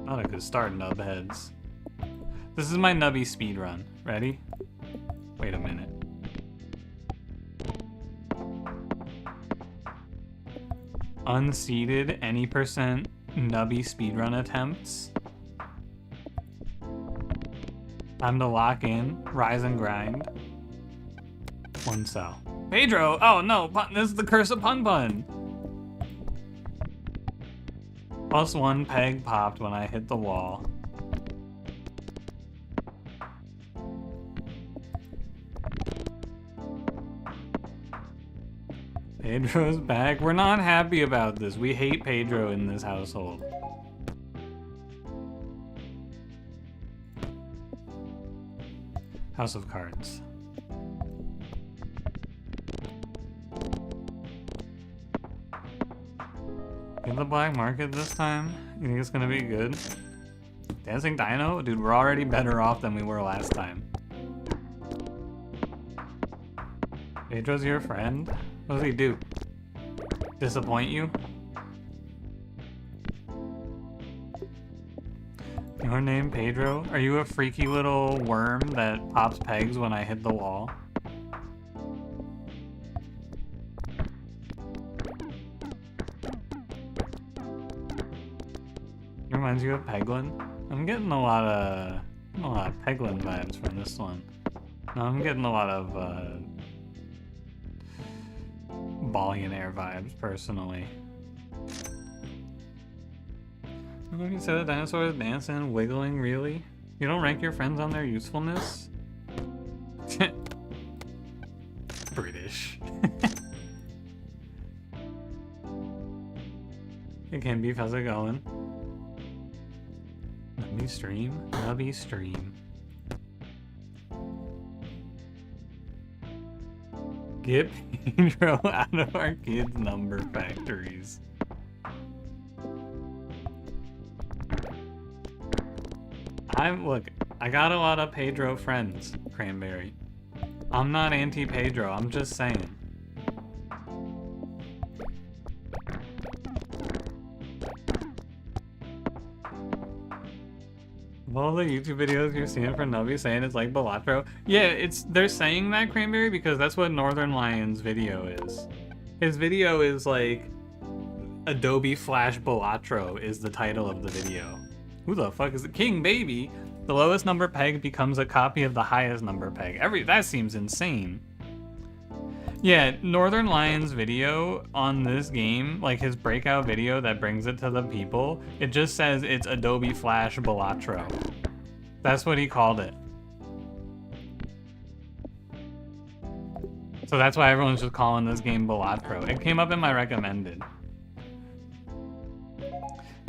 Not a good start, nubheads. This is my nubby speedrun. Ready? Wait a minute. Unseated, any percent nubby speedrun attempts. Time to lock in, rise and grind. One cell. Pedro! Oh no, this is the curse of Pun Pun! +1 peg popped when I hit the wall. Pedro's back. We're not happy about this. We hate Pedro in this household. House of Cards. In the black market this time? You think it's gonna be good? Dancing Dino? Dude, we're already better off than we were last time. Pedro's your friend? What does he do? Disappoint you? Your name, Pedro? Are you a freaky little worm that pops pegs when I hit the wall? Reminds you of Peglin? I'm getting a lot of Peglin vibes from this one. No, I'm getting a lot of Billionaire vibes, personally. When you say the dinosaur is dancing, wiggling, really? You don't rank your friends on their usefulness? British. Hey, Ken Beef, how's it going? Nubby stream? Nubby stream. Get Pedro out of our kids' number factories. Look, I got a lot of Pedro friends, Cranberry. I'm not anti-Pedro, I'm just saying. Of all the YouTube videos you're seeing for Nubby saying it's like Balatro, yeah, they're saying that, Cranberry, because that's what Northern Lion's video is. His video is like Adobe Flash Balatro is the title of the video. Who the fuck is the King Baby? The lowest number peg becomes a copy of the highest number peg. That seems insane. Yeah, Northern Lion's video on this game, like his breakout video that brings it to the people, it just says it's Adobe Flash Balatro. That's what he called it. So that's why everyone's just calling this game Balatro. It came up in my recommended.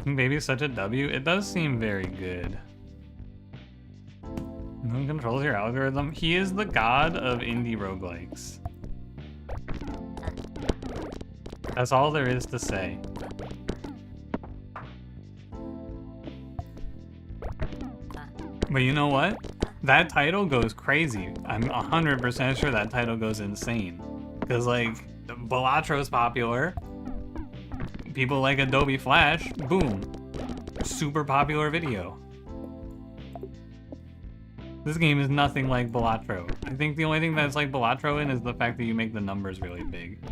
Baby's such a W. It does seem very good. Who controls your algorithm? He is the god of indie roguelikes. That's all there is to say. But you know what? That title goes crazy. I'm 100% sure that title goes insane. Because, like, Balatro's popular. People like Adobe Flash. Boom. Super popular video. This game is nothing like Balatro. I think the only thing that's like Balatro in is the fact that you make the numbers really big.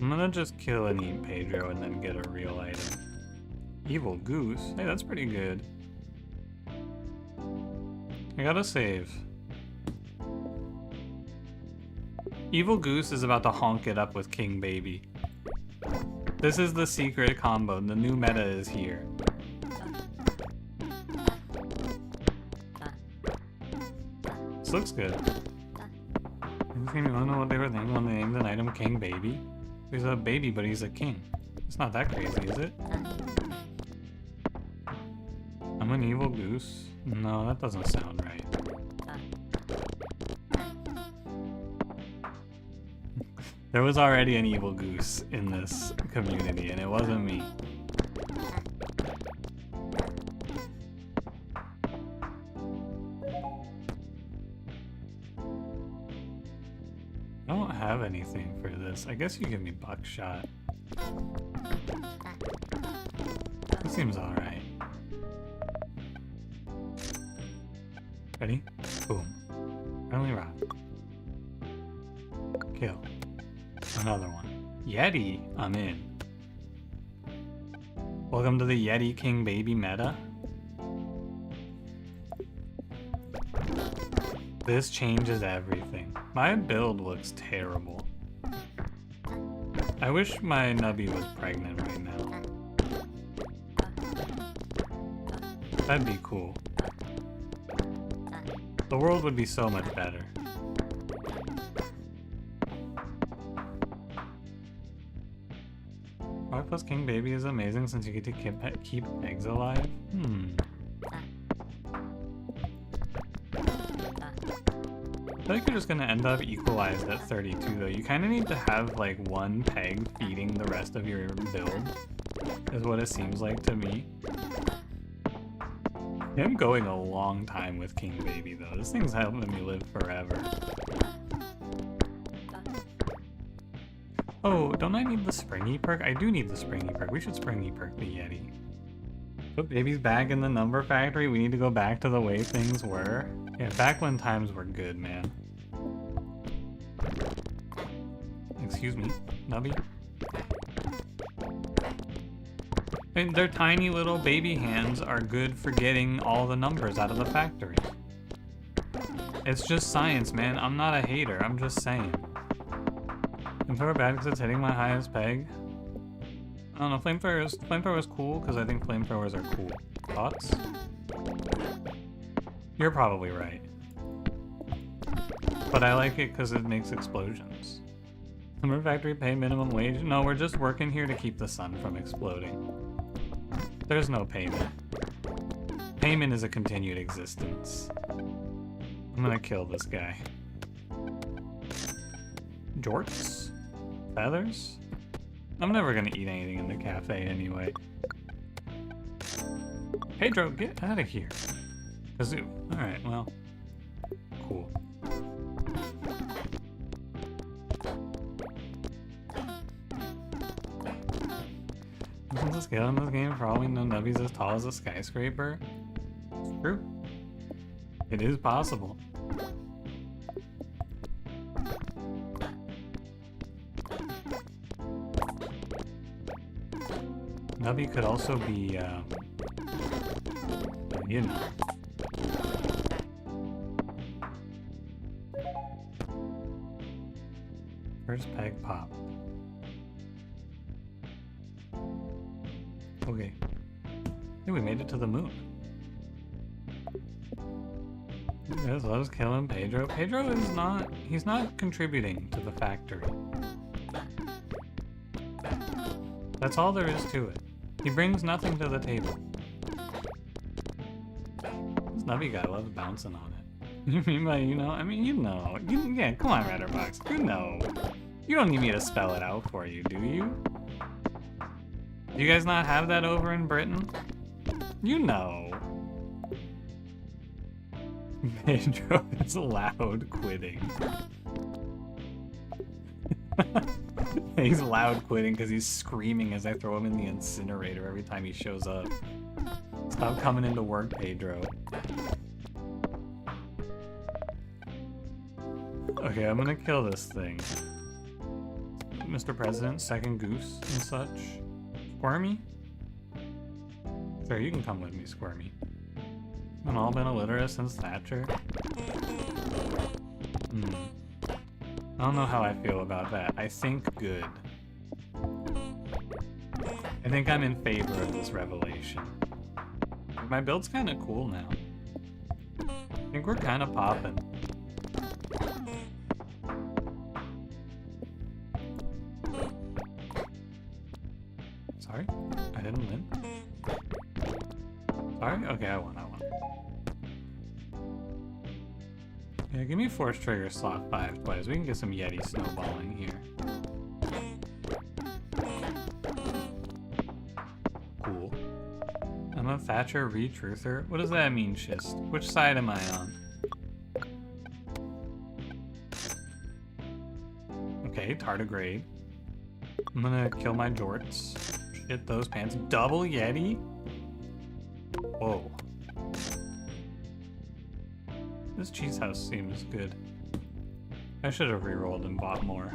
I'm gonna just kill and eat Pedro and then get a real item. Evil Goose? Hey, that's pretty good. I gotta save. Evil Goose is about to honk it up with King Baby. This is the secret combo. The new meta is here. This looks good. This game, you wanna know what they were thinking when they named an item King Baby? He's a baby, but he's a king. It's not that crazy, is it? I'm an evil goose? No, that doesn't sound right. There was already an evil goose in this community, and it wasn't me. I don't have anything for this. I guess you give me buckshot. It seems alright. Ready? Boom. Friendly rock. Kill. Another one. Yeti! I'm in. Welcome to the Yeti King Baby meta. This changes everything. My build looks terrible. I wish my nubby was pregnant right now. That'd be cool. The world would be so much better. 5 plus King Baby is amazing since you get to keep eggs alive. I feel like you're just gonna end up equalized at 32 though. You kind of need to have like one peg feeding the rest of your build, is what it seems like to me. I'm going a long time with King Baby though. This thing's helping me live forever. Oh, don't I need the springy perk? I do need the springy perk. We should springy perk the Yeti. Put babies back in the number factory. We need to go back to the way things were. Yeah, back when times were good, man. Excuse me, Nubby. And their tiny little baby hands are good for getting all the numbers out of the factory. It's just science, man. I'm not a hater. I'm just saying. Flamethrower bad because it's hitting my highest peg. I don't know. Flamethrower is cool because I think flamethrowers are cool. Thoughts? You're probably right. But I like it because it makes explosions. Lumber factory pay minimum wage? No, we're just working here to keep the sun from exploding. There's no payment. Payment is a continued existence. I'm gonna kill this guy. Jorts? Feathers? I'm never gonna eat anything in the cafe anyway. Pedro, get out of here. Kazoo. Alright, well. Cool. Isn't the scale in this game for all we know Nubby's as tall as a skyscraper? It's true. It is possible. Nubby could also be, you know. First peg pop. Okay. Hey, we made it to the moon. You guys loves killing Pedro. Pedro is not, he's not contributing to the factory. That's all there is to it. He brings nothing to the table. This Nubby guy loves bouncing on it. You mean by you know? I mean, you know. Yeah, come on, Ratterbox. You know. You don't need me to spell it out for you, do you? Do you guys not have that over in Britain? You know. Pedro is loud quitting. He's loud quitting because he's screaming as I throw him in the incinerator every time he shows up. Stop coming into work, Pedro. Okay, I'm gonna kill this thing. Mr. President, second goose and such. Squirmy? Sure, you can come with me, Squirmy. We've all been illiterate since Thatcher. I don't know how I feel about that. I think good. I think I'm in favor of this revelation. My build's kind of cool now. I think we're kind of popping. Sorry? I didn't win? Sorry? Okay, I won. Yeah, give me Force Trigger slot 5 twice. We can get some Yeti snowballing here. Cool. I'm a Thatcher re-truther. What does that mean, Shist? Which side am I on? Okay, tardigrade. I'm gonna kill my jorts. Shit those pants. Double Yeti? Whoa. This cheese house seems good. I should have re-rolled and bought more.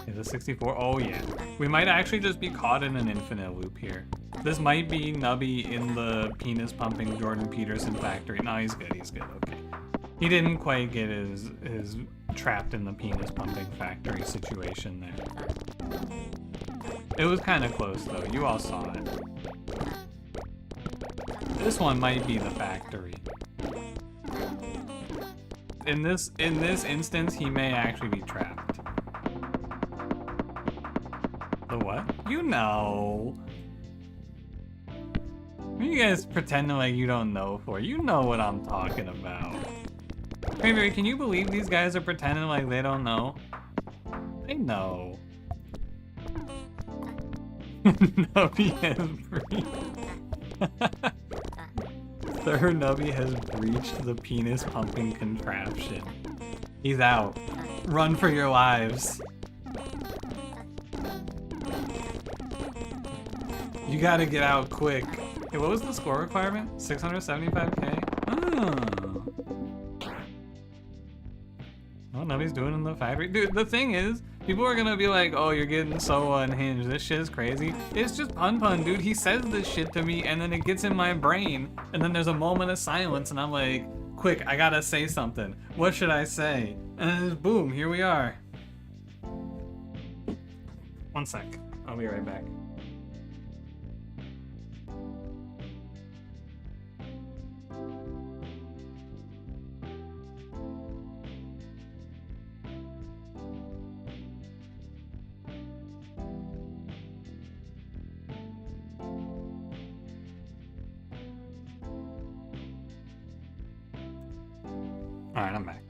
Yeah, the 64. Oh yeah. We might actually just be caught in an infinite loop here. This might be Nubby in the penis pumping Jordan Peterson factory. No, he's good. He's good. Okay. He didn't quite get his trapped in the penis pumping factory situation there. It was kind of close though. You all saw it. This one might be the factory. In this instance, he may actually be trapped. The what? You know. What are you guys pretending like you don't know for? You know what I'm talking about. Cranberry, can you believe these guys are pretending like they don't know? They know. Nobody has free. Third nubby has breached the penis pumping contraption. He's out. Run for your lives. You gotta get out quick. Hey, what was the score requirement? 675k? Oh. What nubby's doing in the factory? Dude, the thing is, people are gonna be like, oh, you're getting so unhinged. This shit is crazy. It's just Pun Pun, dude. He says this shit to me, and then it gets in my brain, and then there's a moment of silence, and I'm like, quick, I gotta say something. What should I say? And then just boom, here we are. 1 sec. I'll be right back. Alright, I'm back.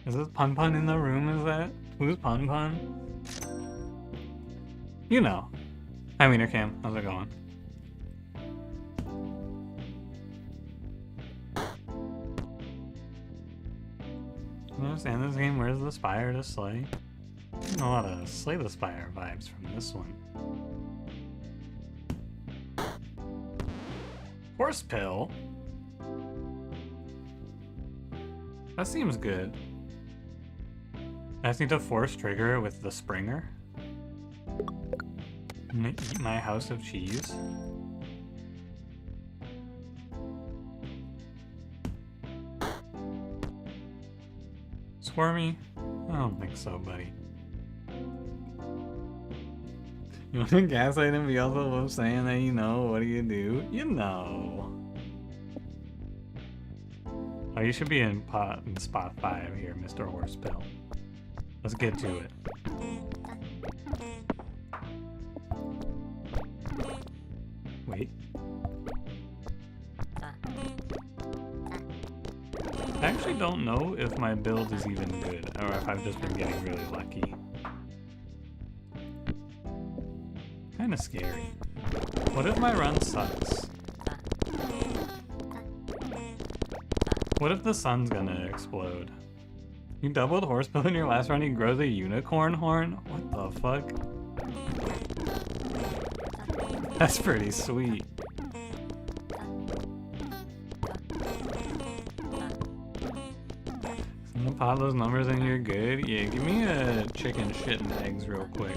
Is this Pun Pun in the room, is that? Who's Pun Pun? You know. Hi, Wiener Cam. How's it going? I understand this game. Where's the Spire to slay? A lot of Slay the Spire vibes from this one. Horse Pill? That seems good. I just need to force trigger it with the Springer. I'm gonna eat my house of cheese. Squirmy? I don't think so, buddy. You want to gaslight him, but you also love saying that you know. What do? You know. Oh, you should be in spot 5 here, Mr. Horsepill. Let's get to it. Wait. I actually don't know if my build is even good, or if I've just been getting really lucky. Kinda scary. What if my run sucks? What if the sun's gonna explode? You doubled Horsepill in your last run, you grow the unicorn horn? What the fuck? That's pretty sweet. I'm gonna pop those numbers and you're good? Yeah, give me a chicken shit and eggs real quick.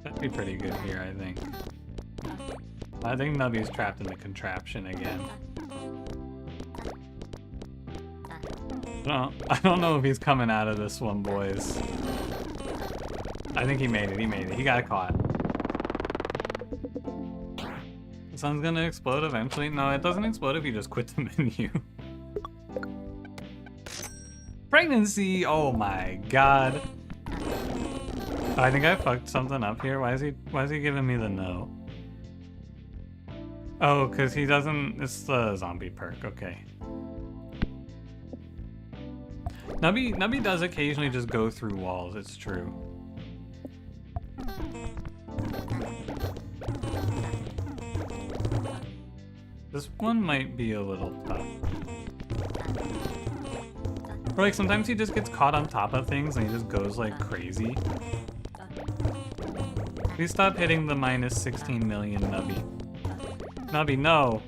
That'd be pretty good here, I think. I think Nubby's trapped in the contraption again. I don't know if he's coming out of this one, boys. I think he made it, he got caught. The sun's gonna explode eventually. No, it doesn't explode if you just quit the menu. Pregnancy! Oh my god. I think I fucked something up here. Why is he giving me the no? Oh, cause he doesn't, it's the zombie perk, okay. Nubby does occasionally just go through walls, it's true. This one might be a little tough. Or like sometimes he just gets caught on top of things and he just goes like crazy. Please stop hitting the minus 16 million, Nubby. Nubby, no.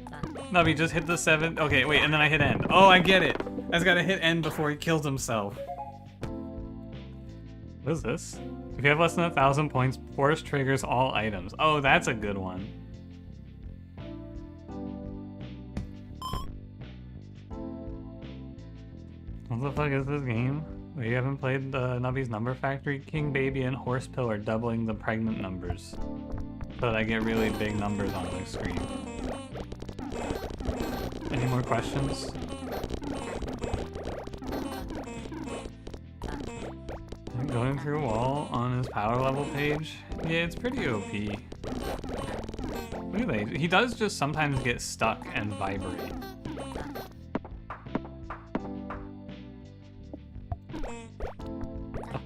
Nubby, just hit the 7. Okay, wait, and then I hit end. Oh, I get it. I just gotta hit end before he kills himself. What is this? If you have less than 1,000 points, force triggers all items. Oh, that's a good one. What the fuck is this game? Wait, you haven't played Nubby's Number Factory? King, Baby, and Horsepill are doubling the pregnant numbers, so that I get really big numbers on my screen. Any more questions? Going through a wall on his power level page? Yeah, it's pretty OP. Look at that. He does just sometimes get stuck and vibrate.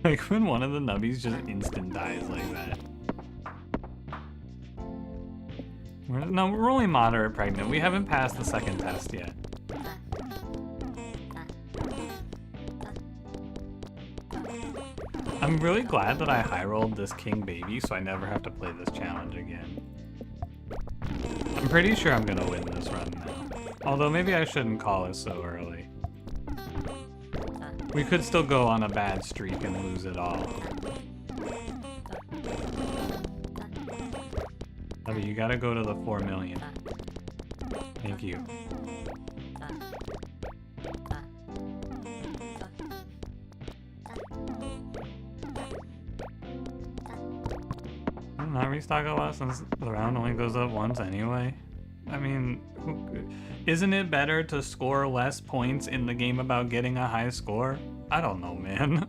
Like when one of the nubbies just instant dies like that. No, we're only moderate pregnant. We haven't passed the second test yet. I'm really glad that I high rolled this king baby so I never have to play this challenge again. I'm pretty sure I'm gonna win this run now. Although maybe I shouldn't call it so early. We could still go on a bad streak and lose it all. Nubby, you gotta go to the 4 million. Thank you. Not restock a lot since the round only goes up once anyway. I mean, isn't it better to score less points in the game about getting a high score? I don't know, man.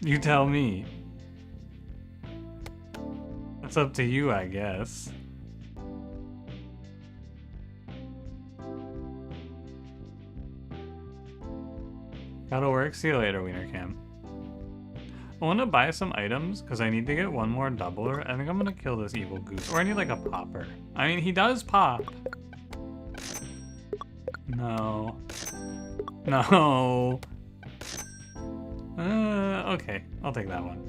You tell me. It's up to you, I guess. Gotta work. See you later, Wiener Cam. I want to buy some items because I need to get one more doubler. I think I'm gonna kill this evil goose, or I need like a popper. I mean, he does pop. No. No. Okay, I'll take that one.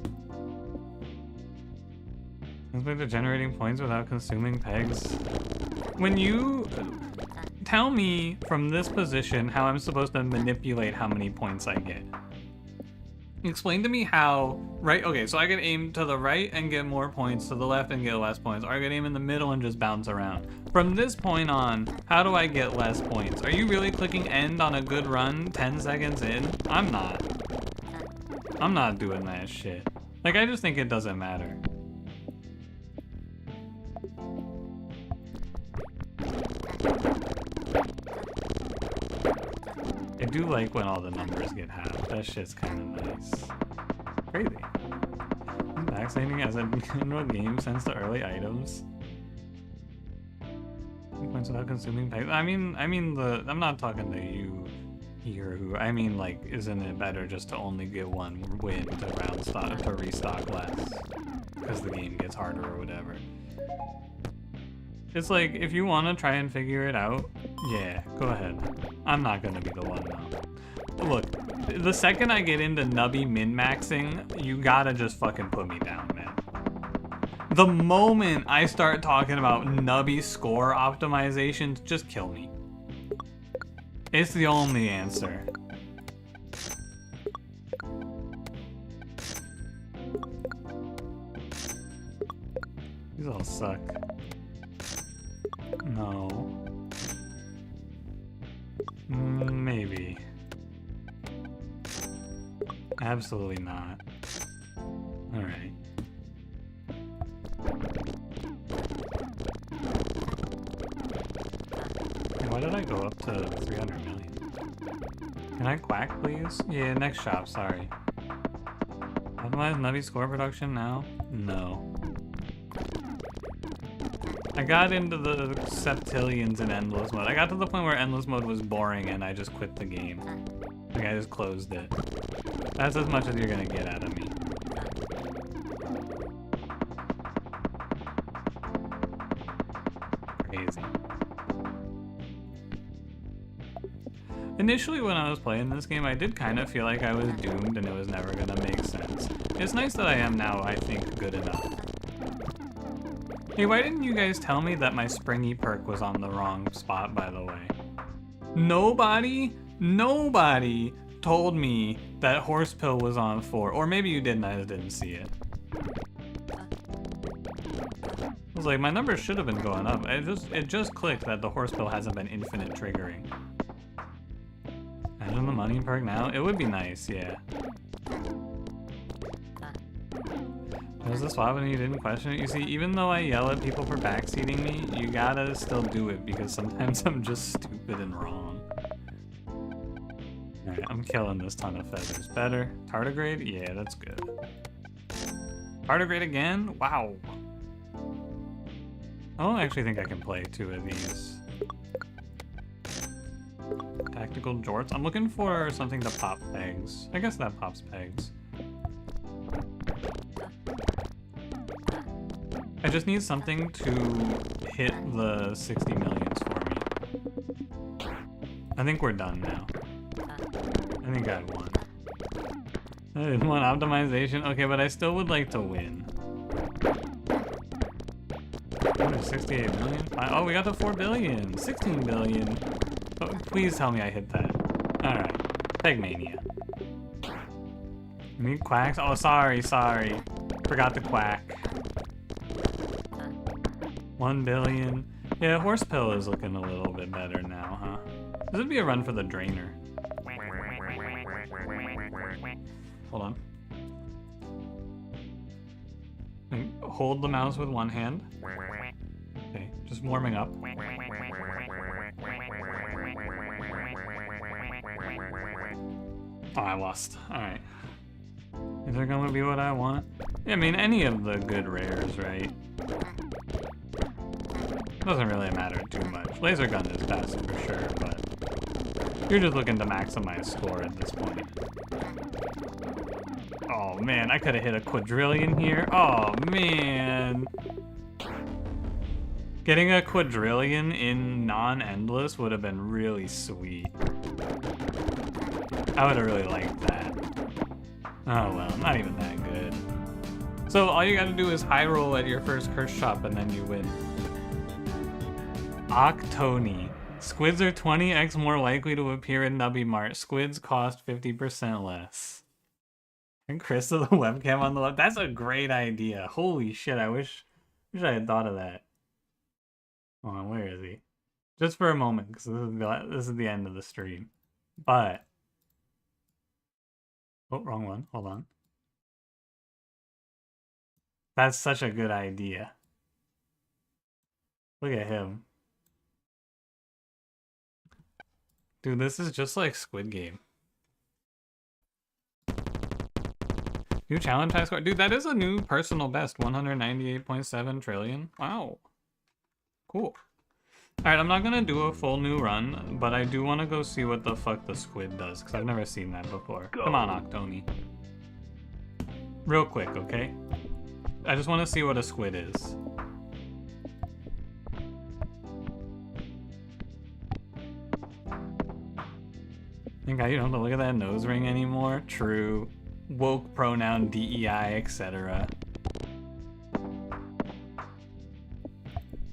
This way to generating points without consuming pegs. When you tell me from this position how I'm supposed to manipulate how many points I get. Explain to me how, right? Okay, so I can aim to the right and get more points, to the left and get less points, or I can aim in the middle and just bounce around. From this point on, how do I get less points? Are you really clicking end on a good run 10 seconds in? I'm not. I'm not doing that shit. Like, I just think it doesn't matter. I do like when all the numbers get halved. That shit's kind of nice. Crazy. Vaccinating as a general game sense to early items. Points without consuming pay. I'm not talking to you here who, I mean, like, isn't it better just to only get one win to round stock, to restock less? Because the game gets harder or whatever. It's like, if you want to try and figure it out, yeah, go ahead. I'm not going to be the one, though. Look, the second I get into nubby min-maxing, you gotta just fucking put me down, man. The moment I start talking about nubby score optimizations, just kill me. It's the only answer. These all suck. No. Maybe. Absolutely not. Alright. Why did I go up to 300 million? Can I quack, please? Yeah, next shop, sorry. Optimize nubby score production now? No. I got into the septillions in endless mode. I got to the point where endless mode was boring and I just quit the game. Like, I just closed it. That's as much as you're gonna get out of me. Crazy. Initially, when I was playing this game, I did kind of feel like I was doomed and it was never gonna make sense. It's nice that I am now, I think, good enough. Hey, why didn't you guys tell me that my springy perk was on the wrong spot, by the way? Nobody told me that horse pill was on 4. Or maybe you did and I just didn't see it. I was like, my numbers should have been going up. It just clicked that the horse pill hasn't been infinite triggering. Imagine the money perk now. It would be nice, yeah. Was the swap and you didn't question it? You see, even though I yell at people for backseating me, you gotta still do it because sometimes I'm just stupid and wrong. Alright, I'm killing this ton of feathers. Better. Tardigrade? Yeah, that's good. Tardigrade again? Wow. I don't actually think I can play 2 of these. Tactical jorts? I'm looking for something to pop pegs. I guess that pops pegs. I just need something to hit the 60 millions for me. I think we're done now. I think I won. I didn't want optimization. Okay, but I still would like to win. 68 million? Oh, we got the 4 billion. 16 billion. Oh, please tell me I hit that. Alright. Pegmania. Need quacks? Oh, sorry. Forgot the quack. 1 billion. Yeah, horse pill is looking a little bit better now, huh? This would be a run for the drainer. Hold on. Hold the mouse with one hand. Okay, just warming up. Oh, I lost. Alright. Is there gonna be what I want? Yeah, I mean, any of the good rares, right? Doesn't really matter too much. Laser gun is best for sure, but you're just looking to maximize score at this point. Oh man, I could have hit a quadrillion here. Oh man. Getting a quadrillion in non-endless would have been really sweet. I would have really liked that. Oh well, not even that good. So all you gotta do is high roll at your first curse shop and then you win. Octoni. Squids are 20x more likely to appear in Nubby Mart. Squids cost 50% less. And Crystal, the webcam on the left. That's a great idea. Holy shit, I wish I had thought of that. Hold on, where is he? Just for a moment, because this is the end of the stream. But... oh, wrong one. Hold on. That's such a good idea. Look at him. Dude, this is just like Squid Game. New challenge high score. Dude, that is a new personal best. 198.7 trillion. Wow. Cool. Alright, I'm not gonna do a full new run, but I do want to go see what the fuck the squid does, because I've never seen that before. Go. Come on, Octoni. Real quick, okay? I just want to see what a squid is. Think you don't have to look at that nose ring anymore? True. Woke pronoun, DEI, etc.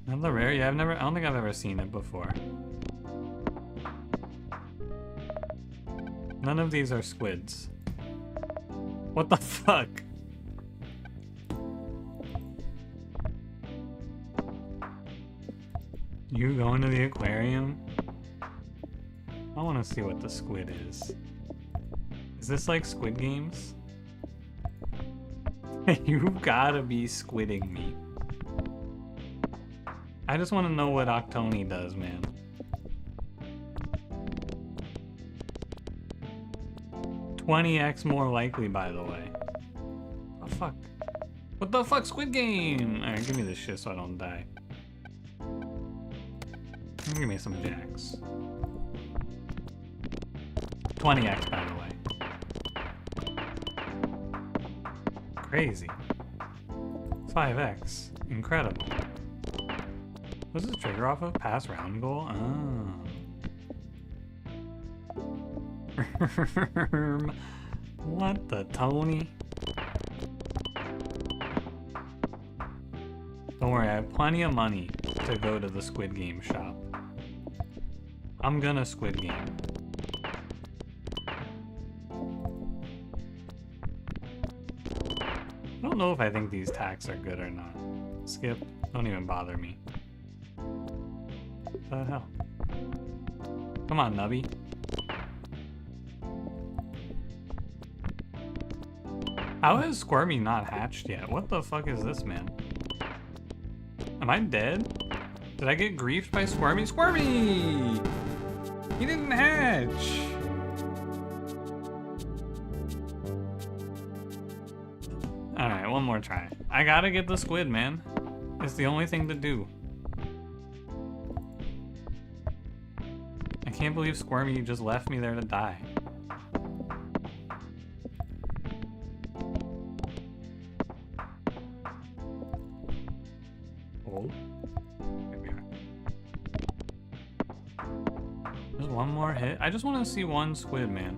Not the rare? Yeah, I don't think I've ever seen it before. None of these are squids. What the fuck? You going to the aquarium? I want to see what the squid is. Is this like Squid Games? You've gotta be squidding me. I just want to know what Octoni does, man. $20x more likely, by the way. Oh, fuck. What the fuck, Squid Game? Alright, give me this shit so I don't die. Give me some jacks. 20x, by the way. Crazy. 5x. Incredible. What's this trigger off of? Pass round goal? Oh. What the Tony? Don't worry, I have plenty of money to go to the Squid Game shop. I'm gonna Squid Game. I don't know if I think these tacks are good or not. Skip. Don't even bother me. What the hell? Come on, Nubby. How is Squirmy not hatched yet? What the fuck is this, man? Am I dead? Did I get griefed by Squirmy? Squirmy! He didn't hatch! Alright, one more try. I gotta get the squid, man. It's the only thing to do. I can't believe Squirmy just left me there to die. one more hit. I just want to see one squid, man.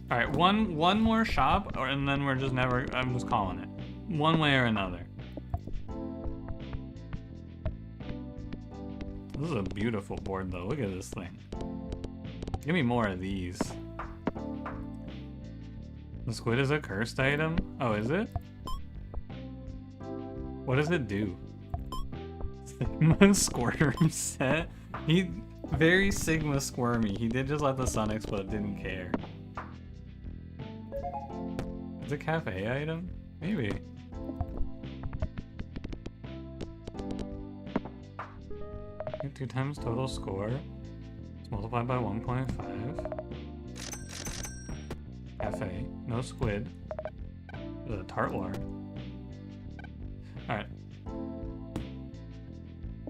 All right, one more shop, and then we're just never. I'm just calling it, one way or another. This is a beautiful board, though. Look at this thing. Give me more of these. The squid is a cursed item. Oh, is it? What does it do? Sigma Squirm set. He very Sigma Squirmy. He did just let the sun explode. Didn't care. Is it a cafe item? Maybe. Okay, 2 times total score. It's multiplied by 1.5. Cafe. No squid. There's a tartlar. Alright.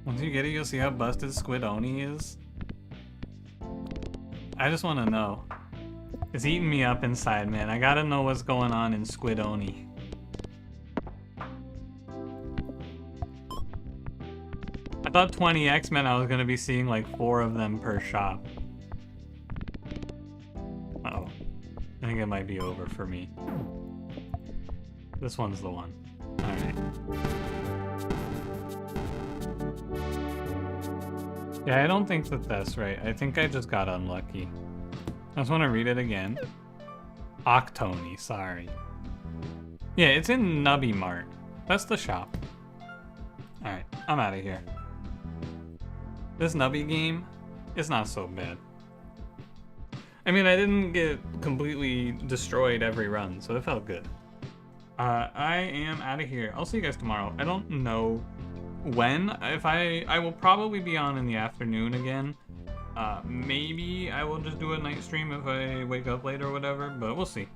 Once you get it, you'll see how busted Squid Oni is. I just want to know. It's eating me up inside, man. I gotta know what's going on in Squid Oni. I thought 20x meant I was gonna be seeing like 4 of them per shop. Uh-oh. I think it might be over for me. This one's the one. Alright. Yeah, I don't think that that's right. I think I just got unlucky. I just want to read it again. Octoni, sorry. Yeah, it's in Nubby Mart. That's the shop. Alright, I'm out of here. This Nubby game is not so bad. I mean, I didn't get completely destroyed every run, so it felt good. I am out of here. I'll see you guys tomorrow. I don't know when. If I will probably be on in the afternoon again. Maybe I will just do a night stream if I wake up late or whatever, but we'll see.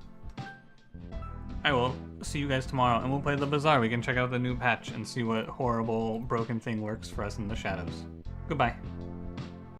I will see you guys tomorrow, and we'll play the Bazaar. We can check out the new patch and see what horrible broken thing works for us in the shadows. Goodbye.